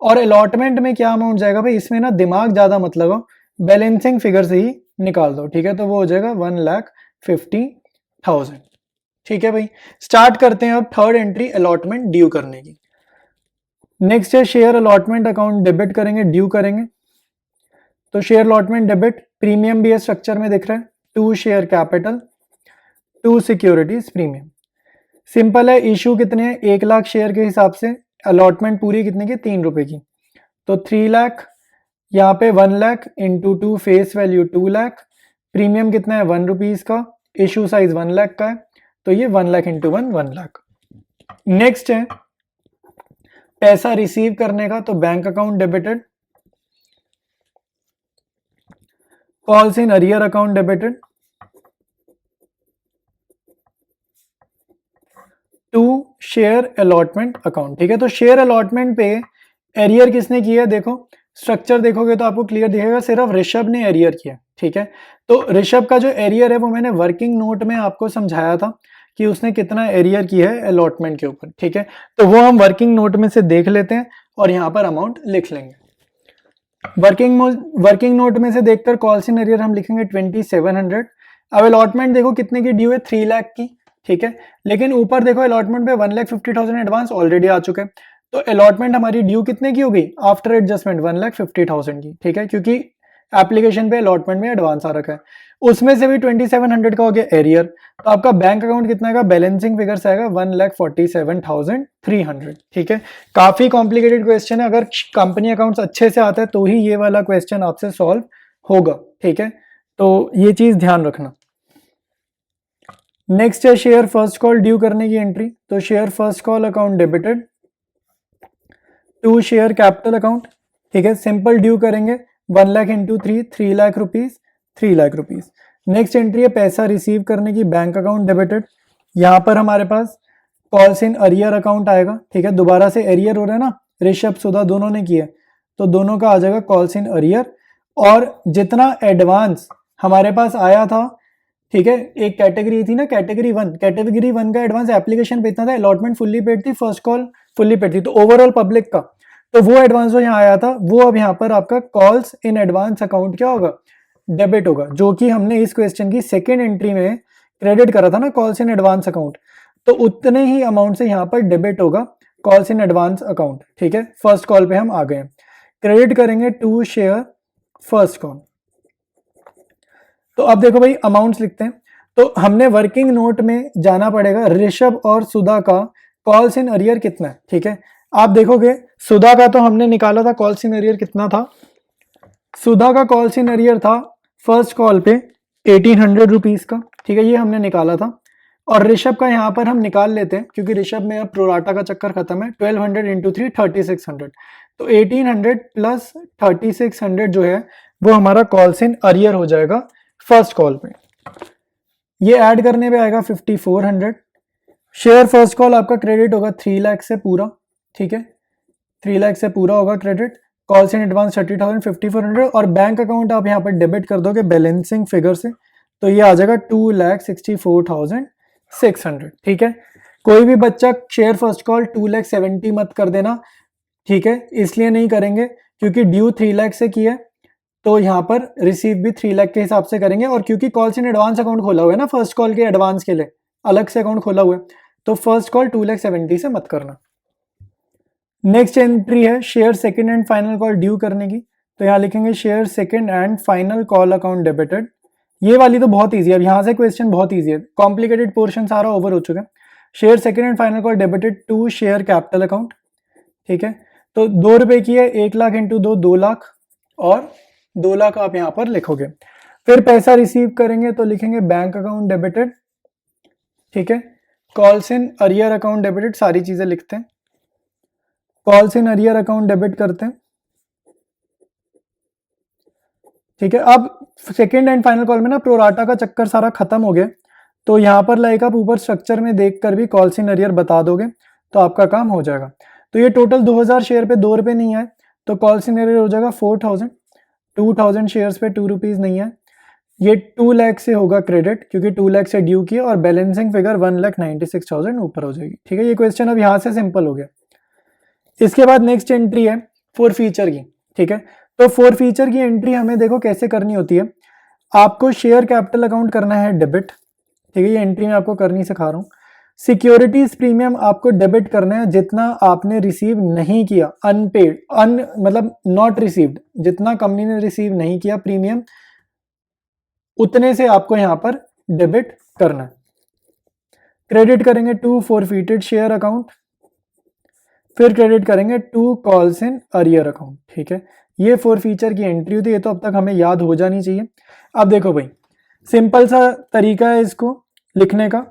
और अलॉटमेंट में क्या अमाउंट जाएगा भाई, इसमें ना दिमाग ज्यादा मत लगाओ, बैलेंसिंग फिगर से ही निकाल दो, ठीक है। तो वो हो जाएगा 1,50,000, ठीक है भाई। स्टार्ट करते हैं अब थर्ड एंट्री अलॉटमेंट ड्यू करने की। नेक्स्ट है शेयर अलॉटमेंट अकाउंट डेबिट करेंगे, ड्यू करेंगे। तो शेयर अलॉटमेंट डेबिट, प्रीमियम भी है स्ट्रक्चर में दिख रहा है, to share capital to securities premium. Simple है, इशू कितने हैं, 1 लाख शेयर के हिसाब से, अलॉटमेंट पूरी कितने की, 3 रुपए की, तो 3 लाख, यहाँ पे 1 lakh into 2 face value 2 lakh, premium कितना है 1 रुपीज का, इशू साइज 1 लाख का है, तो ये 1 लाख इंटू 1 लाख। नेक्स्ट है पैसा रिसीव करने का, तो bank account debited, calls in arrear account debited to share allotment account, ठीक है। तो शेयर अलॉटमेंट पे एरियर किसने किया है, देखो स्ट्रक्चर देखोगे तो आपको क्लियर दिखेगा, सिर्फ ऋषभ ने एरियर किया, ठीक है। तो ऋषभ का जो एरियर है वो मैंने वर्किंग नोट में आपको समझाया था कि उसने कितना एरियर किया है अलॉटमेंट के ऊपर, ठीक है। तो वो हम वर्किंग नोट में से देख लेते हैं और यहाँ पर अमाउंट लिख लेंगे। वर्किंग नोट में से देखकर कॉल्स इन एरियर हम लिखेंगे 2700। अब अलॉटमेंट देखो कितने की ड्यू है, 3 लाख की, ठीक है। लेकिन ऊपर देखो अलॉटमेंट पे 1,50,000 एडवांस ऑलरेडी आ चुके हैं, तो अलॉटमेंट हमारी ड्यू कितने की होगी आफ्टर एडजस्टमेंट 1,50,000 की, ठीक है, क्योंकि एप्लीकेशन पे अलॉटमेंट में एडवांस आ रखा है। उसमें से भी 2700 का हो गया एरियर, तो आपका बैंक अकाउंट कितना आएगा, बैलेंसिंग फिगर से आएगा 1,47,300। ठीक है, काफी कॉम्प्लिकेटेड क्वेश्चन है, अगर कंपनी अकाउंट्स अच्छे से आता है तो ही ये वाला क्वेश्चन आपसे सॉल्व होगा। ठीक है, तो ये चीज ध्यान रखना। नेक्स्ट है शेयर फर्स्ट कॉल ड्यू करने की एंट्री, तो share first call account debited to share capital account. ठीक है, सिंपल ड्यू करेंगे 1 lakh into 3 lakh rupees, 3 lakh rupees. Next entry है पैसा रिसीव करने की, बैंक अकाउंट डेबिटेड। यहाँ पर हमारे पास कॉल्स इन अरियर अकाउंट आएगा। ठीक है, दोबारा से एरियर हो रहा है ना, ऋषभ सुधा दोनों ने किया, तो दोनों का आ जाएगा कॉल्स इन अरियर। और जितना एडवांस हमारे पास आया था, ठीक है, एक कैटेगरी थी ना कैटेगरी वन का एडवांस एप्लीकेशन पे इतना था, अलॉटमेंट फुल्ली पेड थी, फर्स्ट कॉल फुल्ली पेड थी, तो ओवरऑल पब्लिक का, तो वो एडवांस जो यहाँ आया था वो अब यहाँ पर आपका कॉल्स इन एडवांस अकाउंट क्या होगा, डेबिट होगा, जो कि हमने इस क्वेश्चन की सेकेंड एंट्री में क्रेडिट करा था ना कॉल्स इन एडवांस अकाउंट, तो उतने ही अमाउंट से यहाँ पर डेबिट होगा कॉल्स इन एडवांस अकाउंट। ठीक है, फर्स्ट कॉल पे हम आ गए, क्रेडिट करेंगे टू शेयर फर्स्ट कॉल। तो अब देखो भाई अमाउंट्स लिखते हैं, तो हमने वर्किंग नोट में जाना पड़ेगा, ऋषभ और सुधा का कॉल्स इन अरियर कितना है। ठीक है, आप देखोगे सुधा का तो हमने निकाला था कॉल्स इन अरियर कितना था, सुधा का कॉल्स इन अरियर था फर्स्ट कॉल पे 1800 रुपीज का। ठीक है, ये हमने निकाला था, और ऋषभ का यहाँ पर हम निकाल लेते हैं क्योंकि ऋषभ में अब प्रोराटा का चक्कर खत्म है। 1200 इंटू 3 3600, तो 1800 प्लस 3600 जो है वो हमारा कॉल्स इन अरियर हो जाएगा फर्स्ट कॉल पे। ये ऐड करने पे आएगा 5400। शेयर फर्स्ट कॉल आपका क्रेडिट होगा 3 लाख से पूरा। ठीक है, 3 लाख से पूरा होगा क्रेडिट, कॉल्स इन एडवांस 30,000 5400, और बैंक अकाउंट आप यहाँ पर डेबिट कर दोगे बैलेंसिंग फिगर से, तो ये आ जाएगा 2,64,600। ठीक है, कोई भी बच्चा शेयर फर्स्ट कॉल 2,70,000 मत कर देना। ठीक है, इसलिए नहीं करेंगे क्योंकि ड्यू 3 लाख से किया है, तो यहाँ पर रिसीव भी 3 लाख के हिसाब से करेंगे, और क्योंकि कॉल्स इन एडवांस अकाउंट खोला हुआ है ना फर्स्ट कॉल के एडवांस के लिए अलग से अकाउंट खोला हुआ है, तो फर्स्ट कॉल 2,70,000 से मत करना। नेक्स्ट एंट्री है share second and final call due करने की, तो यहाँ लिखेंगे share second and final call account debited. ये वाली तो बहुत ईजी है, अब यहाँ से क्वेश्चन बहुत ईजी है, कॉम्प्लिकेटेड पोर्शन सारा ओवर हो चुका है। Share second and final call debited to share capital account. ठीक है, तो 2 रुपए की है, 1 लाख इंटू 2 लाख, और 2 लाख आप यहाँ पर लिखोगे। फिर पैसा रिसीव करेंगे तो लिखेंगे बैंक अकाउंट डेबिटेड। ठीक है, calls in arrear account debited, सारी चीजें लिखते हैं, calls in arrear account debit करते हैं। ठीक है, अब सेकेंड एंड फाइनल कॉल में ना प्रोराटा का चक्कर सारा खत्म हो गया, तो यहाँ पर लाइक आप ऊपर स्ट्रक्चर में देखकर भी कॉल्स इन अरियर बता दोगे तो आपका काम हो जाएगा। तो ये टोटल 2000 शेयर पे 2 रुपए नहीं आए, तो कॉल्स इन अरियर हो जाएगा 4000। 2000 शेयर्स पे 2 रुपीज नहीं है, ये 2 लाख से होगा क्रेडिट क्योंकि 2 लाख से ड्यू किया, और बैलेंसिंग फिगर 1,96,000 ऊपर हो जाएगी। ठीक है, ये क्वेश्चन अब यहाँ से सिंपल हो गया। इसके बाद नेक्स्ट एंट्री है फॉर फीचर की। ठीक है, तो फॉर फीचर की एंट्री हमें देखो कैसे करनी होती है, आपको शेयर कैपिटल अकाउंट करना है डेबिट। ठीक है, ये एंट्री मैं आपको करनी सिखा रहा हूँ। सिक्योरिटीज प्रीमियम आपको डेबिट करना है जितना आपने रिसीव नहीं किया, अनपेड मतलब नॉट रिसीव्ड, जितना कंपनी ने रिसीव नहीं किया प्रीमियम उतने से आपको यहाँ पर डेबिट करना है। क्रेडिट करेंगे टू फॉरफिटेड शेयर अकाउंट, फिर क्रेडिट करेंगे to calls in arrear account. ठीक है, ये फॉर फीचर की एंट्री होती है, ये तो अब तक हमें याद हो जानी चाहिए। अब देखो भाई सिंपल सा तरीका है इसको लिखने का,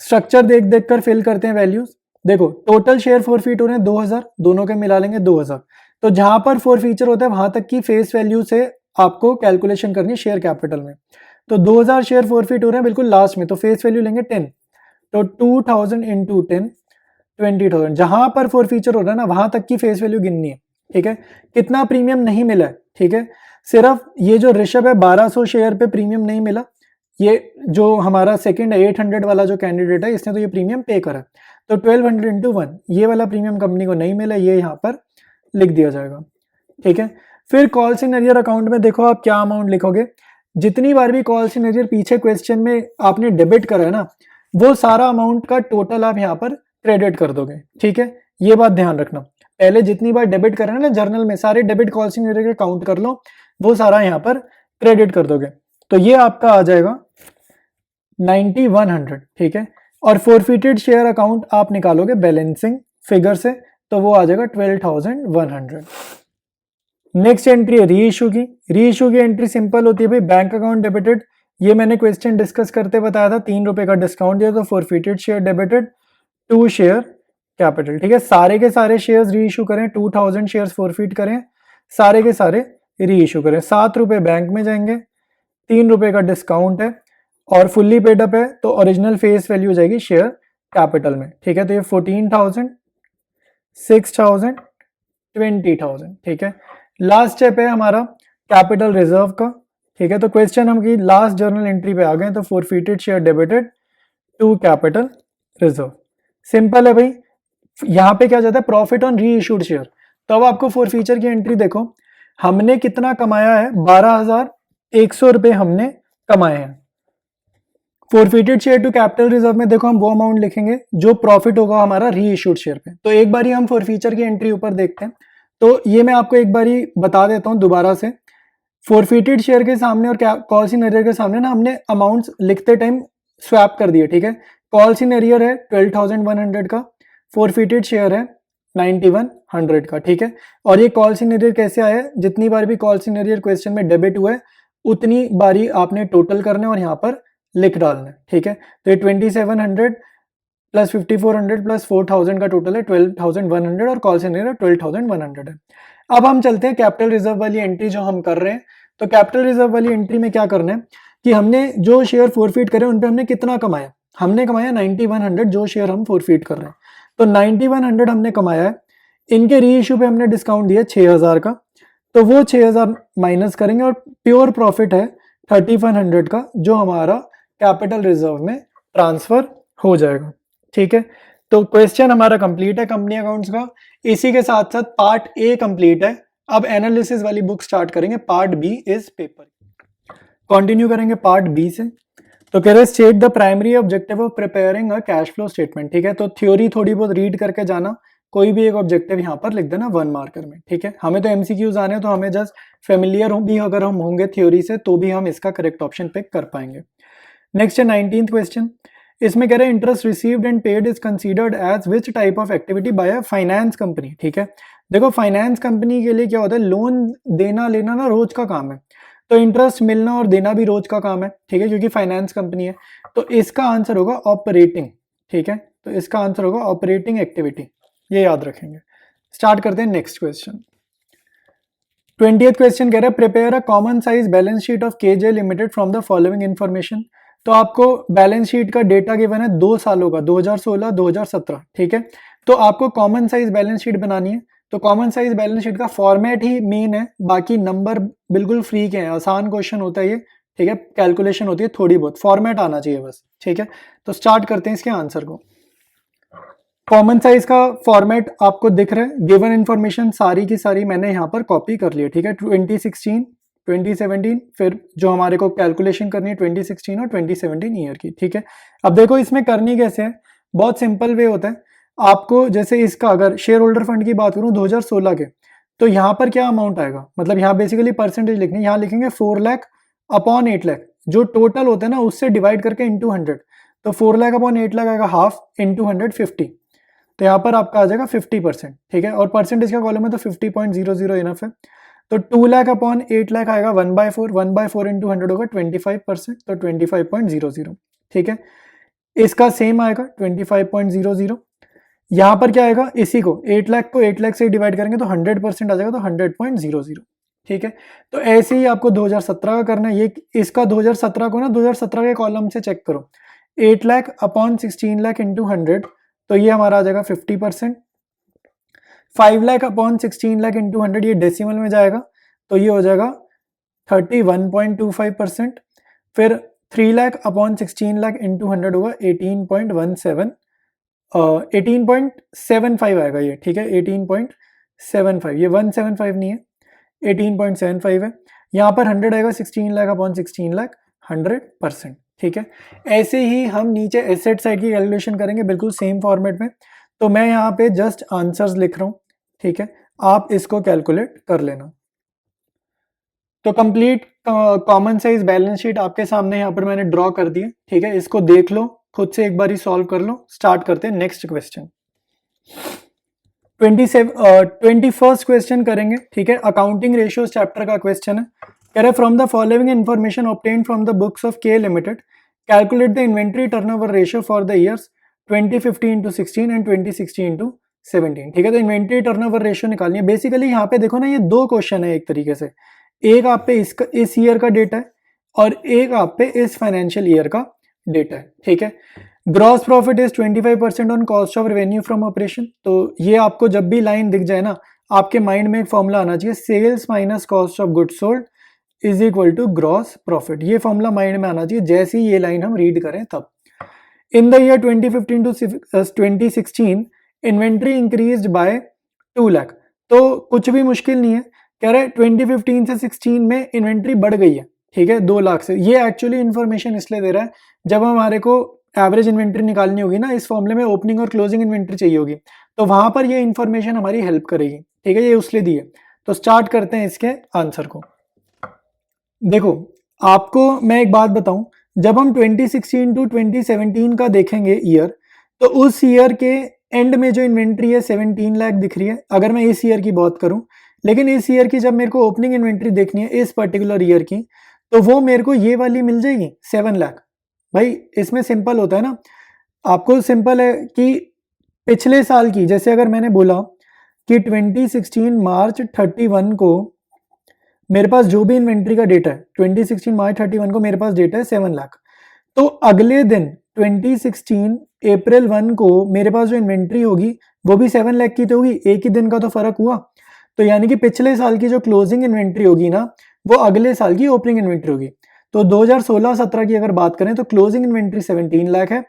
स्ट्रक्चर देख देख कर फिल करते हैं वैल्यूज। देखो टोटल शेयर फॉरफिट हो रहे हैं 2000, दोनों के मिला लेंगे 2000, तो जहां पर फॉर फीचर होता है वहां तक की फेस वैल्यू से आपको कैलकुलेशन करनी है शेयर कैपिटल में। तो 2000 शेयर फॉरफिट हो रहे हैं बिल्कुल लास्ट में, तो फेस वैल्यू लेंगे 10, तो 2000 इंटू 10 20,000। जहां पर फॉर फीचर हो रहा है ना वहां तक की फेस वैल्यू गिननी है। ठीक है, कितना प्रीमियम नहीं मिला है, ठीक है, सिर्फ ये जो ऋषभ है 1200 शेयर पे प्रीमियम नहीं मिला, ये जो हमारा सेकंड 800 वाला जो कैंडिडेट है इसने तो ये प्रीमियम पे करा, तो 1200 इंटू 1 ये वाला प्रीमियम कंपनी को नहीं मिला, ये यहाँ पर लिख दिया जाएगा। ठीक है, फिर कॉल्स इन अरियर अकाउंट में देखो आप क्या अमाउंट लिखोगे, जितनी बार भी कॉल्स इन अरियर पीछे क्वेश्चन में आपने डेबिट करा है ना वो सारा अमाउंट का टोटल आप यहाँ पर क्रेडिट कर दोगे। ठीक है, ये बात ध्यान रखना, पहले जितनी बार डेबिट करें ना जर्नल में, सारे डेबिट कॉल्सिंग एरियर के काउंट कर लो, वो सारा यहाँ पर क्रेडिट कर दोगे, तो ये आपका आ जाएगा 9100, ठीक है। और फोरफिटेड शेयर अकाउंट आप निकालोगे बैलेंसिंग फिगर से, तो वो आ जाएगा 12,100। नेक्स्ट एंट्री है री इशू की। री इशू की एंट्री सिंपल होती है भाई, बैंक अकाउंट डेबिटेड, ये मैंने क्वेश्चन डिस्कस करते बताया था, 3 रुपए का डिस्काउंट दिया, तो forfeited share debited to share capital, ठीक है। सारे के सारे शेयर्स री इशू करें, 2000 शेयर्स फोरफिट करें, सारे के सारे री इशू करें, 7 रुपए बैंक में जाएंगे, 3 रुपए का डिस्काउंट है और फुल्ली पेड अप है, तो ओरिजिनल फेस वैल्यू हो जाएगी शेयर कैपिटल में, ठीक है। तो ये 14,000, 6,000, 20,000, ठीक है। लास्ट स्टेप है हमारा कैपिटल रिजर्व का, ठीक है। तो क्वेश्चन हम की लास्ट जर्नल एंट्री पे आ गए, तो forfeited share debited to capital reserve, simple है भाई। यहाँ पे क्या जाता है, profit on reissued share. तो अब आपको फोरफीचर की एंट्री देखो, हमने कितना कमाया है, 12,100 रुपए हमने कमाए हैं। Forfeited share to capital reserve में देखो हम वो अमाउंट लिखेंगे जो प्रॉफिट होगा हमारा री इशूड शेयर पे। तो एक बारी हम फोरफीचर की एंट्री ऊपर देखते हैं, तो ये मैं आपको एक बारी बता देता हूँ दोबारा से। फोरफिटेड शेयर के सामने और कॉल्स इन एरियर के सामने ना हमने अमाउंट्स लिखते टाइम स्वैप कर दिए, ठीक है। कॉल्स इन एरियर है 12,100 का, फोरफिटेड शेयर है 9100 का, ठीक है। और ये कॉल्स इन एरियर कैसे आया है, जितनी बार भी कॉल्स इन एरियर क्वेश्चन में डेबिट हुआ है उतनी बारी आपने टोटल करना है और यहाँ पर लिख डालना है, ठीक है। तो ये 2700 प्लस 5400 प्लस 4000 का टोटल है 12,100 और कॉल्स इन एरियर 12,100 है। अब हम चलते हैं कैपिटल रिजर्व वाली एंट्री जो हम कर रहे हैं। तो कैपिटल रिजर्व वाली एंट्री में क्या करना है कि हमने जो शेयर फोरफिट करे उन पे हमने कितना कमाया, हमने कमाया 9100 जो शेयर हम फोरफिट कर रहे हैं, तो 9100 हमने कमाया है। इनके री इशू पे हमने डिस्काउंट दिया 6000 का, तो वो 6000 माइनस करेंगे और प्योर प्रॉफिट है 3100 का जो हमारा कैपिटल रिजर्व में ट्रांसफर हो जाएगा, ठीक है। तो क्वेश्चन हमारा कंप्लीट है कंपनी अकाउंट्स का। इसी के साथ साथ पार्ट ए कंप्लीट है। अब एनालिसिस वाली बुक स्टार्ट करेंगे, part B is paper. Continue करेंगे पार्ट बी से। तो कह रहे state the primary objective of preparing a cash flow statement, ठीक है। तो थ्योरी थोड़ी बहुत रीड करके जाना, कोई भी एक ऑब्जेक्टिव यहाँ पर लिख देना 1 मार्कर में, ठीक है। हमें तो एमसीक्यूज आने हैं, तो हमें जस्ट फेमिलियर भी अगर हम होंगे थ्योरी से तो भी हम इसका करेक्ट ऑप्शन पिक कर पाएंगे। नेक्स्ट है 19th क्वेश्चन। इसमें कह रहे हैं interest received and paid is considered as which type of activity by a finance company, ठीक है। देखो फाइनेंस कंपनी के लिए क्या होता है, लोन देना लेना ना रोज का काम है, तो इंटरेस्ट मिलना और देना भी रोज का काम है, ठीक है, क्योंकि फाइनेंस कंपनी है। तो इसका आंसर होगा ऑपरेटिंग, ठीक है। तो इसका आंसर होगा ऑपरेटिंग एक्टिविटी, ये याद रखेंगे। स्टार्ट करते हैं नेक्स्ट क्वेश्चन। 20th क्वेश्चन कह रहा है prepare a common size balance sheet of KJ limited from the following information. तो आपको बैलेंस शीट का डेटा गिवन है 2 सालों का, 2016 2017, ठीक है। तो आपको कॉमन साइज बैलेंस शीट बनानी है। तो कॉमन साइज बैलेंस शीट का फॉर्मेट ही मेन है, बाकी नंबर बिल्कुल फ्री के हैं, आसान क्वेश्चन होता है ये, ठीक है। कैलकुलेशन होती है थोड़ी बहुत, फॉर्मेट आना चाहिए बस, ठीक है। तो स्टार्ट करते हैं इसके आंसर को। कॉमन साइज का फॉर्मेट आपको दिख रहा है, गिवन इन्फॉर्मेशन सारी की सारी मैंने यहाँ पर कॉपी कर ली है, ठीक है। 2016 2017 फिर जो हमारे को कैलकुलेशन करनी है 2016 और 2017 ईयर की, ठीक है। अब देखो इसमें करनी कैसे है, बहुत सिंपल वे होता है। आपको जैसे इसका अगर शेयर होल्डर फंड की बात करूं 2016 के, तो यहाँ पर क्या अमाउंट आएगा, मतलब यहाँ बेसिकली परसेंटेज लिखनी है, यहाँ लिखेंगे 4 लाख अपॉन 8 लाख, जो टोटल होता है ना उससे डिवाइड करके इंटू 100। तो 4 लाख अपॉन 8 लाख आएगा हाफ इंटू 100 50, तो यहाँ पर आपका आ जाएगा 50%, ठीक है। और परसेंटेज का कॉलम है तो 50.00 इनफ है। तो 2 लाख अपॉन 8 लाख आएगा 1/4, 1/4 इंटू 100 होगा 25%, तो 25.00, ठीक है। इसका सेम आएगा 25.00। यहाँ पर क्या आएगा, इसी को 8 लाख को 8 लाख से डिवाइड करेंगे तो 100% आ जाएगा, तो 100.00, ठीक है। तो ऐसे ही आपको 2017 का करना है। ये इसका 2017 को ना 2017 के कॉलम से चेक करो, 8 लाख अपॉन 16 लाख इंटू 100, तो ये हमारा आ जाएगा 50%। 5 लाख अपॉन 16 लाख इंटू 100 ये डेसिमल में जाएगा, तो ये हो जाएगा 31.25%। फिर 3 लाख अपॉन 16 लाख इंटू 100 होगा 18.75 आएगा ये, ठीक है। 18.75, ये 175 नहीं है, 18.75 है। यहाँ पर 100 आएगा, 16 लाख अपॉन 16 लाख 100%, ठीक है। ऐसे ही हम नीचे एसेट साइड की कैलकुलेशन करेंगे बिल्कुल सेम फॉर्मेट में। तो मैं यहाँ पे जस्ट आंसर्स लिख रहा हूँ, ठीक है, आप इसको कैलकुलेट कर लेना। तो complete common size balance sheet आपके सामने यहाँ पर मैंने ड्रॉ कर दी है, ठीक है, इसको देख लो, खुद से एक बार ही सॉल्व कर लो। स्टार्ट करते हैं नेक्स्ट क्वेश्चन। 21st क्वेश्चन करेंगे, ठीक है, अकाउंटिंग रेशियोज चैप्टर का क्वेश्चन है। कह रहे from the following information obtained from the books of K limited calculate the inventory turnover ratio for the years 2015 to 16 and 2016 to 17। ठीक है, तो इन्वेंट्री टर्नओवर रेशियो निकालनी है। बेसिकली यहाँ पे देखो ना, ये दो क्वेश्चन है एक तरीके से, एक आप पे इसका इस ईयर का डेटा है और एक आप पे इस फाइनेंशियल ईयर का डेटा है। ठीक है, gross profit is 25% on cost of revenue from operation. तो ये आपको जब भी लाइन दिख जाए ना, आपके माइंड में एक फॉर्मूला आना चाहिए, sales minus cost of goods sold is equal to gross profit. ये फॉर्मूला माइंड में आना चाहिए जैसे ही ये लाइन हम रीड करें तब। In the year 2015 to 2016 inventory increased by 2 lakh. तो कुछ भी मुश्किल नहीं है, कह रहे 2015 से 16 में इन्वेंट्री बढ़ गई है, ठीक है, 2 लाख से। ये एक्चुअली इन्फॉर्मेशन इसलिए दे रहा है, जब हमारे को एवरेज इन्वेंट्री निकालनी होगी ना, इस फॉर्मूले में ओपनिंग और क्लोजिंग इन्वेंट्री चाहिए होगी, तो वहां पर ये इन्फॉर्मेशन हमारी हेल्प करेगी। ठीक है, ये उसलिए दी है। तो स्टार्ट करते हैं इसके आंसर को। देखो, आपको मैं एक बात बताऊं, जब हम 2016 टू 2017 का देखेंगे ईयर, तो उस ईयर के एंड में जो इन्वेंट्री है 17 लाख दिख रही है, अगर मैं इस ईयर की बात करूं। लेकिन इस ईयर की जब मेरे को ओपनिंग इन्वेंट्री देखनी है इस पर्टिकुलर ईयर की, तो वो मेरे को ये वाली मिल जाएगी 7 लाख। भाई इसमें सिंपल होता है ना, आपको सिंपल है कि पिछले साल की, जैसे अगर मैंने बोला कि 2016 मार्च 31 को मेरे पास जो भी इन्वेंट्री का डेटा है, 2016 मार्च 31 को मेरे पास डेटा है 7 लाख, तो अगले दिन 2016 अप्रैल 1 को मेरे पास जो इन्वेंट्री होगी वो भी 7 लाख की तो होगी, एक ही दिन का तो फर्क हुआ। तो यानी कि पिछले साल की जो क्लोजिंग इन्वेंट्री होगी ना, वो अगले साल की ओपनिंग इन्वेंट्री होगी। तो 2016-17 की अगर बात करें तो क्लोजिंग इन्वेंट्री 17 लाख है,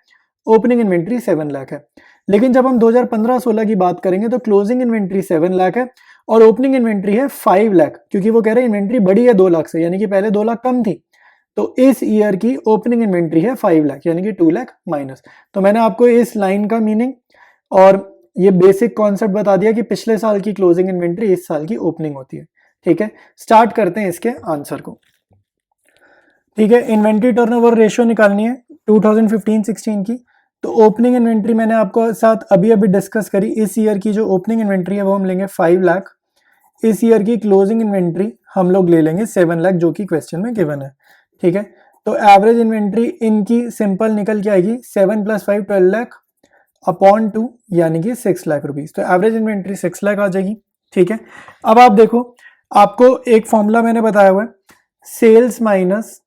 ओपनिंग इन्वेंट्री 7 लाख है। लेकिन जब हम 2015-16 की बात करेंगे तो क्लोजिंग इन्वेंट्री 7 लाख है और ओपनिंग इन्वेंट्री है 5 लाख, क्योंकि वो कह रहे हैं इन्वेंट्री बढ़ी है 2 लाख से, यानी कि पहले 2 लाख कम थी। तो इस ईयर की ओपनिंग इन्वेंट्री है 5 लाख, यानी कि 2 लाख माइनस। तो मैंने आपको इस लाइन का मीनिंग और ये बेसिक कॉन्सेप्ट बता दिया कि पिछले साल की क्लोजिंग इन्वेंट्री इस साल की ओपनिंग होती है। ठीक है, स्टार्ट करते हैं इसके आंसर को। ठीक है, इन्वेंट्री टर्नओवर रेशियो निकालनी है 2015-16 की। तो ओपनिंग इन्वेंट्री मैंने आपको साथ अभी अभी डिस्कस करी, इस ईयर की जो ओपनिंग इन्वेंट्री है वो हम लेंगे 5 लाख, इस ईयर की क्लोजिंग इन्वेंट्री हम लोग ले लेंगे 7 लाख, जो कि क्वेश्चन में गिवन है। ठीक है, तो एवरेज इन्वेंट्री इनकी सिंपल निकल के आएगी 7 + 5 12 लाख अपॉन 2, यानी कि 6 लाख रुपीज। तो एवरेज इन्वेंट्री 6 लाख आ जाएगी। ठीक है, अब आप देखो, आपको एक फॉर्मूला मैंने बताया हुआ है, sales minus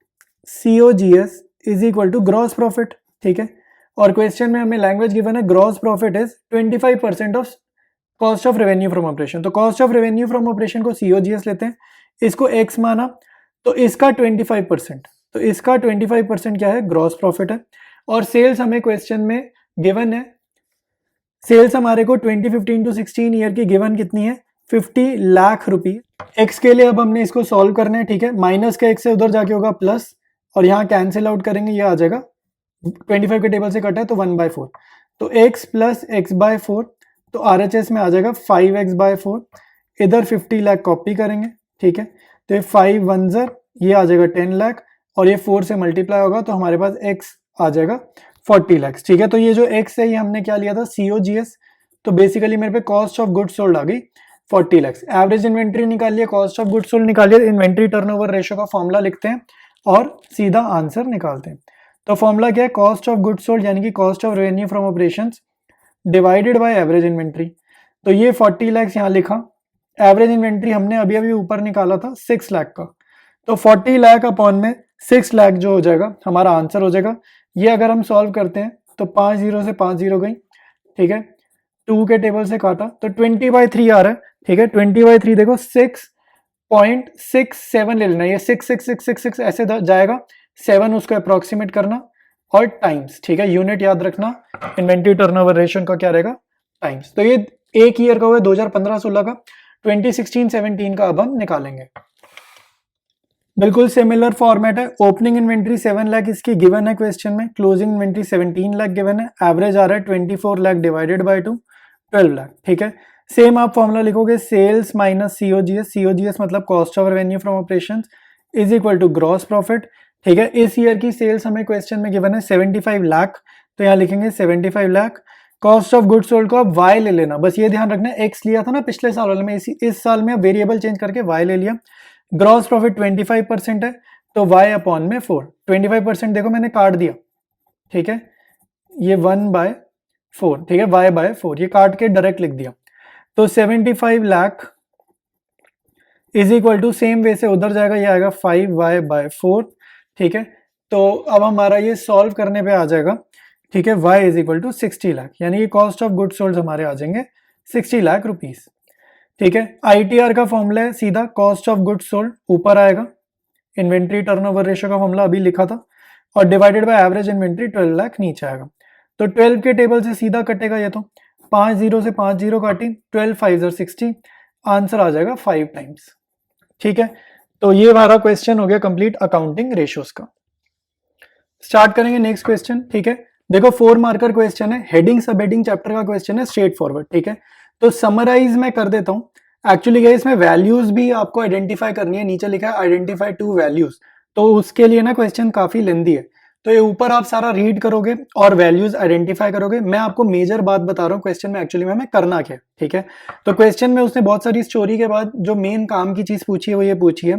COGS is equal to gross profit. ठीक है, और क्वेश्चन में हमें लैंग्वेज गिवन है gross profit is 25% of cost of revenue from operation. तो cost of revenue from operation को COGS लेते हैं, इसको X माना, तो इसका 25%, तो इसका 25% क्या है, ग्रॉस प्रॉफिट है। और सेल्स हमें क्वेश्चन में गिवन है, सेल्स हमारे को 2015 to 16 ईयर की गिवन कितनी है, 50 लाख रुपीज। एक्स के लिए अब हमने इसको सॉल्व करना है। ठीक है, माइनस का एक्स से उधर जाके होगा प्लस, और यहाँ कैंसिल आउट करेंगे, ये आ जाएगा 25 के टेबल से कटा है तो 1/4, तो x + x/4, तो RHS में आ जाएगा 5x/4। इधर 50 लाख कॉपी करेंगे। ठीक है, तो ये 5 1 ज़र, ये आ जाएगा 10 लाख, और ये 4 से मल्टीप्लाई होगा तो हमारे पास x आ जाएगा 40 लाख। ठीक है, तो ये जो x है ये हमने क्या लिया था, COGS। तो बेसिकली मेरे पे कॉस्ट ऑफ गुड्स सोल्ड आ गई 40 लाख। एवरेज इन्वेंट्री निकालिए, कॉस्ट ऑफ गुड्स सोल्ड निकालिए, इन्वेंट्री टर्नओवर रेशियो का फॉर्मूला लिखते हैं और सीधा आंसर निकालते हैं। तो फॉर्मूला क्या है, कॉस्ट ऑफ गुड्स सोल्ड यानी कि cost of revenue from operations divided by average inventory. तो ये 40 लाख यहाँ लिखा, एवरेज इन्वेंट्री हमने अभी अभी ऊपर निकाला था 6 लाख का, तो 40 लाख अपॉन में 6 लाख जो हो जाएगा हमारा आंसर हो जाएगा। ये अगर हम सॉल्व करते हैं तो 5 0 से 5 0 गई। ठीक है, 2 के टेबल से काटा तो 20/3 आ रहा है। ठीक है, 20/3 देखो 6.67 ले लेना, ये 66666 ऐसे जाएगा, 7 उसको अप्रोक्सीमेट करना और टाइम्स। ठीक है, यूनिट याद रखना, इन्वेंट्री टर्नओवर रेशियो का क्या रहेगा, टाइम्स। तो ये एक ईयर का हुआ 2015-16 का, 2016-17 का अब हम निकालेंगे। बिल्कुल सिमिलर फॉर्मेट है, ओपनिंग इन्वेंट्री 7 लाख इसकी गिवन है क्वेश्चन में, क्लोजिंग इन्वेंट्री 17 लाख गिवन है, एवरेज आ रहा है 24 लाख डिवाइडेड बाय 2 12 लाख। ठीक है, सेम आप फॉर्मूला लिखोगे सेल्स माइनस सीओजीएस मतलब cost of revenue from operations is equal to gross profit. ठीक है, इस ईयर की सेल्स हमें क्वेश्चन में गिवन है 75 लाख, तो यहाँ लिखेंगे 75 lakh. Cost of goods sold को आप वाई ले लेना, बस ये ध्यान रखना एक्स लिया था ना पिछले साल वाले में, इस साल में वेरिएबल चेंज करके वाई ले लिया। ग्रॉस प्रॉफिट 25% है तो वाई अपॉन में 4, 25% देखो मैंने काट दिया, ठीक है, ये 1/4, ठीक है, y/4 ये काट के डायरेक्ट लिख दिया। तो 75 lakh is equal to same way से उधर जाएगा, ये आएगा 5y/4, ठीक है। तो अब हमारा ये सॉल्व करने पे आ जाएगा, ठीक है, y is equal to 60 lakh, यानी कि कॉस्ट ऑफ गुड्स सोल्ड हमारे आ जाएंगे 60 लाख रुपीस, ठीक है। ITR का फॉर्मूला है सीधा कॉस्ट ऑफ गुड्स सोल्ड ऊपर आएगा, इन्वेंट्री टर्नओवर रेशियो का फॉर्मूला अभी लिखा था, और divided by average inventory 12 lakh नीचे आएगा। तो 12 के टेबल से सीधा कटेगा ये, तो 5 जीरो से 5 जीरो काटी, 12 5 60, आंसर आ जाएगा 5 टाइम्स, ठीक है। तो ये हमारा क्वेश्चन हो गया कंप्लीट अकाउंटिंग रेशियोज का। स्टार्ट करेंगे नेक्स्ट क्वेश्चन, ठीक है। देखो 4 मार्कर क्वेश्चन है, हेडिंग सब हेडिंग चैप्टर का क्वेश्चन है, स्ट्रेट फॉरवर्ड, ठीक है। तो समराइज मैं कर देता हूं। एक्चुअली क्या इसमें वैल्यूज भी आपको आइडेंटिफाई करनी है, नीचे लिखा है आइडेंटिफाई 2 वैल्यूज, तो उसके लिए ना क्वेश्चन काफी लेंदी है, तो ये ऊपर आप सारा रीड करोगे और वैल्यूज आइडेंटिफाई करोगे। मैं आपको मेजर बात बता रहा हूँ क्वेश्चन में एक्चुअली में हमें करना क्या है, ठीक है। तो क्वेश्चन में उसने बहुत सारी स्टोरी के बाद जो मेन काम की चीज पूछी है वो ये पूछी है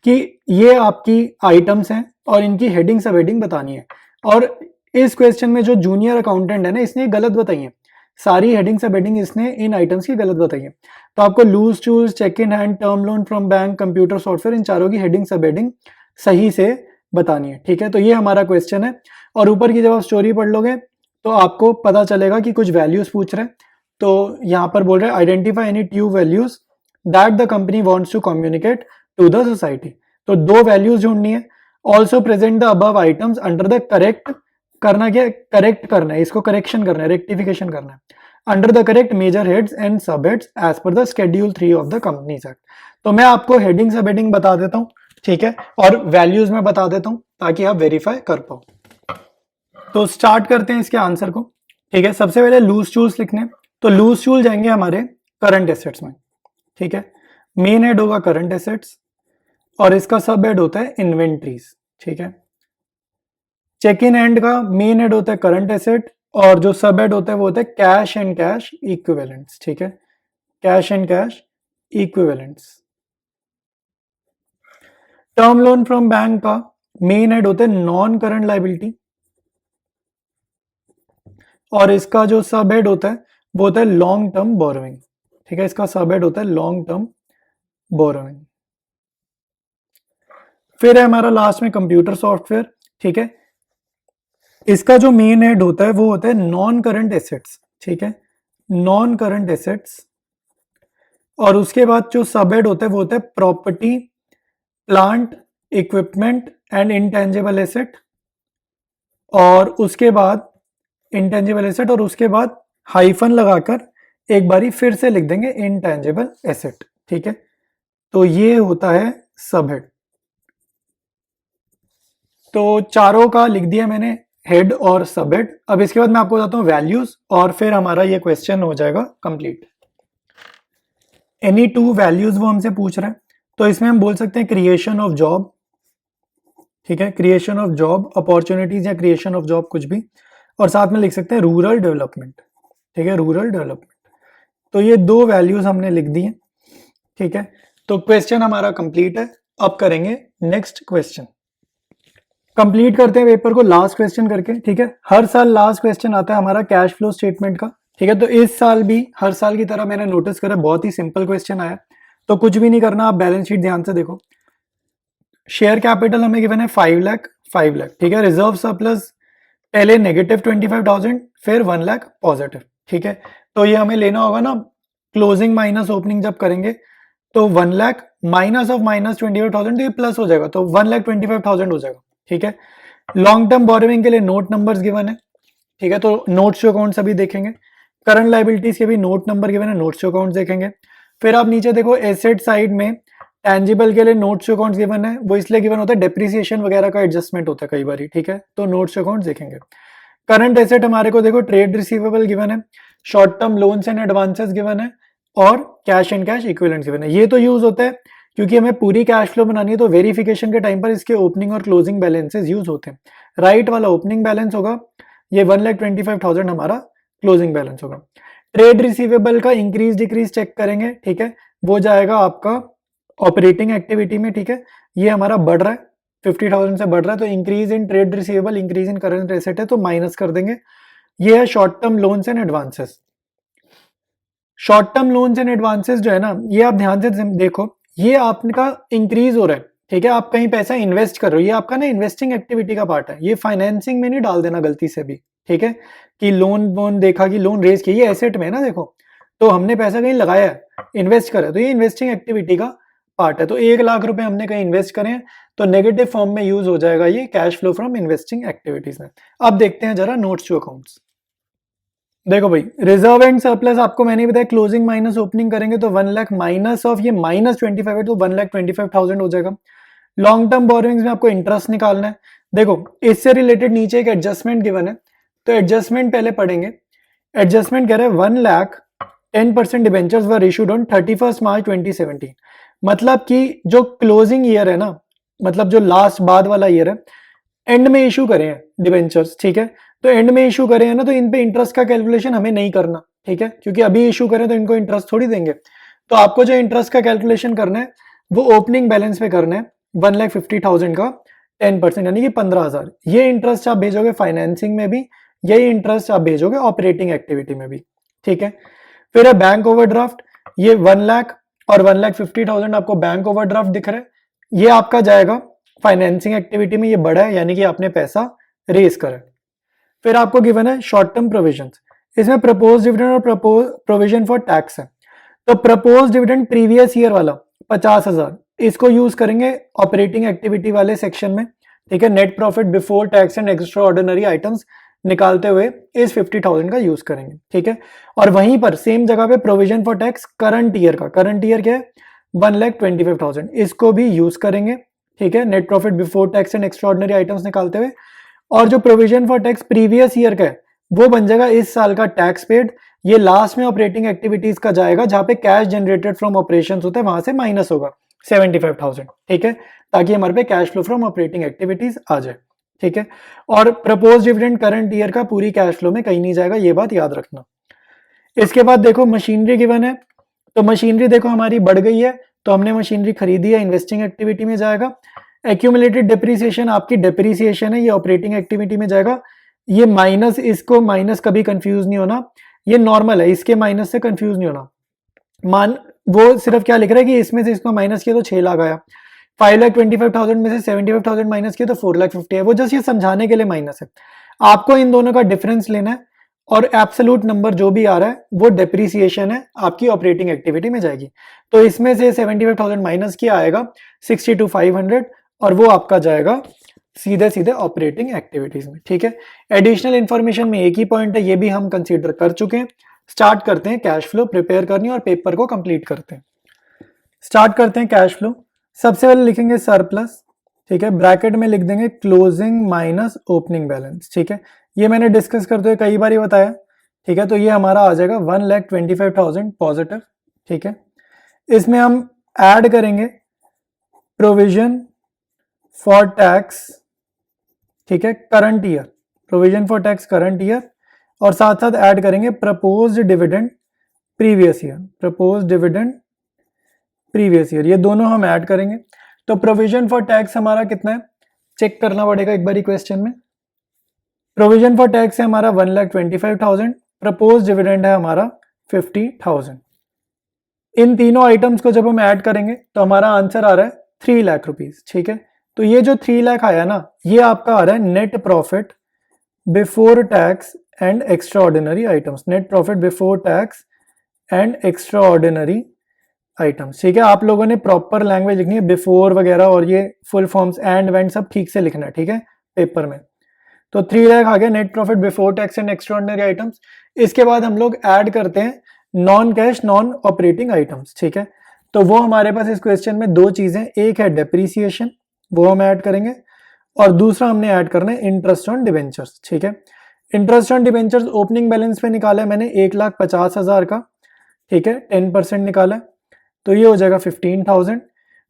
कि ये आपकी आइटम्स हैं और इनकी हेडिंग सब हेडिंग बतानी है। और इस क्वेश्चन में जो जूनियर अकाउंटेंट है ना, इसने गलत बताई है, सारी हेडिंग सब हेडिंग इसने इन आइटम्स की गलत बताई है। तो आपको loose tools, cheque in hand, term loan from bank, computer software, इन चारों की हेडिंग सब हेडिंग सही से बतानी है, ठीक है। तो ये हमारा क्वेश्चन है, और ऊपर की जब आप स्टोरी पढ़ लोगे तो आपको पता चलेगा कि कुछ वैल्यूज पूछ रहे हैं। तो यहाँ पर बोल रहे हैं identify any 2 values that the company wants to communicate to the society. तो 2 वैल्यूज ढूंढनी है। Also present the above items under the correct, करना क्या, करेक्ट करना है, इसको करेक्शन करना है, रेक्टिफिकेशन करना है, under the correct major heads and sub heads as per the schedule 3 of the companies act. तो मैं आपको हेडिंग सब हेडिंग बता देता हूँ, ठीक है, और वैल्यूज में बता देता हूं ताकि आप वेरीफाई कर पाओ। तो स्टार्ट करते हैं इसके आंसर को, ठीक है। सबसे पहले लूज टूल्स लिखने, तो लूज टूल जाएंगे हमारे करंट एसेट्स में, ठीक है। मेन हेड होगा करंट एसेट्स और इसका सब हेड होता है इन्वेंट्रीज, ठीक है। चेक इन हैंड का मेन हेड होता है करंट एसेट और जो सब हेड होता है वो होता है कैश एंड कैश इक्विवेलेंट्स, ठीक है, cash and cash equivalents. Term loan from bank का मेन हेड होता है नॉन करंट लाइबिलिटी और इसका जो सब हेड होता है वो होता है लॉन्ग टर्म बोरोइंग, ठीक है, इसका सब हेड होता है लॉन्ग टर्म बोरोइंग। फिर है हमारा लास्ट में कंप्यूटर सॉफ्टवेयर, ठीक है, इसका जो मेन हेड होता है वो होता है नॉन करंट एसेट्स, ठीक है, नॉन करंट एसेट्स। और उसके बाद जो सब हेड होता है वो होता है property, plant, equipment and intangible asset, और उसके बाद इंटेंजिबल एसेट, और उसके बाद हाइफन लगाकर एक बारी फिर से लिख देंगे इंटेंजिबल एसेट, ठीक है। तो ये होता है सब हेड। तो चारों का लिख दिया मैंने, हेड और सब हेड। अब इसके बाद मैं आपको बताता हूँ वैल्यूज और फिर हमारा ये क्वेश्चन हो जाएगा कंप्लीट। एनी 2 वैल्यूज वो हमसे पूछ रहे हैं, तो इसमें हम बोल सकते हैं क्रिएशन ऑफ जॉब, ठीक है, क्रिएशन ऑफ जॉब अपॉर्चुनिटीज या क्रिएशन ऑफ जॉब कुछ भी, और साथ में लिख सकते हैं रूरल डेवलपमेंट, ठीक है, रूरल डेवलपमेंट। तो ये 2 वैल्यूज हमने लिख दी हैं, ठीक है। तो क्वेश्चन हमारा कंप्लीट है। अब करेंगे नेक्स्ट क्वेश्चन, कंप्लीट करते हैं पेपर को लास्ट क्वेश्चन करके, ठीक है। हर साल लास्ट क्वेश्चन आता है हमारा कैश फ्लो स्टेटमेंट का, ठीक है। तो इस साल भी हर साल की तरह मैंने नोटिस करा बहुत ही सिंपल क्वेश्चन आया, तो कुछ भी नहीं करना, आप बैलेंस शीट ध्यान से देखो। शेयर कैपिटल हमें गिवन है 5 लाख, 5 लाख, ठीक है। रिजर्व सरप्लस पहले नेगेटिव 25,000 फिर 1 लाख पॉजिटिव, ठीक है। तो ये हमें लेना होगा ना, क्लोजिंग माइनस ओपनिंग जब करेंगे तो 1 लाख माइनस ऑफ माइनस 25,000, तो ये प्लस हो जाएगा, तो 1,25,000 हो जाएगा, ठीक है। लॉन्ग टर्म बोरोइंग के लिए नोट नंबर्स गिवन है, ठीक है, तो नोट्स टू अकाउंट्स अभी देखेंगे। करंट लाइबिलिटीज के भी नोट नंबर गिवन है, नोट्स टू अकाउंट्स देखेंगे। फिर आप नीचे देखो एसेट साइड में टेंजिबल के लिए नोट्स टू अकाउंट्स गिवन है, वो इसलिए गिवन होता है डेप्रिसिएशन वगैरह का एडजस्टमेंट होता है कई बार, ठीक है, तो नोट्स टू अकाउंट्स देखेंगे। करंट एसेट हमारे को देखो ट्रेड रिसीवेबल गिवन है, short term loans and advances given है, और cash and cash equivalents given है। ये तो यूज होता है क्योंकि हमें पूरी कैश फ्लो बनानी है, तो वेरिफिकेशन के टाइम पर इसके ओपनिंग और क्लोजिंग बैलेंसेस यूज होते हैं। राइट वाला ओपनिंग बैलेंस होगा, ये 1,25,000 हमारा क्लोजिंग बैलेंस होगा। ट्रेड रिसीवेबल का इंक्रीज डिक्रीज चेक करेंगे, ठीक है, वो जाएगा आपका ऑपरेटिंग एक्टिविटी में, ठीक है। ये हमारा बढ़ रहा है, 50,000 से बढ़ रहा है, तो increase in trade receivable, increase in current asset है, तो माइनस कर देंगे। ये है short term loans and advances. Short term loans and advances जो है ना, ये आप ध्यान से देखो, ये आपका इंक्रीज हो रहा है, ठीक है। आप कहीं पैसा इन्वेस्ट कर रहे हो, ये आपका ना इन्वेस्टिंग एक्टिविटी का पार्ट है, ये फाइनेंसिंग में नहीं डाल देना गलती से भी, ठीक है। कि लोन वोन देखा कि लोन रेज किया, ये एसेट में है ना, देखो, तो हमने पैसा कहीं लगाया है, इन्वेस्ट करा है, तो ये इन्वेस्टिंग एक्टिविटी का पार्ट है। तो 1,00,000 रुपए हमने कहीं इन्वेस्ट करें तो नेगेटिव फॉर्म में यूज हो जाएगा ये cash flow from investing activities में। अब देखते हैं जरा नोट्स टू अकाउंट्स। देखो भाई, रिजर्व एंड सरप्लस आपको मैंने बताया क्लोजिंग माइनस ओपनिंग करेंगे तो 1,00,000 माइनस ऑफ ये -25 है, तो 1,25,000 हो जाएगा। लॉन्ग टर्म बोरोइंग्स में आपको इंटरेस्ट निकालना है। देखो, इससे रिलेटेड नीचे एक एडजस्टमेंट गिवन है, तो एडजस्टमेंट पहले पढ़ेंगे। एडजस्टमेंट कह रहा है 1,00,000 10% डिबेंचर्स वर इशूड ऑन 31 मार्च 2017। मतलब कि जो क्लोजिंग ईयर है ना, मतलब जो लास्ट बाद वाला ईयर है, एंड में इशू करे हैं डिबेंचर्स, ठीक है। तो एंड में इशू करे हैं ना, तो इन पे इंटरेस्ट का कैलकुलेशन हमें नहीं करना, ठीक है, क्योंकि अभी इशू करें तो इनको इंटरेस्ट थोड़ी देंगे। तो आपको जो इंटरेस्ट का कैलकुलेशन करना है वो ओपनिंग बैलेंस पे करना है, 1,50,000 का 10% यानी कि 15,000। ये इंटरेस्ट आप भेजोगे फाइनेंसिंग में भी, यही इंटरेस्ट आप भेजोगे ऑपरेटिंग एक्टिविटी में भी, ठीक है। फिर है बैंक ओवरड्राफ्ट, ये 1,00,000 और 1,50,000 आपको बैंक ओवरड्राफ्ट दिख रहा है, ये आपका जाएगा फाइनेंसिंग एक्टिविटी में, ये बड़ा है यानी कि आपने पैसा रेज करा। फिर आपको गिवन है शॉर्ट टर्म प्रोविजंस, इसमें प्रपोज डिविडेंड और प्रोविजन फॉर टैक्स है। तो प्रपोज डिविडेंड प्रीवियस ईयर वाला 50,000, इसको यूज करेंगे ऑपरेटिंग एक्टिविटी वाले सेक्शन में, ठीक है। Net profit before tax and extra ordinary items निकालते हुए इस 50,000 का यूज करेंगे, ठीक है। और वहीं पर सेम जगह पे provision for tax current year का, करंट ईयर क्या है 1,25,000, इसको भी यूज करेंगे, ठीक है, net profit before tax and extra ordinary items निकालते हुए। और जो provision for tax previous year का है वो बन जाएगा इस साल का टैक्स पेड, ये लास्ट में ऑपरेटिंग एक्टिविटीज का जाएगा जहां पे कैश जनरेटेड फ्रॉम ऑपरेशंस होता है, वहां से माइनस होगा 75,000, ठीक है, ताकि हमारे पे cash flow from operating activities आ जाए, ठीक है। और प्रपोज डिविडेंड करंट ईयर का पूरी कैश फ्लो में कहीं नहीं जाएगा, ये बात याद रखना। इसके बाद देखो मशीनरी गिवन है, तो मशीनरी देखो हमारी बढ़ गई है, तो हमने मशीनरी खरीदी है, इन्वेस्टिंग एक्टिविटी में जाएगा। एक्यूमुलेटेड डिप्रिसिएशन आपकी डिप्रिसिएशन है, ये ऑपरेटिंग एक्टिविटी में जाएगा। ये माइनस, इसको माइनस कभी कंफ्यूज नहीं होना, ये नॉर्मल है, इसके माइनस से कंफ्यूज नहीं होना। मान वो सिर्फ क्या लिख रहा है कि इसमें से इसको माइनस किया तो 6,00,000 आया, 5,25,000 में से 75,000 माइनस किया तो 4,50,000 है, वो जस्ट ये समझाने के लिए माइनस है। आपको इन दोनों का डिफरेंस लेना है और एब्सोल्यूट नंबर जो भी आ रहा है वो डेप्रीसिएशन है, आपकी ऑपरेटिंग एक्टिविटी में जाएगी। तो इसमें से 75,000 माइनस किया आएगा 62,500 और वो आपका जाएगा सीधे सीधे ऑपरेटिंग एक्टिविटीज में, ठीक है। एडिशनल इंफॉर्मेशन में एक ही पॉइंट है, ये भी हम कंसीडर कर चुके हैं। स्टार्ट करते हैं कैश फ्लो प्रिपेयर करनी और पेपर को कंप्लीट करते हैं। स्टार्ट करते हैं कैश फ्लो। सबसे पहले लिखेंगे सरप्लस, ठीक है, ब्रैकेट में लिख देंगे क्लोजिंग माइनस ओपनिंग बैलेंस, ठीक है। ये मैंने डिस्कस करते हुए कई बार ही बताया, ठीक है। तो ये हमारा आ जाएगा 1,25,000 पॉजिटिव, ठीक है। इसमें हम ऐड करेंगे प्रोविजन फॉर टैक्स, ठीक है, current year, provision for tax current year, और साथ साथ ऐड करेंगे proposed dividend previous year, proposed dividend previous year, ये दोनों हम ऐड करेंगे। तो प्रोविजन फॉर टैक्स हमारा कितना है चेक करना पड़ेगा एक बार क्वेश्चन में। प्रोविजन फॉर टैक्स है हमारा 1,25,000, प्रपोज डिविडेंड है हमारा 50,000। इन तीनों आइटम्स को जब हम ऐड करेंगे तो हमारा आंसर आ रहा है 3,00,000 रुपीज, ठीक है। तो ये जो 3,00,000 आया ना, ये आपका आ रहा है net profit before tax and extra ordinary items, net profit before tax and extra ordinary items, ठीक है। आप लोगों ने प्रॉपर लैंग्वेज लिखनी है, बिफोर वगैरह और ये फुल फॉर्म्स एंड वेंड सब ठीक से लिखना है, ठीक है, पेपर में। तो 3,00,000 आ गया net profit before tax and extra ordinary items. इसके बाद हम लोग ऐड करते हैं non cash non operating items, ठीक है। तो वो हमारे पास इस क्वेश्चन में दो चीजें, एक है डेप्रीसिएशन, वो हम ऐड करेंगे, और दूसरा हमने ऐड करना है इंटरेस्ट ऑन डिवेंचर्स, ठीक है। Interest on debentures opening balance पे निकाला है मैंने 1,50,000 का, ठीक है, 10% निकाला तो ये हो जाएगा 15,000।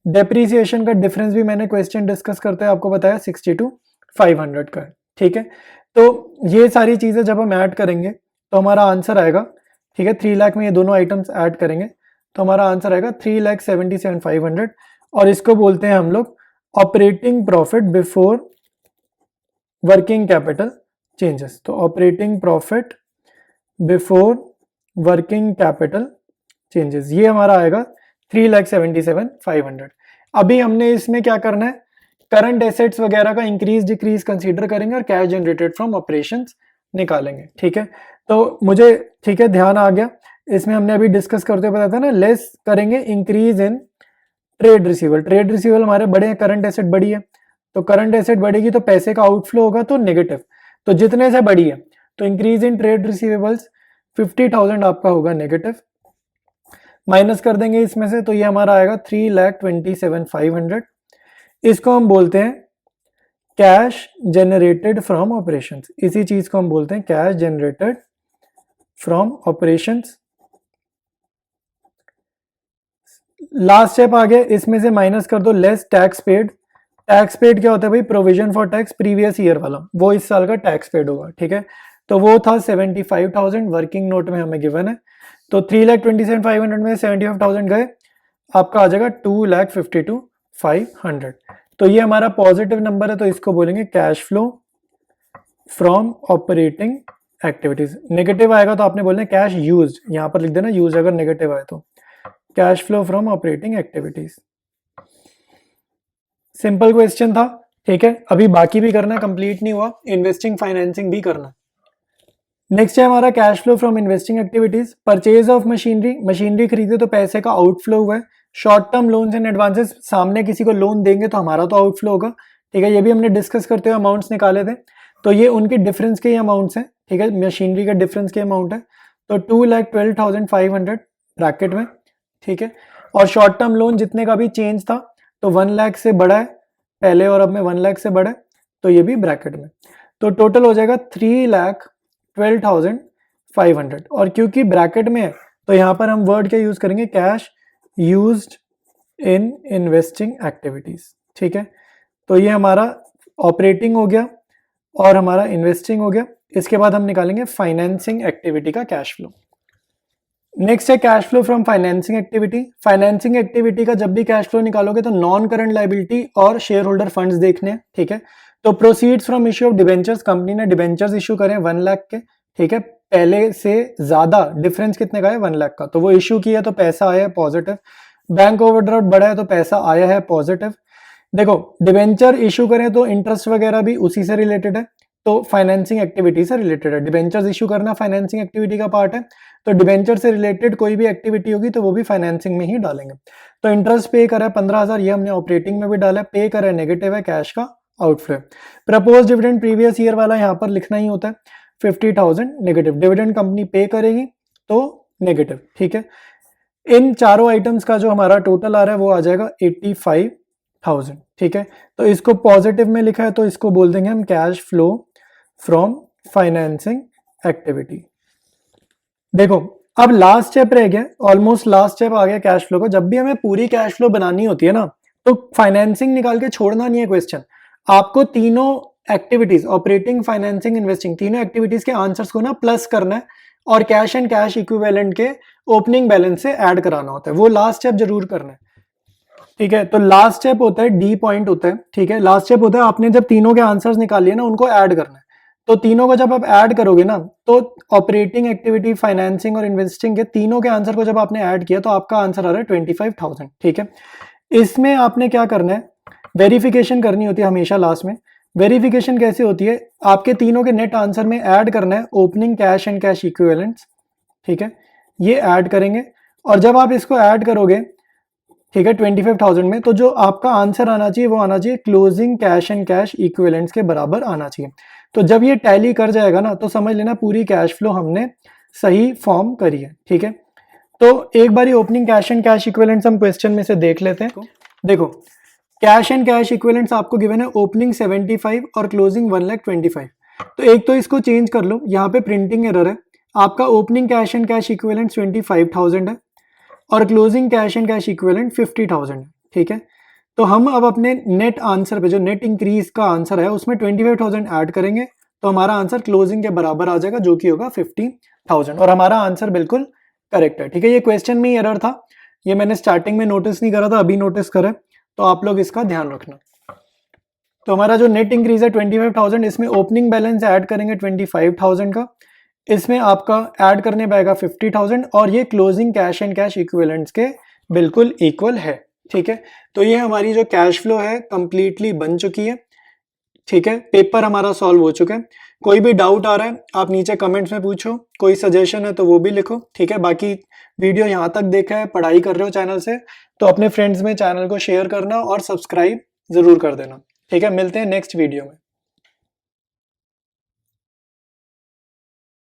डेप्रीसिएशन का डिफरेंस भी मैंने क्वेश्चन डिस्कस करते हैं आपको बताया 62,500 का है। ठीक है, तो ये सारी चीज़ें जब हम ऐड करेंगे तो हमारा आंसर आएगा, ठीक है, 3 लाख में ये दोनों आइटम्स ऐड करेंगे तो हमारा आंसर आएगा 3,77,500 और इसको बोलते हैं हम लोग operating profit before working capital changes. तो operating profit before working capital changes ये हमारा आएगा 3,77,500। अभी हमने इसमें क्या करना है, करंट एसेट्स वगैरह का इंक्रीज डिक्रीज कंसीडर करेंगे और कैश जनरेटेड फ्रॉम ऑपरेशंस निकालेंगे। ठीक है, तो मुझे ठीक है ध्यान आ गया, इसमें हमने अभी डिस्कस करते हुए बताया था ना, लेस करेंगे increase in trade receivable. Trade receivable हमारे बड़े हैं, करंट एसेट बड़ी है, तो करंट एसेट बढ़ेगी तो पैसे का आउटफ्लो होगा तो नेगेटिव, तो जितने से बड़ी है तो इंक्रीज इन ट्रेड रिसीवेबल्स 50,000 आपका होगा नेगेटिव, माइनस कर देंगे इसमें से तो ये हमारा आएगा 3,27,500। इसको हम बोलते हैं कैश जनरेटेड फ्रॉम ऑपरेशंस, इसी चीज को हम बोलते हैं cash generated from operations. Last step आ गया, इसमें से माइनस कर दो less tax paid. Tax paid क्या होता है भाई, provision for tax previous year वाला, वो इस साल का टैक्स पेड होगा। ठीक है, तो वो था 75,000 वर्किंग नोट में हमें गिवन है, तो 3,27,500 में 75,000 गए, आपका आ जाएगा 2,52,500। तो ये हमारा पॉजिटिव नंबर है, तो इसको बोलेंगे cash flow from operating activities. Negative आएगा तो आपने बोलना कैश यूज, यहां पर लिख देना यूज अगर नेगेटिव आए तो, cash flow from operating activities. Simple question था। ठीक है, अभी बाकी भी करना, कंप्लीट नहीं हुआ, इन्वेस्टिंग फाइनेंसिंग भी करना। नेक्स्ट है हमारा cash flow from investing activities. Purchase of machinery, machinery खरीदे तो पैसे का आउटफ्लो हुआ है। Short term loans and advances, सामने किसी को लोन देंगे तो हमारा तो आउटफ्लो होगा। ठीक है, ये भी हमने डिस्कस करते हुए अमाउंट्स निकाले थे, तो ये उनके डिफरेंस के ही अमाउंट्स हैं। ठीक है, मशीनरी का डिफरेंस के अमाउंट है, तो 2,12,500 ब्रैकेट में। ठीक है, और शॉर्ट टर्म लोन जितने का भी चेंज था तो 1 लाख से बड़ा है पहले और अब में 1 लाख से बड़ा है, तो ये भी ब्रैकेट में, तो टोटल हो जाएगा 3,12,500। और क्योंकि ब्रैकेट में है तो यहाँ पर हम वर्ड क्या यूज करेंगे, cash used in investing activities. ठीक है, तो ये हमारा ऑपरेटिंग हो गया और हमारा इन्वेस्टिंग हो गया। इसके बाद हम निकालेंगे फाइनेंसिंग एक्टिविटी का कैश फ्लो। नेक्स्ट है cash flow from financing activity. Financing activity का जब भी कैश फ्लो निकालोगे तो नॉन करंट लायबिलिटी और शेयर होल्डर फंड्स देखने हैं। ठीक है, तो proceeds from issue of debentures, company ने डिबेंचर्स इशू करे 1 लाख के। ठीक है, पहले से ज्यादा डिफरेंस कितने का है, 1 लाख का, तो वो इशू किया तो पैसा आया है पॉजिटिव। बैंक ओवरड्राफ्ट बढ़ा है तो पैसा आया है पॉजिटिव। देखो डिबेंचर इशू करें तो इंटरेस्ट वगैरह भी उसी से रिलेटेड है, तो फाइनेंसिंग एक्टिविटी से रिलेटेड है। डिबेंचर्स इशू करना फाइनेंसिंग एक्टिविटी का पार्ट है, तो डिबेंचर से रिलेटेड कोई भी एक्टिविटी होगी तो वो भी फाइनेंसिंग में ही डालेंगे। तो इंटरेस्ट पे करा है 15,000, ये हमने ऑपरेटिंग में भी डाला है, पे करा है नेगेटिव है, कैश का outflow. Propose dividend previous year वाला यहाँ पर लिखना ही होता है, 50,000 नेगेटिव। डिविडेंड कंपनी पे करेगी तो नेगेटिव। ठीक है, इन चारों आइटम्स का जो हमारा टोटल आ रहा है वो आ जाएगा 85,000। ठीक है, तो इसको पॉजिटिव में लिखा है तो इसको बोल देंगे हम cash flow from financing activity. देखो अब लास्ट स्टेप रह गया, ऑलमोस्ट लास्ट स्टेप आ गया कैश फ्लो का। जब भी हमें पूरी कैश फ्लो बनानी होती है ना, तो फाइनेंसिंग निकाल के छोड़ना नहीं है क्वेश्चन, आपको तीनों एक्टिविटीज ऑपरेटिंग, फाइनेंसिंग, इन्वेस्टिंग, तीनों एक्टिविटीज के आंसर्स को ना प्लस करना है और कैश एंड कैश इक्विवेलेंट के ओपनिंग बैलेंस से ऐड कराना होता है, वो लास्ट स्टेप जरूर करना है। ठीक है, तो लास्ट स्टेप होता है डी पॉइंट होता है। ठीक है, लास्ट स्टेप होता है आपने जब तीनों के आंसर्स निकाल लिए ना, उनको ऐड करना है। तो तीनों को जब आप ऐड करोगे ना, तो ऑपरेटिंग एक्टिविटी, फाइनेंसिंग और इन्वेस्टिंग के तीनों के आंसर को जब आपने ऐड किया तो आपका आंसर आ रहा है 25,000। ठीक है, इसमें आपने क्या करना है, वेरिफिकेशन करनी होती है हमेशा लास्ट में। वेरिफिकेशन कैसे होती है, आपके तीनों के नेट आंसर में ऐड करना है opening cash and cash equivalents. ठीक है, ये ऐड करेंगे और जब आप इसको ऐड करोगे, ठीक है, 25,000 में, तो जो आपका आंसर आना चाहिए वो आना चाहिए closing cash and cash equivalents के बराबर आना चाहिए। तो जब ये टैली कर जाएगा ना, तो समझ लेना पूरी कैश फ्लो हमने सही फॉर्म करी है। ठीक है, तो एक बारी opening cash and cash equivalents हम क्वेश्चन में से देख लेते हैं। देखो कैश एंड कैश इक्विवेलेंट्स आपको गिवन है ओपनिंग 75 और क्लोजिंग 1,25,000। तो एक तो इसको चेंज कर लो, यहाँ पे प्रिंटिंग एरर है, आपका opening cash and cash equivalent 25,000 है और closing cash and cash equivalent 50,000 है, ठीक है। तो हम अब अपने नेट आंसर पे, जो नेट इंक्रीज का आंसर है, उसमें 25,000 ऐड करेंगे तो हमारा आंसर क्लोजिंग के बराबर आ जाएगा, जो कि होगा 50,000, और हमारा आंसर बिल्कुल करेक्ट है, ठीक है। ये क्वेश्चन में एरर था, ये मैंने स्टार्टिंग में नोटिस नहीं करा था, अभी नोटिस करा, तो आप लोग इसका ध्यान रखना। तो हमारा जो नेट इंक्रीज है 25,000, इसमें ओपनिंग बैलेंस ऐड करेंगे 25,000 का, इसमें आपका ऐड करने पाएगा 50,000, और ये closing cash and cash equivalents के बिल्कुल इक्वल है, ठीक है। तो ये हमारी जो कैश फ्लो है कंप्लीटली बन चुकी है, ठीक है। पेपर हमारा सॉल्व हो चुका है। कोई भी डाउट आ रहा है आप नीचे कमेंट्स में पूछो, कोई सजेशन है तो वो भी लिखो, ठीक है। बाकी वीडियो यहाँ तक देखा है, पढ़ाई कर रहे हो चैनल से, तो अपने फ्रेंड्स में चैनल को शेयर करना और सब्सक्राइब जरूर कर देना, ठीक है। मिलते हैं नेक्स्ट वीडियो में।